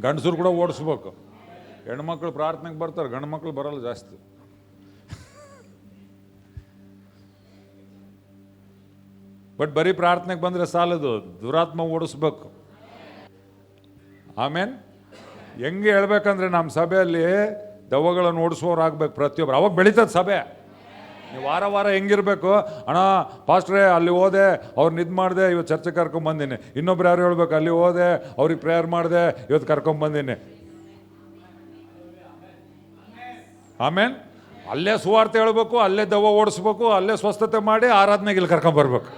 ಗಂಡಸರು ಕೂಡ ಓಡಿಸ್ಬೇಕು. ಹೆಣ್ಮಕ್ಳು ಪ್ರಾರ್ಥನೆಗೆ ಬರ್ತಾರೆ, ಗಂಡು ಮಕ್ಳು ಬರಲ್ಲ ಜಾಸ್ತಿ. ಬಟ್ ಬರೀ ಪ್ರಾರ್ಥನೆಗೆ ಬಂದರೆ ಸಾಲದು, ದುರಾತ್ಮ ಓಡಿಸ್ಬೇಕು. ಆಮೇನ್. ಹೆಂಗೆ ಹೇಳ್ಬೇಕಂದ್ರೆ ನಮ್ಮ ಸಭೆಯಲ್ಲಿ ದೆವ್ವಗಳನ್ನು ಓಡಿಸುವವ್ರು ಆಗ್ಬೇಕು ಪ್ರತಿಯೊಬ್ಬರು. ಅವಾಗ ಬೆಳೀತದೆ ಸಭೆ. ನೀವು ವಾರ ವಾರ ಹೆಂಗಿರ್ಬೇಕು? ಅಣ್ಣ ಪಾಸ್ಟ್ರೇ ಅಲ್ಲಿ ಹೋದೆ, ಅವ್ರನ್ನ ಇದು ಮಾಡಿದೆ, ಇವತ್ತು ಚರ್ಚೆ ಕರ್ಕೊಂಬಂದಿನಿ. ಇನ್ನೊಬ್ರು ಯಾರು ಹೇಳ್ಬೇಕು, ಅಲ್ಲಿ ಹೋದೆ, ಅವ್ರಿಗೆ ಪ್ರೇಯರ್ ಮಾಡಿದೆ, ಇವತ್ತು ಕರ್ಕೊಂಬಂದಿನಿ. ಆಮೇನ್. ಅಲ್ಲೇ ಸುವಾರ್ತೆ ಹೇಳ್ಬೇಕು, ಅಲ್ಲೇ ದೆವ್ವ ಓಡಿಸ್ಬೇಕು, ಅಲ್ಲೇ ಸ್ವಸ್ಥತೆ ಮಾಡಿ ಆರಾಧನೆಗೆ ಇಲ್ಲಿ ಕರ್ಕೊಂಬರ್ಬೇಕು.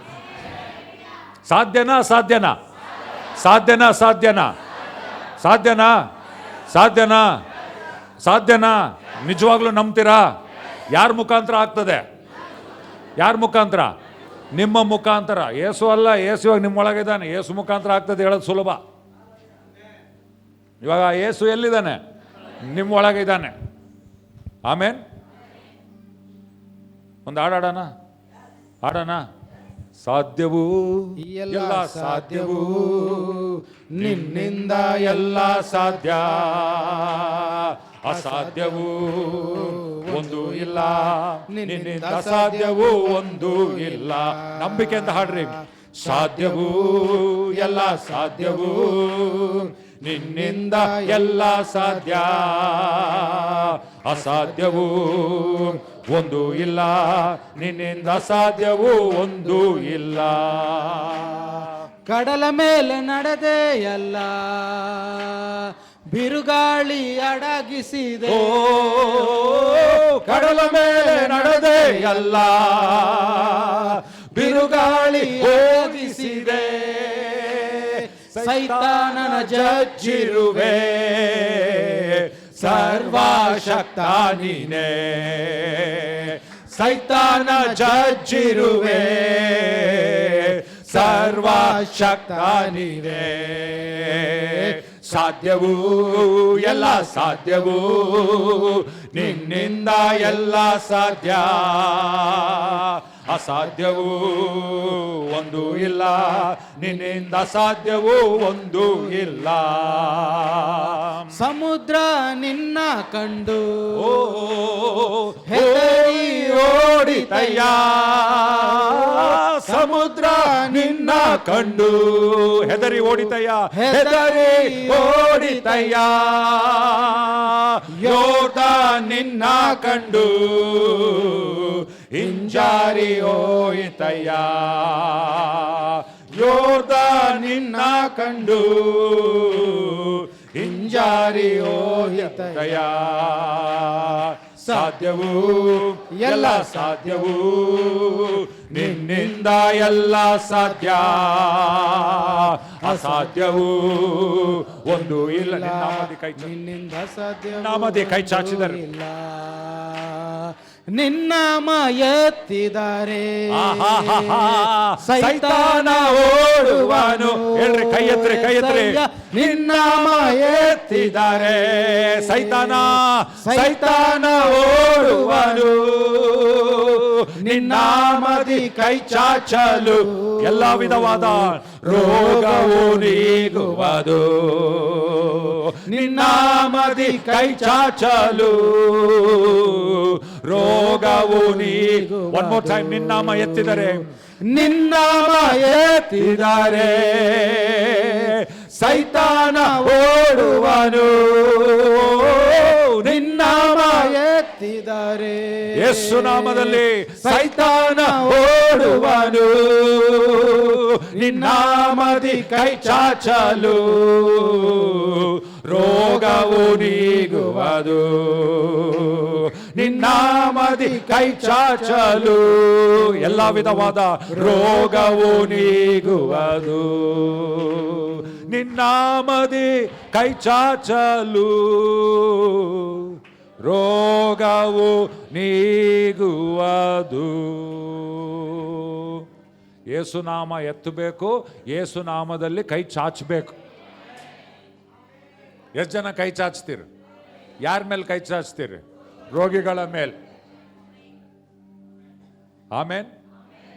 ಸಾಧ್ಯನಾ? ಸಾಧ್ಯನಾ? ಸಾಧ್ಯನಾ? ಸಾಧ್ಯನಾ? ಸಾಧ್ಯನಾ? ಸಾಧ್ಯನಾ? ಸಾಧ್ಯನಾ? ನಿಜವಾಗ್ಲೂ ನಂಬ್ತೀರಾ? ಯಾರ ಮುಖಾಂತರ ಆಗ್ತದೆ? ಯಾರ ಮುಖಾಂತರ? ನಿಮ್ಮ ಮುಖಾಂತರ. ಏಸು ಅಲ್ಲ, ಏಸು ಇವಾಗ ನಿಮ್ಮೊಳಗಿದ್ದಾನೆ. ಏಸು ಮುಖಾಂತರ ಆಗ್ತದೆ ಹೇಳೋದು ಸುಲಭ. ಇವಾಗ ಏಸು ಎಲ್ಲಿದ್ದಾನೆ? ನಿಮ್ಮೊಳಗಿದ್ದಾನೆ. ಆಮೇನ್. ಒಂದು ಹಾಡಾಡೋಣ, ಹಾಡೋಣ. ಸಾಧ್ಯವೂ ಎಲ್ಲ ಸಾಧ್ಯವೂ ನಿನ್ನಿಂದ ಎಲ್ಲ ಸಾಧ್ಯ, ಅಸಾಧ್ಯವೂ ಒಂದು ಇಲ್ಲ, ನಿನ್ನಿಂದ ಸಾಧ್ಯವೂ ಒಂದು ಇಲ್ಲ. ನಂಬಿಕೆಯಿಂದ ಹಾಡ್ರಿ. ಸಾಧ್ಯವೂ ಎಲ್ಲ ಸಾಧ್ಯವೂ ನಿನ್ನಿಂದ ಎಲ್ಲ ಸಾಧ್ಯ, ಅಸಾಧ್ಯವೂ ಒಂದು ಇಲ್ಲ, ನಿನ್ನಿಂದ ಸಾಧ್ಯವೂ ಒಂದು ಇಲ್ಲ. ಕಡಲ ಮೇಲೆ ನಡೆದೆ ಎಲ್ಲ, ಬಿರುಗಾಳಿ ಅಡಗಿಸಿದೆ. ಓ ಕಡಲ ಮೇಲೆ ನಡೆದೆ ಎಲ್ಲ, ಬಿರುಗಾಳಿ ಓದಿಸಿದೆ. ಸೈತಾನನ ಜಜ್ಜಿರುವೆ, ಸರ್ವಶಕ್ತ ನೀನೇ. ಸೈತಾನ ಜಜ್ಜಿರುವೆ, ಸರ್ವಶಕ್ತ ನೀನೇ. ಸಾಧ್ಯವೂ ಎಲ್ಲ ಸಾಧ್ಯವೂ ನಿನ್ನಿಂದ ಎಲ್ಲ ಸಾಧ್ಯ, ಅಸಾಧ್ಯವೂ ಒಂದು ಇಲ್ಲ, ನಿನ್ನಿಂದ ಸಾಧ್ಯವೂ ಒಂದು ಇಲ್ಲ. ಸಮುದ್ರ ನಿನ್ನ ಕಂಡು ಓ ಹೆದರಿ ಓಡಿತಯ್ಯ, ಸಮುದ್ರ ನಿನ್ನ ಕಂಡು ಹೆದರಿ ಓಡಿತಯ್ಯ, ಹೆದರಿ ಓಡಿತಯ್ಯ. ಯೋರ್ದಾನ್ ನಿನ್ನ ಕಂಡು ಹಿಂಜಾರಿ ಹೋಯಿತಯ್ಯ, ಯೋರ್ದಾನ್ ನಿನ್ನ ಕಂಡು ಹಿಂಜಾರಿ ಹೋಯಿತಯ್ಯ. ಸಾಧ್ಯವೂ ಎಲ್ಲ ಸಾಧ್ಯವೂ ನಿನ್ನಿಂದ ಎಲ್ಲ ಸಾಧ್ಯ, ಅಸಾಧ್ಯವೂ ಒಂದು ಇಲ್ಲ. ನಿನ್ನಿಂದ ಸಾಧ್ಯ ನಾಮದಿ ಕೈ ಚಾಚಿದರು. ನಿನ್ನಾಮ ಎತ್ತಿದರೆ ಸೈತಾನ ಓಡುವನು. ಹೇಳ್ರಿ, ಕೈ ಎತ್ರಿ, ಕೈ ಎತ್ರಿ. ನಿನ್ನಾಮ ಎತ್ತಿದ್ದಾರೆ ಸೈತಾನ, ಸೈತಾನ ಓಡುವನು. ನಿನ್ನಾಮದಿ ಕೈ ಚಾಚಲು ಎಲ್ಲ ವಿಧವಾದ ರೋಗವು ನೀಗುವುದು. ನಿನ್ನಾಮದಿ ಕೈ ಚಾಚಲು ರೋಗವು ನೀಗು. One more time. ನಿನ್ನಾಮ ಎತ್ತಿದರೆ, ನಿನ್ನಾಮ ಎತ್ತಿದರೆ ಸೈತಾನ ಓಡುವನು. ನಿನ್ನಾಮ ಎತ್ತಿದರೆ ಯೇಸು ನಾಮದಲ್ಲಿ ಸೈತಾನ ಓಡುವನು. ನಿನ್ನಾಮದಿ ಕೈ ಚಾಚಲು ರೋಗವು ನೀಗುವುದು. ನಿನ್ನಾಮದಿ ಕೈ ಚಾಚಲು ಎಲ್ಲ ವಿಧವಾದ ರೋಗವು ನೀಗುವುದು. ನಿನ್ನಾಮದಿ ಕೈ ಚಾಚಲು ರೋಗವು ನೀಗುವುದು. ಯೇಸುನಾಮ ಎತ್ತಬೇಕು, ಯೇಸುನಾಮದಲ್ಲಿ ಕೈ ಚಾಚಬೇಕು. ಎಷ್ಟು ಜನ ಕೈ ಚಾಚ್ತೀರಿ? ಯಾರ ಮೇಲೆ ಕೈ ಚಾಚ್ತೀರಿ? ರೋಗಿಗಳ ಮೇಲೆ. ಆಮೇನ್.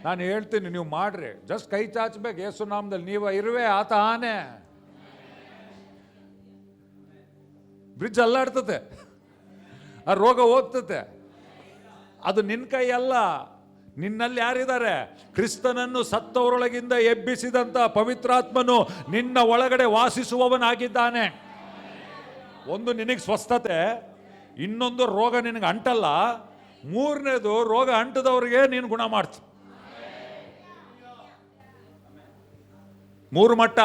ನಾನು ಹೇಳ್ತೀನಿ, ನೀವು ಮಾಡ್ರಿ. ಜಸ್ಟ್ ಕೈ ಚಾಚಬೇಕು ಯೇಸುನಾಮದಲ್ಲಿ. ನೀವು ಇರುವೆ, ಆತ ಆನೆ. ಬ್ರಿಡ್ಜ್ ಅಲ್ಲಾಡ್ತತೆ, ಆ ರೋಗ ಹೋಗ್ತತೆ. ಅದು ನಿನ್ನ ಕೈ ಅಲ್ಲ. ನಿನ್ನಲ್ಲಿ ಯಾರಿದ್ದಾರೆ? ಕ್ರಿಸ್ತನನ್ನು ಸತ್ತವರೊಳಗಿಂದ ಎಬ್ಬಿಸಿದಂತ ಪವಿತ್ರಾತ್ಮನು ನಿನ್ನ ಒಳಗಡೆ ವಾಸಿಸುವವನಾಗಿದ್ದಾನೆ. ಒಂದು ನಿನಗೆ ಸ್ವಸ್ಥತೆ, ಇನ್ನೊಂದು ರೋಗ ನಿನಗೆ ಅಂಟಲ್ಲ, ಮೂರನೇದು ರೋಗ ಅಂಟದವ್ರಿಗೆ ನೀನು ಗುಣ ಮಾಡ್ತಿ. ಮೂರು ಮಟ್ಟ.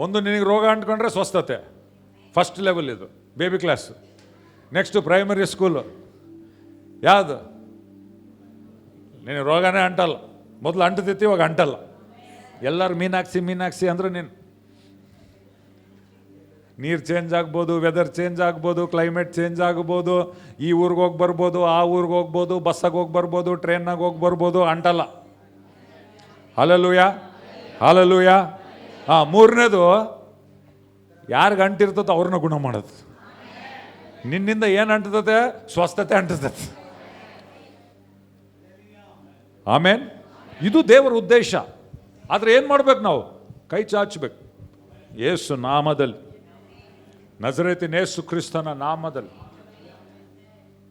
ಒಂದು ನಿನಗೆ ರೋಗ ಅಂಟ್ಕೊಂಡ್ರೆ ಸ್ವಸ್ಥತೆ, ಫಸ್ಟ್ ಲೆವೆಲ್. ಇದು baby class. Next primary school. ಯಾವುದು? ನೀನು ರೋಗನೇ ಅಂಟಲ್ಲ. ಮೊದಲು ಅಂಟದಿತ್ತು, ಇವಾಗ ಅಂಟಲ್ಲ. ಎಲ್ಲರೂ ಮೀನಾಕ್ಷಿ ಅಂದ್ರೆ ನೀರು ಚೇಂಜ್ ಆಗ್ಬೋದು, ವೆದರ್ ಚೇಂಜ್ ಆಗ್ಬೋದು, ಕ್ಲೈಮೇಟ್ ಚೇಂಜ್ ಆಗ್ಬೋದು, ಈ ಊರಿಗೆ ಹೋಗಿ ಬರ್ಬೋದು, ಆ ಊರಿಗೆ ಹೋಗ್ಬೋದು, ಬಸ್ಸಾಗಿ ಹೋಗಿ ಬರ್ಬೋದು, ಟ್ರೈನ್ನಾಗ ಹೋಗಿ ಬರ್ಬೋದು, ಅಂಟಲ್ಲ. Hallelujah, hallelujah. ಮೂರನೇದು, ಯಾರಿಗೆ ಅಂಟಿರ್ತದೋ ಅವ್ರನ್ನ ಗುಣ ಮಾಡೋದು. ನಿನ್ನಿಂದ ಏನು ಅಂಟುತ್ತದೆ? ಸ್ವಸ್ಥತೆ ಅಂಟುತ್ತದೆ. ಆಮೇನ್. ಇದು ದೇವರ ಉದ್ದೇಶ. ಆದರೆ ಏನು ಮಾಡ್ಬೇಕು ನಾವು? ಕೈ ಚಾಚಬೇಕು. ಯೇಸು ನಾಮದಲ್ಲಿ, ನಜರೇತಿನ ಯೇಸು ಕ್ರಿಸ್ತನ ನಾಮದಲ್ಲಿ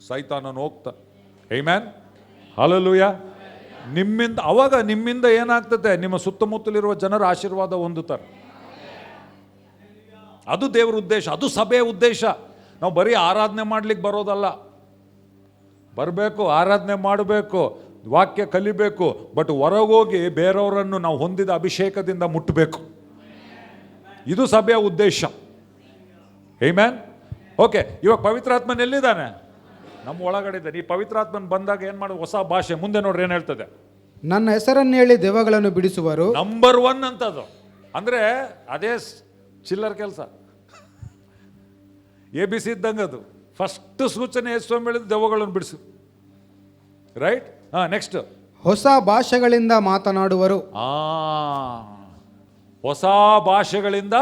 ಸೈತಾನನು ಹೋಗ್ತಾ. ಆಮೆನ್. ಹಲ್ಲೆಲೂಯಾ. ಅವಾಗ ನಿಮ್ಮಿಂದ ಏನಾಗ್ತದೆ? ನಿಮ್ಮ ಸುತ್ತಮುತ್ತಲಿರುವ ಜನರ ಆಶೀರ್ವಾದ ಹೊಂದುತ್ತಾರೆ. ಅದು ದೇವರ ಉದ್ದೇಶ, ಅದು ಸಭೆಯ ಉದ್ದೇಶ. ನಾವು ಬರೀ ಆರಾಧನೆ ಮಾಡ್ಲಿಕ್ಕೆ ಬರೋದಲ್ಲ. ಬರಬೇಕು, ಆರಾಧನೆ ಮಾಡಬೇಕು, ವಾಕ್ಯ ಕಲಿಬೇಕು, ಬಟ್ ಹೊರಗೋಗಿ ಬೇರೆಯವರನ್ನು ನಾವು ಹೊಂದಿದ ಅಭಿಷೇಕದಿಂದ ಮುಟ್ಟಬೇಕು. ಇದು ಸಭೆಯ ಉದ್ದೇಶ. ಆಮೆನ್. ಓಕೆ, ಇವಾಗ ಪವಿತ್ರಾತ್ಮನ್ ಎಲ್ಲಿದ್ದಾನೆ? ನಮ್ಮ ಒಳಗಡೆ ಇದ್ದಾನೆ. ಈ ಪವಿತ್ರಾತ್ಮನ್ ಬಂದಾಗ ಏನು ಮಾಡೋದು? ಹೊಸ ಭಾಷೆ. ಮುಂದೆ ನೋಡ್ರಿ ಏನು ಹೇಳ್ತದೆ? ನನ್ನ ಹೆಸರನ್ನು ಹೇಳಿ ದೆವ್ವಗಳನ್ನು ಬಿಡಿಸುವರು. ನಂಬರ್ 1 ಅಂತದು. ಅಂದರೆ ಅದೇ ಚಿಲ್ಲರ್ ಕೆಲಸ. ABC ಇದ್ದಂಗೆ ಅದು. ಫಸ್ಟ್ ಸೂಚನೆ ಯೇಸು ಹೇಳಿದ ದೆವ್ವಗಳನ್ನು ಬಿಡಿಸು. ರೈಟ್. ನೆಕ್ಸ್ಟ್, ಹೊಸ ಭಾಷೆಗಳಿಂದ ಮಾತನಾಡುವರು. ಹೊಸ ಭಾಷೆಗಳಿಂದ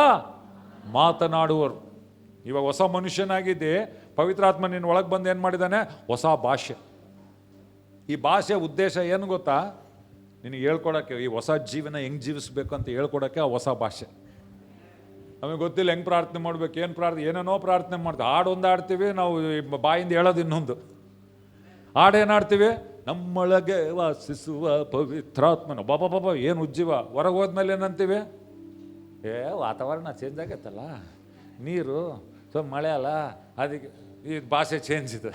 ಮಾತನಾಡುವರು. ಇವಾಗ ಹೊಸ ಮನುಷ್ಯನಾಗಿದ್ದೆ, ಪವಿತ್ರಾತ್ಮ ನಿನ್ನ ಒಳಗೆ ಬಂದು ಏನು ಮಾಡಿದ್ದಾನೆ? ಹೊಸ ಭಾಷೆ. ಈ ಭಾಷೆ ಉದ್ದೇಶ ಏನು ಗೊತ್ತಾ? ನಿನಗೆ ಹೇಳ್ಕೊಡೋಕ್ಕೆ, ಈ ಹೊಸ ಜೀವನ ಹೆಂಗೆ ಜೀವಿಸ್ಬೇಕು ಅಂತ ಹೇಳ್ಕೊಡೋಕ್ಕೆ ಆ ಹೊಸ ಭಾಷೆ. ನಮಗೆ ಗೊತ್ತಿಲ್ಲ ಹೆಂಗೆ ಪ್ರಾರ್ಥನೆ ಮಾಡ್ಬೇಕು, ಏನೇನೋ ಪ್ರಾರ್ಥನೆ ಮಾಡ್ತೀವಿ. ಹಾಡೊಂದು ಆಡ್ತೀವಿ ನಾವು, ಬಾಯಿಂದ ಹೇಳೋದು ಇನ್ನೊಂದು. ಹಾಡೇನು ಆಡ್ತೀವಿ? ನಮ್ಮೊಳಗೆ ವಾಸಿಸುವ ಪವಿತ್ರಾತ್ಮನ. ಬಾಬಾ ಏನು ಉಜ್ಜಿವ. ಹೊರಗೆ ಹೋದ್ಮೇಲೆ ಏನಂತೀವಿ? ವಾತಾವರಣ ಚೇಂಜ್ ಆಗೈತಲ್ಲ, ನೀರು ಸ್ವಲ್ಪ ಮಳೆ ಅಲ್ಲ, ಅದಕ್ಕೆ ಈ ಭಾಷೆ ಚೇಂಜ್ ಇದೆ.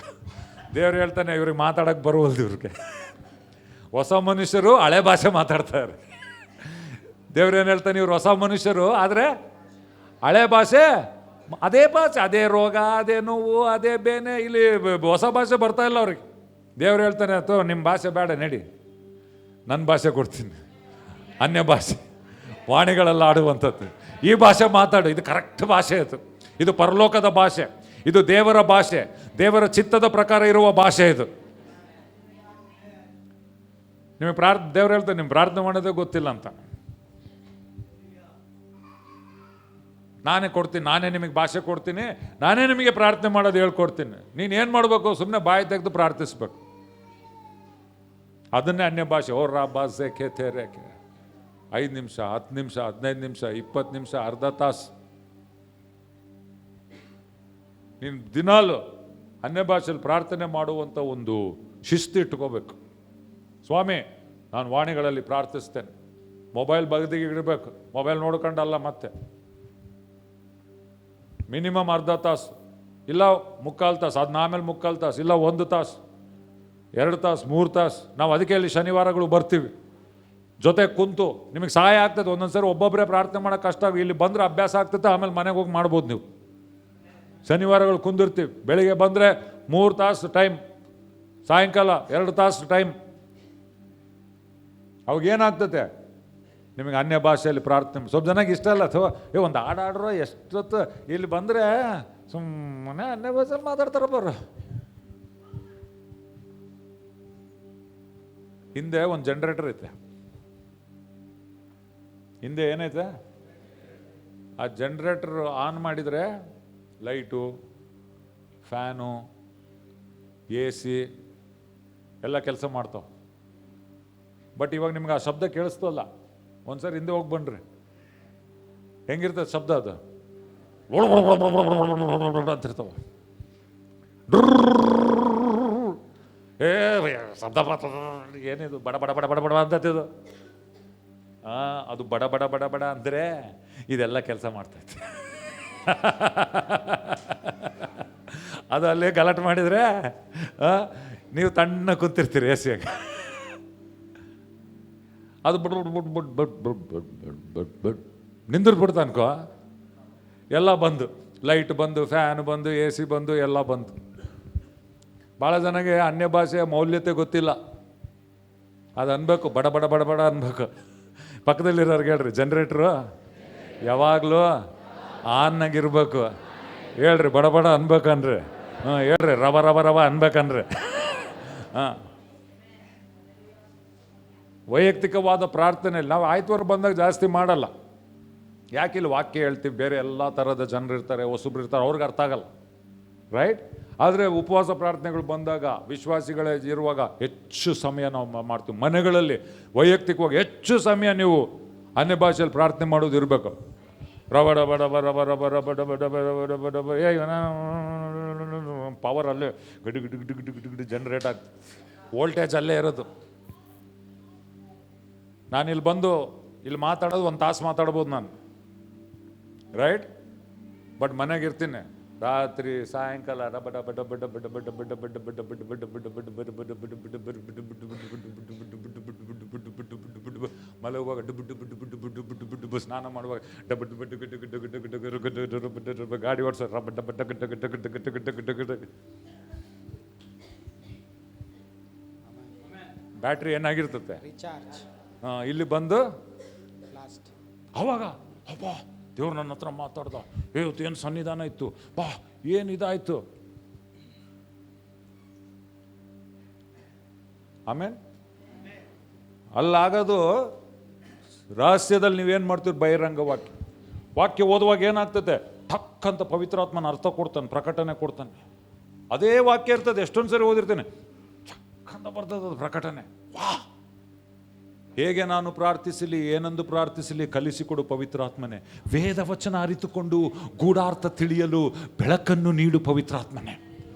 ದೇವ್ರು ಹೇಳ್ತಾನೆ, ಇವ್ರಿಗೆ ಮಾತಾಡೋಕ್ಕೆ ಬರುವಲ್ದು ಇವ್ರಿಗೆ. ಹೊಸ ಮನುಷ್ಯರು ಹಳೆ ಭಾಷೆ ಮಾತಾಡ್ತಾರೆ. ದೇವ್ರೇನು ಹೇಳ್ತಾನೆ? ಇವ್ರು ಹೊಸ ಮನುಷ್ಯರು, ಆದರೆ ಹಳೆ ಭಾಷೆ, ಅದೇ ಭಾಷೆ, ಅದೇ ರೋಗ, ಅದೇ ನೋವು, ಅದೇ ಬೇನೆ. ಇಲ್ಲಿ ಹೊಸ ಭಾಷೆ ಬರ್ತಾ ಇಲ್ಲ ಅವ್ರಿಗೆ. ದೇವ್ರು ಹೇಳ್ತಾನೆ, ಅಥವಾ ನಿಮ್ಮ ಭಾಷೆ ಬೇಡ, ನಡಿ, ನನ್ನ ಭಾಷೆ ಕೊಡ್ತೀನಿ, ಅನ್ಯ ಭಾಷೆ, ವಾಣಿಗಳೆಲ್ಲ ಆಡುವಂಥದ್ದು. ಈ ಭಾಷೆ ಮಾತಾಡು. ಇದು ಕರೆಕ್ಟ್ ಭಾಷೆ. ಇದು ಪರಲೋಕದ ಭಾಷೆ, ಇದು ದೇವರ ಭಾಷೆ, ದೇವರ ಚಿತ್ತದ ಪ್ರಕಾರ ಇರುವ ಭಾಷೆ ಇದು. ನಿಮಗೆ ದೇವ್ರು ಹೇಳ್ತಾನೆ, ನಿಮ್ಮ ಪ್ರಾರ್ಥನೆ ಮಾಡೋದೇ ಗೊತ್ತಿಲ್ಲ ಅಂತ. ನಾನೇ ಕೊಡ್ತೀನಿ, ನಾನೇ ನಿಮಗೆ ಭಾಷೆ ಕೊಡ್ತೀನಿ, ನಾನೇ ನಿಮಗೆ ಪ್ರಾರ್ಥನೆ ಮಾಡೋದು ಹೇಳ್ಕೊಡ್ತೀನಿ. ನೀನು ಏನು ಮಾಡಬೇಕು? ಸುಮ್ಮನೆ ಬಾಯಿ ತೆಗೆದು ಪ್ರಾರ್ಥಿಸ್ಬೇಕು. ಅದನ್ನೇ ಅನ್ಯ ಭಾಷೆ. ಓ ಭಾಷೆ ಕೇತೇರೇಕೆ 5 ನಿಮಿಷ, 10 ನಿಮಿಷ, 15 ನಿಮಿಷ, 20 ನಿಮಿಷ, ಅರ್ಧ ತಾಸು. ನೀನು ದಿನಾಲು ಅನ್ಯ ಭಾಷೆಯಲ್ಲಿ ಪ್ರಾರ್ಥನೆ ಮಾಡುವಂಥ ಒಂದು ಶಿಸ್ತು ಇಟ್ಕೋಬೇಕು. ಸ್ವಾಮಿ, ನಾನು ವಾಣಿಗಳಲ್ಲಿ ಪ್ರಾರ್ಥಿಸ್ತೇನೆ. ಮೊಬೈಲ್ ಬಗದಿಗೆ ಇಡಬೇಕು. ಮೊಬೈಲ್ ನೋಡ್ಕೊಂಡಲ್ಲ, ಮತ್ತೆ ಮಿನಿಮಮ್ ಅರ್ಧ ತಾಸು, ಇಲ್ಲ 3/4 ತಾಸು, ಅದನ್ನ ಆಮೇಲೆ 3/4 ತಾಸು, ಇಲ್ಲ 1 ತಾಸು, 2 ತಾಸು, 3 ತಾಸು. ನಾವು ಅದಕ್ಕೆ ಅಲ್ಲಿ ಶನಿವಾರಗಳು ಬರ್ತೀವಿ, ಜೊತೆ ಕುಂತು. ನಿಮಗೆ ಸಹಾಯ ಆಗ್ತದೆ. ಒಂದೊಂದ್ಸರಿ ಒಬ್ಬೊಬ್ಬರೇ ಪ್ರಾರ್ಥನೆ ಮಾಡೋಕೆ ಕಷ್ಟ. ಇಲ್ಲಿ ಬಂದರೆ ಅಭ್ಯಾಸ ಆಗ್ತದೆ, ಆಮೇಲೆ ಮನೆಗೆ ಹೋಗಿ ಮಾಡ್ಬೋದು ನೀವು. ಶನಿವಾರಗಳು ಕುಂದಿರ್ತೀವಿ. ಬೆಳಿಗ್ಗೆ ಬಂದರೆ 3 ತಾಸು ಟೈಮ್, ಸಾಯಂಕಾಲ 2 ತಾಸು ಟೈಮ್. ಅವಾಗೇನಾಗ್ತದೆ? ನಿಮಗೆ ಅನ್ಯ ಭಾಷೆಯಲ್ಲಿ ಪ್ರಾರ್ಥನೆ. ಸ್ವಲ್ಪ ಜನಕ್ಕೆ ಇಷ್ಟ ಅಲ್ಲ. ಅಥವಾ ಒಂದು ಹಾಡಾಡ್ರೋ ಎಷ್ಟೊತ್ತು. ಇಲ್ಲಿ ಬಂದರೆ ಸುಮ್ಮನೆ ಅನ್ಯ ಭಾಷೆಯಲ್ಲಿ ಮಾತಾಡ್ತಾರೆ ಬರ್ರ. ಹಿಂದೆ ಒಂದು ಜನರೇಟರ್ ಐತೆ. ಹಿಂದೆ ಏನೈತೆ? ಆ ಜನರೇಟರ್ ಆನ್ ಮಾಡಿದರೆ ಲೈಟು, ಫ್ಯಾನು, AC ಎಲ್ಲ ಕೆಲಸ ಮಾಡ್ತಾವೆ. ಬಟ್ ಇವಾಗ ನಿಮ್ಗೆ ಆ ಶಬ್ದ ಕೇಳಿಸ್ತಲ್ಲ. ಒಂದ್ಸರಿ ಹಿಂದೆ ಹೋಗಿ ಬನ್ರಿ, ಹೆಂಗಿರ್ತದೆ ಶಬ್ದ? ಅದು ಅಂತಿರ್ತಾವ. ಶಬ್ದ ಏನಿದು? ಬಡ ಬಡ ಬಡ ಬಡ ಬಡ ಅಂತದ್ದು. ಅದು ಬಡ ಬಡ ಬಡ ಬಡ ಅಂದರೆ ಇದೆಲ್ಲ ಕೆಲಸ ಮಾಡ್ತೈತೆ. ಅದು ಅಲ್ಲೇ ಗಲಾಟೆ ಮಾಡಿದರೆ ನೀವು ತಣ್ಣ ಕೂತಿರ್ತೀರಿ AC-ಯಾಗ. ಅದು ನಿಂದಿರ್ಬಿಡ್ತು ಅನ್ಕೋ. ಎಲ್ಲ ಬಂದು, ಲೈಟ್ ಬಂದು, ಫ್ಯಾನ್ ಬಂದು, AC ಬಂದು, ಎಲ್ಲ ಬಂದು. ಭಾಳ ಜನಗೆ ಅನ್ಯ ಭಾಷೆಯ ಮೌಲ್ಯತೆ ಗೊತ್ತಿಲ್ಲ. ಅದು ಅನ್ಬೇಕು, ಬಡ ಬಡ ಬಡ ಬಡ ಅನ್ಬೇಕು. ಪಕ್ಕದಲ್ಲಿರೋರ್ಗೆ ಹೇಳ್ರಿ, ಜನ್ರೇಟ್ರು ಯಾವಾಗಲೂ ಆನ್ನಾಗಿರ್ಬೇಕು. ಹೇಳ್ರಿ, ಬಡ ಬಡ ಅನ್ಬೇಕನ್ರಿ. ಹೇಳ್ರಿ, ರವ ರವ ರವ ಅನ್ಬೇಕನ್ರಿ. ವೈಯಕ್ತಿಕವಾದ ಪ್ರಾರ್ಥನೆಯಲ್ಲಿ ನಾವು ಆಯ್ತವಾರ ಬಂದಾಗ ಜಾಸ್ತಿ ಮಾಡಲ್ಲ. ಯಾಕಿಲ್ಲ, ವಾಕ್ಯ ಹೇಳ್ತೀವಿ. ಬೇರೆ ಎಲ್ಲ ಥರದ ಜನರು ಇರ್ತಾರೆ, ಹೊಸಬ್ರು ಇರ್ತಾರೆ, ಅವ್ರಿಗೆ ಅರ್ಥ ಆಗಲ್ಲ. ರೈಟ್. ಆದರೆ ಉಪವಾಸ ಪ್ರಾರ್ಥನೆಗಳು ಬಂದಾಗ ವಿಶ್ವಾಸಿಗಳೇ ಇರುವಾಗ ಹೆಚ್ಚು ಸಮಯ ನಾವು ಮಾಡ್ತೀವಿ. ಮನೆಗಳಲ್ಲಿ ವೈಯಕ್ತಿಕವಾಗಿ ಹೆಚ್ಚು ಸಮಯ ನೀವು ಅನ್ಯ ಭಾಷೆಯಲ್ಲಿ ಪ್ರಾರ್ಥನೆ ಮಾಡೋದು ಇರಬೇಕು. ರಬಡ ಬಡ ಬಡ ಬಡ ಬಡ ಬಡ ಬಡ ಬಡ ಬಡ ಬಡ ಪವರ್ ಅಲ್ಲೇ ಗಡಿ ಗಿಡಿ ಗಿಡಿ ಗಿಡಿ ಗಿಡಿ ಗಿಡಿ ಜನ್ರೇಟ್ ಆಗ್ತದೆ, ವೋಲ್ಟೇಜ್ ಅಲ್ಲೇ ಇರೋದು. ನಾನು ಇಲ್ಲಿ ಬಂದು ಇಲ್ಲಿ ಮಾತಾಡೋದು 1 ತಾಸು ಮಾತಾಡ್ಬೋದು ನಾನು, ರೈಟ್. ಬಟ್ ಮನೆಗೆ ಇರ್ತೀನಿ ರಾತ್ರಿ ಸಾಯಂಕಾಲ ಬಡ ಬಡ ಬಡ ಬಡ ಬಡ ಬಡ ಬಡ ಬಡ ಬಡ ಬಡ ಬಡ ಬಡ ಬಡ ಬಡ ಬಡ ಬಡ ಬಡ ಮಲಗುವಾಗ ಸ್ನಾನ ಮಾಡುವಾಗ ಗಾಡಿ ಓಡಿಸೋ ಬಡ್ಡ ಬಡ್ಡ ಗಡ್ಡ ಗಡ್ಡ ಗಡ್ಡ ಗಡ್ಡ ಗಡ್ಡ ಗಡ್ಡ ಗಡ್ಡ. ಬ್ಯಾಟ್ರಿ ಏನಾಗಿರ್ತತೆ, ಇಲ್ಲಿ ಬಂದು ಅವಾಗ ಅಪ್ಪ ದೇವ್ರು ನನ್ನ ಹತ್ರ ಮಾತಾಡ್ದ, ಇವತ್ತು ಏನು ಸನ್ನಿಧಾನ ಇತ್ತು, ಬಾ ಏನು ಇದಾಯ್ತು. ಆಮೇಲೆ ಅಲ್ಲಾಗೋದು ರಹಸ್ಯದಲ್ಲಿ ನೀವೇನು ಮಾಡ್ತೀರಿ, ಬಹಿರಂಗ ವಾಕ್ಯ ಓದುವಾಗ ಏನಾಗ್ತದೆ, ಠಕ್ ಅಂತ ಪವಿತ್ರಾತ್ಮನ ಅರ್ಥ ಕೊಡ್ತಾನೆ, ಪ್ರಕಟಣೆ ಕೊಡ್ತಾನೆ. ಅದೇ ವಾಕ್ಯ ಇರ್ತದೆ, ಎಷ್ಟೊಂದು ಸರಿ ಓದಿರ್ತೇನೆ, ಠಕ್ ಅಂತ ಬರ್ತದೆ ಅದು ಪ್ರಕಟಣೆ. ವಾ, ಹೇಗೆ ನಾನು ಪ್ರಾರ್ಥಿಸಲಿ, ಏನಂದು ಪ್ರಾರ್ಥಿಸಲಿ, ಕಲಿಸಿಕೊಡು ಪವಿತ್ರಾತ್ಮನೆ. ವೇದ ವಚನ ಅರಿತುಕೊಂಡು ಗೂಢಾರ್ಥ ತಿಳಿಯಲು ಬೆಳಕನ್ನು ನೀಡು ಪವಿತ್ರಾತ್ಮನೆ.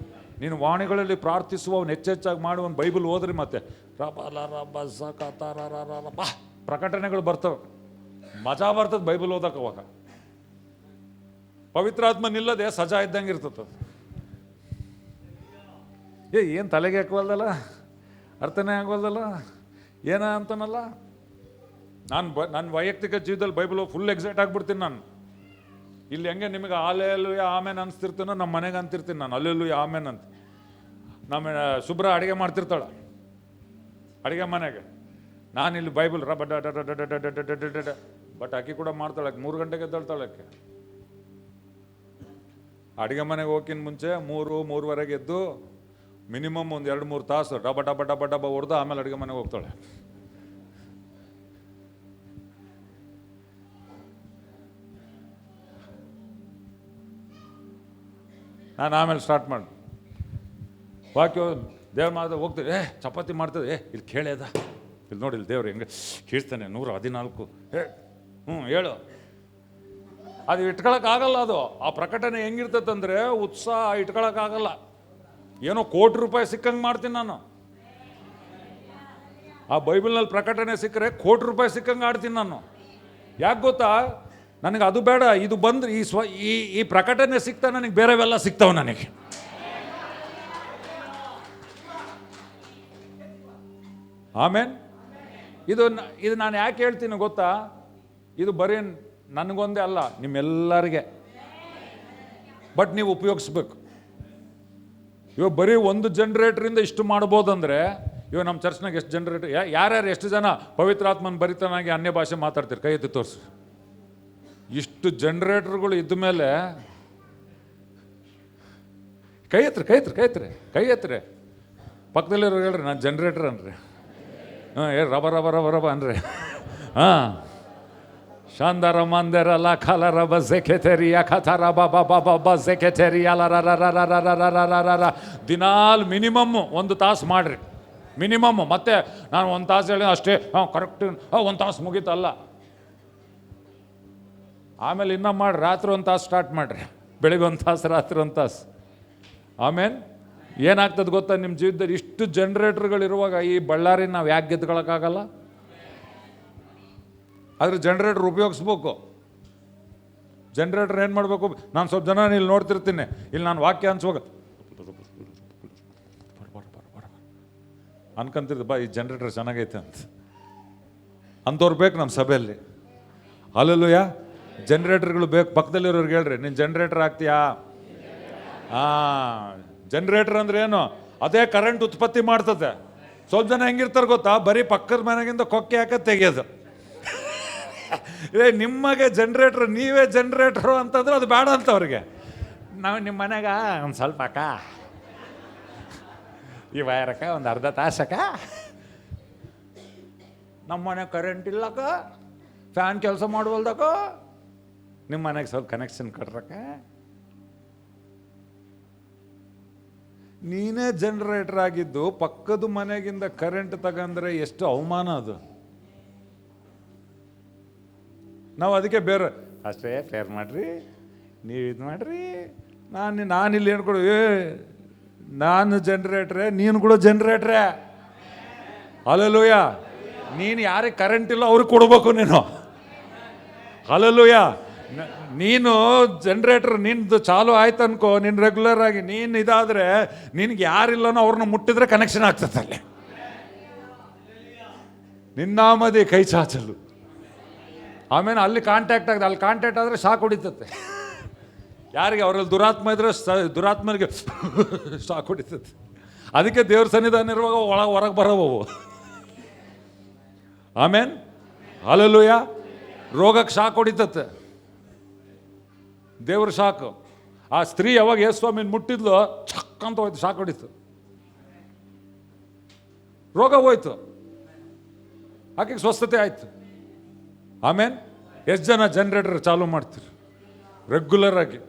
ನೀನು ವಾಣಿಗಳಲ್ಲಿ ಪ್ರಾರ್ಥಿಸುವವನು ಹೆಚ್ಚೆಚ್ಚಾಗಿ ಮಾಡುವನು. ಬೈಬಲ್ ಓದ್ರಿ, ಮತ್ತೆ ಬಾ ಪ್ರಕಟಣೆಗಳು ಬರ್ತವೆ, ಮಜಾ ಬರ್ತದೆ ಬೈಬಲ್ ಓದಕ್ಕೆ. ಅವಾಗ ಪವಿತ್ರಾತ್ಮನಿಲ್ಲದೆ ಸಜಾ ಇದ್ದಂಗೆ ಇರ್ತದೆ. ಏನು ತಲೆಗೆ ಹಾಕವಲ್ದಲ್ಲ, ಅರ್ಥನೇ ಆಗೋಲ್ದಲ್ಲ, ಏನ ಅಂತನಲ್ಲ. ನನ್ನ ವೈಯಕ್ತಿಕ ಜೀವನದಲ್ಲಿ ಬೈಬಲ್ ಫುಲ್ ಎಕ್ಸೈಟ್ ಆಗಿಬಿಡ್ತೀನಿ ನಾನು. ಇಲ್ಲಿ ಹೆಂಗೆ ನಿಮಗೆ ಆಲೆಯಲ್ಲೂ ಆಮೇನ್ ಅನಿಸ್ತಿರ್ತೀನೋ, ನಮ್ಮ ಮನೆಗೆ ಅಂತಿರ್ತೀನಿ ನಾನು ಅಲ್ಲೆಲ್ಲೂ ಆಮೇನ್ ಅಂತ. ನಮ್ಮ ಶುಭ್ರ ಅಡುಗೆ ಮಾಡ್ತಿರ್ತಾಳೆ ಅಡುಗೆ ಮನೆಗೆ, ನಾನು ಇಲ್ಲಿ ಬೈಬಲ್ ಬಟ್ ಆಕಿ ಕೂಡ ಮಾಡ್ತಾಳೆ. 3 ಗಂಟೆಗೆ ಎದ್ದೇಳ್ತಾಳೆ ಆಕೆ. ಅಡುಗೆ ಮನೆಗೆ ಹೋಗಿನ ಮುಂಚೆ 3-3:30 ಎದ್ದು ಮಿನಿಮಮ್ ಒಂದು 2-3 ತಾಸು ಡಬ ಡಬ ಡಬ ಡಬ ಹೊಡೆದು ಆಮೇಲೆ ಅಡುಗೆ ಮನೆಗೆ ಹೋಗ್ತಾಳೆ. ನಾನು ಆಮೇಲೆ ಸ್ಟಾರ್ಟ್ ಮಾಡಿ ವಾಕ್ಯ ದೇವ್ರ ಮಾತ್ರ ಹೋಗ್ತೀವಿ. ಚಪಾತಿ ಮಾಡ್ತದೆ, ಇಲ್ಲಿ ಕೇಳ್ಯದ, ಇಲ್ಲಿ ನೋಡಿ ಇಲ್ಲಿ ದೇವ್ರು ಹೆಂಗೆ ಕೀರ್ತಾನೆ 114 ಹೇಳು. ಅದು ಇಟ್ಕೊಳಕ್ಕಾಗಲ್ಲ. ಅದು ಆ ಪ್ರಕಟಣೆ ಹೆಂಗಿರ್ತದಂದ್ರೆ ಉತ್ಸಾಹ ಇಟ್ಕೊಳಕ್ಕಾಗಲ್ಲ. ಏನೋ ಕೋಟಿ ರೂಪಾಯಿ ಸಿಕ್ಕಂಗೆ ಮಾಡ್ತೀನಿ ನಾನು. ಆ ಬೈಬಲ್ನಲ್ಲಿ ಪ್ರಕಟಣೆ ಸಿಕ್ಕರೆ ಕೋಟಿ ರೂಪಾಯಿ ಸಿಕ್ಕಂಗೆ ಆಡ್ತೀನಿ ನಾನು. ಯಾಕೆ ಗೊತ್ತಾ, ನನಗೆ ಅದು ಬೇಡ, ಇದು ಬಂದ್ರೆ ಈ ಪ್ರಕಟಣೆ ಸಿಗ್ತಾ ನನಗೆ ಬೇರೆವೆಲ್ಲ ಸಿಗ್ತಾವೆ ನನಗೆ. ಆಮೇನ್. ಇದು ನಾನು ಯಾಕೆ ಹೇಳ್ತೀನಿ ಗೊತ್ತಾ, ಇದು ಬರೀ ನನಗೊಂದೇ ಅಲ್ಲ, ನಿಮ್ಮೆಲ್ಲರಿಗೆ. ಬಟ್ ನೀವು ಉಪಯೋಗಿಸ್ಬೇಕು. ಇವಾಗ ಬರೀ ಒಂದು ಜನ್ರೇಟ್ರಿಂದ ಇಷ್ಟು ಮಾಡ್ಬೋದಂದ್ರೆ, ಇವಾಗ ನಮ್ಮ ಚರ್ಚ್ನಾಗ ಎಷ್ಟು ಜನ್ರೇಟರ್, ಯಾರ್ಯಾರು ಎಷ್ಟು ಜನ ಪವಿತ್ರಾತ್ಮನ ಭರಿತನಾಗಿ ಅನ್ಯ ಭಾಷೆ ಮಾತಾಡ್ತೀರಿ, ಕೈ ಎತ್ತಿ ತೋರಿಸಿ. ಇಷ್ಟು ಜನ್ರೇಟರ್ಗಳು ಇದ್ದ ಮೇಲೆ ಕೈ ಎತ್ತರೆ ಪಕ್ಕದಲ್ಲಿರೋ ಹೇಳ್ರಿ, ನಾನು ಜನ್ರೇಟರ್ ಅನ್ರಿ. ರಬ ರಬ ರಬ ರಬ ಅನ್ರಿ. ಶಾಂದರ ಮಂದರ ಲಾಖಲ ರಬ ಜೆಕೆತೆರಿಯ ಖತರ ಬಬ ಬಬ ಬ ಜೆಕೆತೆರಿಯ ಲ ದಿನಾಲ್ ಮಿನಿಮಮ್ 1 ತಾಸು ಮಾಡ್ರಿ, ಮಿನಿಮಮ್. ಮತ್ತೆ ನಾನು 1 ತಾಸು ಹೇಳಿ ಅಷ್ಟೇ, ಕರೆಕ್ಟ್ 1 ತಾಸು ಮುಗೀತಲ್ಲ. ಆಮೇಲೆ ಇನ್ನೂ ಮಾಡಿ ರಾತ್ರಿ 1 ತಾಸು ಸ್ಟಾರ್ಟ್ ಮಾಡಿರಿ, ಬೆಳಿಗ್ಗೆ 1 ತಾಸು, ರಾತ್ರಿ 1 ತಾಸು. ಆಮೇಲೆ ಏನಾಗ್ತದೆ ಗೊತ್ತಾ, ನಿಮ್ಮ ಜೀವಿತದಲ್ಲಿ ಇಷ್ಟು ಜನ್ರೇಟರ್ಗಳಿರುವಾಗ ಈ ಬಳ್ಳಾರಿ ನಾವು ಯಾಕೆ ಗೆದ್ಕೊಳಕ್ಕಾಗಲ್ಲ? ಆದರೆ ಜನ್ರೇಟರ್ ಉಪಯೋಗಿಸ್ಬೇಕು. ಜನ್ರೇಟರ್ ಏನು ಮಾಡಬೇಕು, ನಾನು ಸ್ವಲ್ಪ ಜನ ಇಲ್ಲಿ ನೋಡ್ತಿರ್ತೀನಿ, ಇಲ್ಲಿ ನಾನು ವಾಕ್ಯ ಅನ್ಸುವಾಗ ಅನ್ಕೊಂತಿರ್ತೀನಿ, ಬಾ ಈ ಜನ್ರೇಟರ್ ಚೆನ್ನಾಗೈತೆ ಅಂಥವ್ರು ಬೇಕು ನಮ್ಮ ಸಭೆಯಲ್ಲಿ. ಅಲ್ಲೂಯ ಜನ್ರೇಟರ್ಗಳು ಬೇಕು. ಪಕ್ಕದಲ್ಲಿರೋರ್ಗೆ ಹೇಳ್ರಿ, ನೀನು ಜನ್ರೇಟರ್ ಆಗ್ತೀಯಾ? ಜನ್ರೇಟರ್ ಅಂದ್ರೆ ಏನು, ಅದೇ ಕರೆಂಟ್ ಉತ್ಪತ್ತಿ ಮಾಡ್ತದೆ. ಸ್ವಲ್ಪ ಜನ ಹೆಂಗಿರ್ತಾರೆ ಗೊತ್ತಾ, ಬರೀ ಪಕ್ಕದ ಮನೆಗಿಂದ ಕೊಕ್ಕೆ ಹಾಕೋದು ತೆಗೆಯೋದು. ನಿಮಗೆ ಜನ್ರೇಟ್ರ್, ನೀವೇ ಜನ್ರೇಟ್ರು ಅಂತಂದ್ರೆ ಅದು ಬೇಡ ಅಂತ ಅವ್ರಿಗೆ. ನಾವು ನಿಮ್ಮ ಮನೆಗ ಒಂದು ಸ್ವಲ್ಪ ಅಕ್ಕ, ಈ ವೈರಕ್ಕ ಒಂದು ಅರ್ಧ ತಾಸಕ್ಕ, ನಮ್ಮ ಮನೆ ಕರೆಂಟ್ ಇಲ್ಲಕ್ಕ, ಫ್ಯಾನ್ ಕೆಲಸ ಮಾಡುವಲ್ದಕ್ಕ, ನಿಮ್ಮ ಮನೆಗೆ ಸ್ವಲ್ಪ ಕನೆಕ್ಷನ್ ಕೊಡ್ರಕ್ಕ. ನೀನೇ ಜನರೇಟರ್ ಆಗಿದ್ದು ಪಕ್ಕದ ಮನೆಗಿಂದ ಕರೆಂಟ್ ತಗಂದ್ರೆ ಎಷ್ಟು ಅವಮಾನ ಅದು. ನಾವು ಅದಕ್ಕೆ ಬೇರೆ ಅಷ್ಟೇ ಫೇರ್ ಮಾಡ್ರಿ, ನೀವು ಇದು ಮಾಡ್ರಿ, ನಾನಿಲ್ಲಿ ಹೇಳ್ಕೊಡು, ನಾನು ಜನರೇಟ್ರೆ, ನೀನು ಕೂಡ ಜನರೇಟ್ರೆ. ಹಲ್ಲೆಲೂಯಾ. ನೀನು ಯಾರಿಗೆ ಕರೆಂಟ್ ಇಲ್ಲ ಅವ್ರಿಗೆ ಕೊಡ್ಬೇಕು ನೀನು. ಹಲ್ಲೆಲೂಯಾ. ನೀನು ಜನರೇಟರ್ ನಿಂದು ಚಾಲು ಆಯ್ತು ಅನ್ಕೋ, ನೀನು ರೆಗ್ಯುಲರ್ ಆಗಿ ನೀನು ಇದಾದರೆ ನಿನ್ಗೆ ಯಾರಿಲ್ಲನೋ ಅವ್ರನ್ನ ಮುಟ್ಟಿದ್ರೆ ಕನೆಕ್ಷನ್ ಆಗ್ತದೆ ಅಲ್ಲಿ. ನಿನ್ನಾಮದಿ ಕೈ ಚಾಚಲು. ಆಮೇಲೆ ಅಲ್ಲಿ ಕಾಂಟ್ಯಾಕ್ಟ್ ಆಗಿದೆ, ಅಲ್ಲಿ ಕಾಂಟ್ಯಾಕ್ಟ್ ಆದರೆ ಶಾಕ್ ಹೊಡಿತತೆ. ಯಾರಿಗೆ ಅವರಲ್ಲಿ ದುರಾತ್ಮ ಇದ್ರೆ ದುರಾತ್ಮನಿಗೆ ಶಾಕ್ ಹೊಡಿತದೆ. ಅದಕ್ಕೆ ದೇವ್ರ ಸನ್ನಿಧಾನ ಇರುವಾಗ ಹೊರಗೆ ಬರೋವು. ಆಮೇನ್. ಹಲ್ಲೆಲೂಯಾ. ರೋಗಕ್ಕೆ ಶಾಕ್ ಹೊಡಿತತ್ತೆ, ದೇವ್ರ ಶಾಕು. ಆ ಸ್ತ್ರೀ ಯಾವಾಗ ಯೇಸುಸ್ವಾಮಿನ ಮುಟ್ಟಿದ್ಲು, ಚಕ್ ಅಂತ ಹೋಯ್ತು, ಶಾಕ್ ಹೊಡಿತು, ರೋಗ ಹೋಯ್ತು, ಆಕೆಗೆ ಸ್ವಸ್ಥತೆ ಆಯ್ತು. ಆಮೇನ್. ಎಷ್ಟು ಜನ ಜನರೇಟರ್ ಚಾಲೂ ಮಾಡ್ತೀರಿ ರೆಗ್ಯುಲರ್ ಆಗಿ?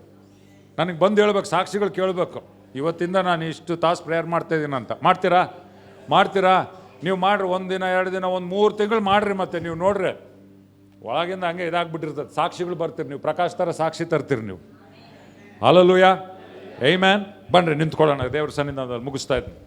ನನಗೆ ಬಂದು ಹೇಳ್ಬೇಕು, ಸಾಕ್ಷಿಗಳು ಕೇಳಬೇಕು, ಇವತ್ತಿಂದ ನಾನು ಇಷ್ಟು ತಾಸು ಪ್ರೇಯರ್ ಮಾಡ್ತಾ ಇದ್ದೀನಿ ಅಂತ. ಮಾಡ್ತೀರಾ? ನೀವು ಮಾಡ್ರಿ, 1 ದಿನ 2 ದಿನ 1-3 ತಿಂಗಳು ಮಾಡ್ರಿ. ಮತ್ತೆ ನೀವು ನೋಡ್ರಿ ಒಳಗಿಂದ ಹಂಗೆ ಇದಾಗ್ಬಿಟ್ಟಿರ್ತದೆ. ಸಾಕ್ಷಿಗಳು ಬರ್ತೀರಿ, ನೀವು ಪ್ರಕಾಶ್ ಥರ ಸಾಕ್ಷಿ ತರ್ತೀರಿ ನೀವು. ಹಲ್ಲೆಲೂಯಾ. ಆಮೆನ್. ಬನ್ರಿ ನಿಂತ್ಕೊಳ್ಳೋಣ, ದೇವ್ರ ಸನ್ನಿಧಾನದಲ್ಲಿ ಮುಗಿಸ್ತಾ ಇದ್ದೀನಿ.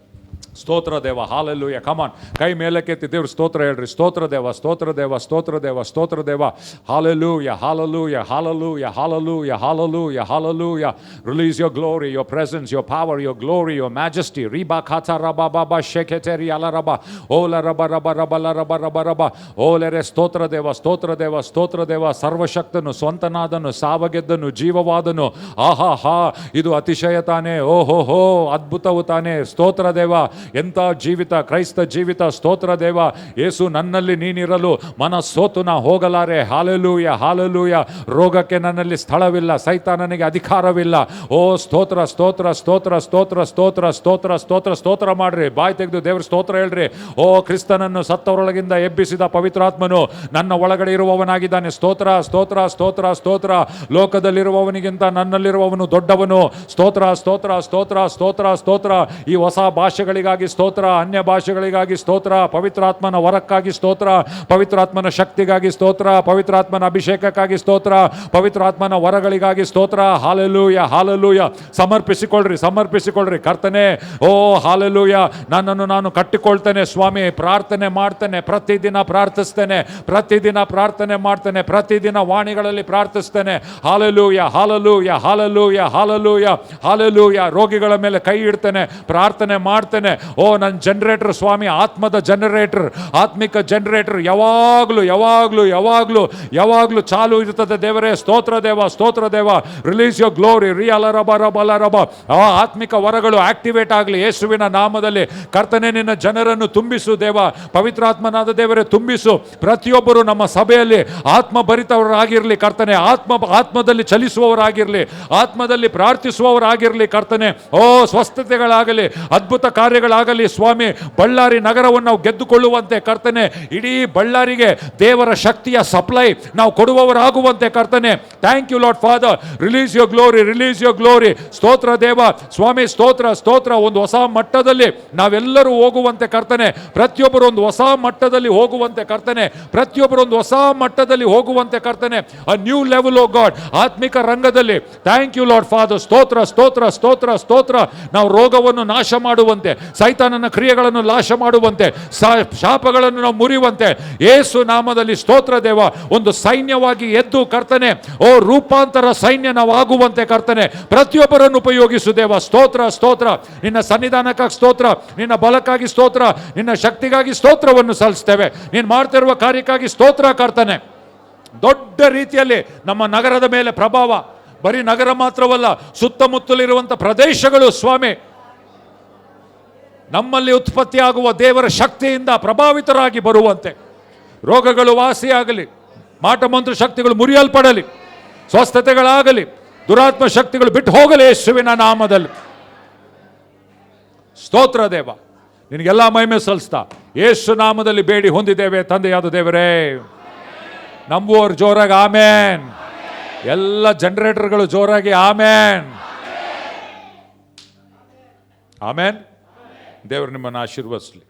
ಸ್ತೋತ್ರ ದೇವ. ಹಾಲೆಲೂಯ. ಕಮಾನ್, ಕೈ ಮೇಲಕ್ಕೆತ್ತಿ ದೇವ್ರ ಸ್ತೋತ್ರ ಹೇಳ್ರಿ. ಸ್ತೋತ್ರ ದೇವ, ಸ್ತೋತ್ರ ದೇವ, ಸ್ತೋತ್ರ ದೇವ, ಸ್ತೋತ್ರ ದೇವ. Hallelujah, hallelujah, hallelujah, hallelujah, hallelujah, hallelujah. Release your glory, your presence, your power, your glory, your majesty. ರೀಬಾ ಖಾಚಾ ರಬಾ ಬಾಬಾ ಶೇಖೆಚೆರಿ ಅಲ ರಬ ಓಲ ರಬ ರಬ ರಬ ಲ ರಬ ರಬ ರಬ ಓಲೆರೆ. ಸ್ತೋತ್ರ ದೇವ, ಸ್ತೋತ್ರ ದೇವ, ಸ್ತೋತ್ರ ದೇವ. ಸರ್ವಶಕ್ತನು, ಸ್ವಂತನಾದನು, ಸಾವಗೆದ್ದನು, ಜೀವವಾದನು. ಆಹಾ ಹಾ, ಇದು ಅತಿಶಯ ತಾನೇ. ಓಹೋ ಹೋ, ಅದ್ಭುತವು ತಾನೇ. ಸ್ತೋತ್ರ ದೇವ. ಎಂಥ ಜೀವಿತ, ಕ್ರೈಸ್ತ ಜೀವಿತ. ಸ್ತೋತ್ರ ದೇವ. ಯೇಸು ನನ್ನಲ್ಲಿ ನೀನಿರಲು ಮನಸ್ಸೋತು ನಾ ಹೋಗಲಾರೆ. Hallelujah, hallelujah. ರೋಗಕ್ಕೆ ನನ್ನಲ್ಲಿ ಸ್ಥಳವಿಲ್ಲ, ಸೈತಾನನಿಗೆ ಅಧಿಕಾರವಿಲ್ಲ. ಓ ಸ್ತೋತ್ರ, ಸ್ತೋತ್ರ, ಸ್ತೋತ್ರ, ಸ್ತೋತ್ರ, ಸ್ತೋತ್ರ, ಸ್ತೋತ್ರ, ಸ್ತೋತ್ರ, ಸ್ತೋತ್ರ ಮಾಡ್ರಿ. ಬಾಯಿ ತೆಗೆದು ದೇವ್ರ ಸ್ತೋತ್ರ ಹೇಳ್ರಿ. ಓ ಕ್ರಿಸ್ತನನ್ನು ಸತ್ತವರೊಳಗಿಂದ ಎಬ್ಬಿಸಿದ ಪವಿತ್ರಾತ್ಮನು ನನ್ನ ಒಳಗಡೆ ಇರುವವನಾಗಿದ್ದಾನೆ. ಸ್ತೋತ್ರ, ಸ್ತೋತ್ರ, ಸ್ತೋತ್ರ, ಸ್ತೋತ್ರ. ಲೋಕದಲ್ಲಿರುವವನಿಗಿಂತ ನನ್ನಲ್ಲಿರುವವನು ದೊಡ್ಡವನು. ಸ್ತೋತ್ರ, ಸ್ತೋತ್ರ, ಸ್ತೋತ್ರ, ಸ್ತೋತ್ರ, ಸ್ತೋತ್ರ. ಈ ಹೊಸ ಭಾಷೆಗಳಿಗಾಗಿ ಸ್ತೋತ್ರ, ಅನ್ಯ ಭಾಷೆಗಳಿಗಾಗಿ ಸ್ತೋತ್ರ, ಪವಿತ್ರಾತ್ಮನ ವರಕ್ಕಾಗಿ ಸ್ತೋತ್ರ, ಪವಿತ್ರಾತ್ಮನ ಶಕ್ತಿಗಾಗಿ ಸ್ತೋತ್ರ, ಪವಿತ್ರಾತ್ಮನ ಅಭಿಷೇಕಕ್ಕಾಗಿ ಸ್ತೋತ್ರ, ಪವಿತ್ರಾತ್ಮನ ವರಗಳಿಗಾಗಿ ಸ್ತೋತ್ರ. Hallelujah, hallelujah. ಸಮರ್ಪಿಸಿಕೊಳ್ಳ್ರಿ ಕರ್ತನೇ. ಓ ಹಾಲೆಲೂಯ. ನನ್ನನ್ನು ನಾನು ಕಟ್ಟಿಕೊಳ್ತೇನೆ ಸ್ವಾಮಿ. ಪ್ರಾರ್ಥನೆ ಮಾಡ್ತೇನೆ, ಪ್ರತಿದಿನ ಪ್ರಾರ್ಥಿಸ್ತೇನೆ, ಪ್ರತಿದಿನ ಪ್ರಾರ್ಥನೆ ಮಾಡ್ತೇನೆ, ಪ್ರತಿದಿನ ವಾಣಿಗಳಲ್ಲಿ ಪ್ರಾರ್ಥಿಸ್ತೇನೆ. Hallelujah, hallelujah, hallelujah, hallelujah, hallelujah. ರೋಗಿಗಳ ಮೇಲೆ ಕೈ ಇಡ್ತೇನೆ, ಪ್ರಾರ್ಥನೆ ಮಾಡ್ತೇನೆ. ಓ ನನ್ನ ಜನರೇಟರ್ ಸ್ವಾಮಿ, ಆತ್ಮದ ಜನರೇಟರ್, ಆತ್ಮಿಕ ಜನರೇಟರ್ ಯಾವಾಗಲೂ ಯಾವಾಗಲೂ ಯಾವಾಗಲೂ ಯಾವಾಗಲೂ ಚಾಲು ಇರ್ತದೆ ದೇವರೇ. ಸ್ತೋತ್ರ ದೇವ, ಸ್ತೋತ್ರ ದೇವ. Release your glory. ರಿಯಲರಬ ರಬ ರಬ. ಆ ಆತ್ಮಿಕ ವರಗಳು ಆಕ್ಟಿವೇಟ್ ಆಗಲಿ ಯೇಸುವಿನ ನಾಮದಲ್ಲಿ. ಕರ್ತನೆ, ನಿನ್ನ ಜನರನ್ನು ತುಂಬಿಸು ದೇವ. ಪವಿತ್ರಾತ್ಮನಾದ ದೇವರೇ ತುಂಬಿಸು. ಪ್ರತಿಯೊಬ್ಬರು ನಮ್ಮ ಸಭೆಯಲ್ಲಿ ಆತ್ಮಭರಿತವರಾಗಿರಲಿ ಕರ್ತನೆ. ಆತ್ಮದಲ್ಲಿ ಚಲಿಸುವವರಾಗಿರಲಿ, ಆತ್ಮದಲ್ಲಿ ಪ್ರಾರ್ಥಿಸುವವರಾಗಿರಲಿ ಕರ್ತನೆ. ಓ ಸ್ವಸ್ಥತೆಗಳಾಗಲಿ, ಅದ್ಭುತ ಕಾರ್ಯಗಳಾಗಲಿ ಸ್ವಾಮಿ. ಬಳ್ಳಾರಿ ನಗರವನ್ನು ನಾವು ಗೆದ್ದುಕೊಳ್ಳುವಂತೆ ಕರ್ತನೆ, ಇಡೀ ಬಳ್ಳಾರಿಗೆ ದೇವರ ಶಕ್ತಿಯ ಸಪ್ಲೈ ನಾವು ಕೊಡುವವರಾಗುವಂತೆ ಕರ್ತನೆ. Thank you Lord Father. Release your glory, release your glory. ಸ್ತೋತ್ರ ದೇವ ಸ್ವಾಮಿ, ಸ್ತೋತ್ರ, ಸ್ತೋತ್ರ. ಒಂದು ಹೊಸ ಮಟ್ಟದಲ್ಲಿ ನಾವೆಲ್ಲರೂ ಹೋಗುವಂತೆ ಕರ್ತನೆ. ಪ್ರತಿಯೊಬ್ಬರು ಒಂದು ಹೊಸ ಮಟ್ಟದಲ್ಲಿ ಹೋಗುವಂತೆ ಕರ್ತನೆ. ಪ್ರತಿಯೊಬ್ಬರು ಒಂದು ಹೊಸ ಮಟ್ಟದಲ್ಲಿ ಹೋಗುವಂತೆ ಕರ್ತನೆ. A new level O God, ಆತ್ಮಿಕ ರಂಗದಲ್ಲಿ. Thank you Lord Father. ಸ್ತೋತ್ರ, ಸ್ತೋತ್ರ, ಸ್ತೋತ್ರ, ಸ್ತೋತ್ರ. ನಾವು ರೋಗವನ್ನು ನಾಶ ಮಾಡುವಂತೆ, ಸೈತಾನನ ಕ್ರಿಯೆಗಳನ್ನು ನಾಶ ಮಾಡುವಂತೆ, ಶಾಪಗಳನ್ನು ನಾವು ಮುರಿಯುವಂತೆ ಯೇಸು ನಾಮದಲ್ಲಿ ಸ್ತೋತ್ರ ದೇವ. ಒಂದು ಸೈನ್ಯವಾಗಿ ಎದ್ದು ಕರ್ತನೆ, ಓ ರೂಪಾಂತರ ಸೈನ್ಯ ನಾವು ಆಗುವಂತೆ ಕರ್ತನೆ. ಪ್ರತಿಯೊಬ್ಬರನ್ನು ಉಪಯೋಗಿಸು ದೇವ. ಸ್ತೋತ್ರ, ಸ್ತೋತ್ರ. ನಿನ್ನ ಸನ್ನಿಧಾನಕ್ಕಾಗಿ ಸ್ತೋತ್ರ, ನಿನ್ನ ಬಲಕ್ಕಾಗಿ ಸ್ತೋತ್ರ, ನಿನ್ನ ಶಕ್ತಿಗಾಗಿ ಸ್ತೋತ್ರವನ್ನು ಸಲ್ಲಿಸ್ತೇವೆ. ನೀನು ಮಾಡ್ತಿರುವ ಕಾರ್ಯಕ್ಕಾಗಿ ಸ್ತೋತ್ರ ಕರ್ತನೆ. ದೊಡ್ಡ ರೀತಿಯಲ್ಲಿ ನಮ್ಮ ನಗರದ ಮೇಲೆ ಪ್ರಭಾವ, ಬರೀ ನಗರ ಮಾತ್ರವಲ್ಲ, ಸುತ್ತಮುತ್ತಲಿರುವಂಥ ಪ್ರದೇಶಗಳು ಸ್ವಾಮಿ, ನಮ್ಮಲ್ಲಿ ಉತ್ಪತ್ತಿಯಾಗುವ ದೇವರ ಶಕ್ತಿಯಿಂದ ಪ್ರಭಾವಿತರಾಗಿ ಬರುವಂತೆ, ರೋಗಗಳು ವಾಸಿಯಾಗಲಿ, ಮಾಟಮಂತ್ರ ಶಕ್ತಿಗಳು ಮುರಿಯಲ್ಪಡಲಿ, ಸ್ವಸ್ಥತೆಗಳಾಗಲಿ, ದುರಾತ್ಮ ಶಕ್ತಿಗಳು ಬಿಟ್ಟು ಹೋಗಲಿ ಯೇಸುವಿನ ನಾಮದಲ್ಲಿ. ಸ್ತೋತ್ರ ದೇವ, ನಿನಗೆಲ್ಲ ಮಹಿಮೆ ಸಲ್ಲಿಸ್ತಾ ಯೇಸು ನಾಮದಲ್ಲಿ ಬೇಡಿ ಹೊಂದಿದ್ದೇವೆ ತಂದೆಯಾದ ದೇವರೇ. ನಂಬುವವರು ಜೋರಾಗಿ ಆಮೇನ್. ಎಲ್ಲ ಜನರೇಟರ್ಗಳು ಜೋರಾಗಿ ಆಮೇನ್. ಆಮೇನ್. ದೇವರು ನಿಮ್ಮನ್ನು ಆಶೀರ್ವದಿಸಲಿ.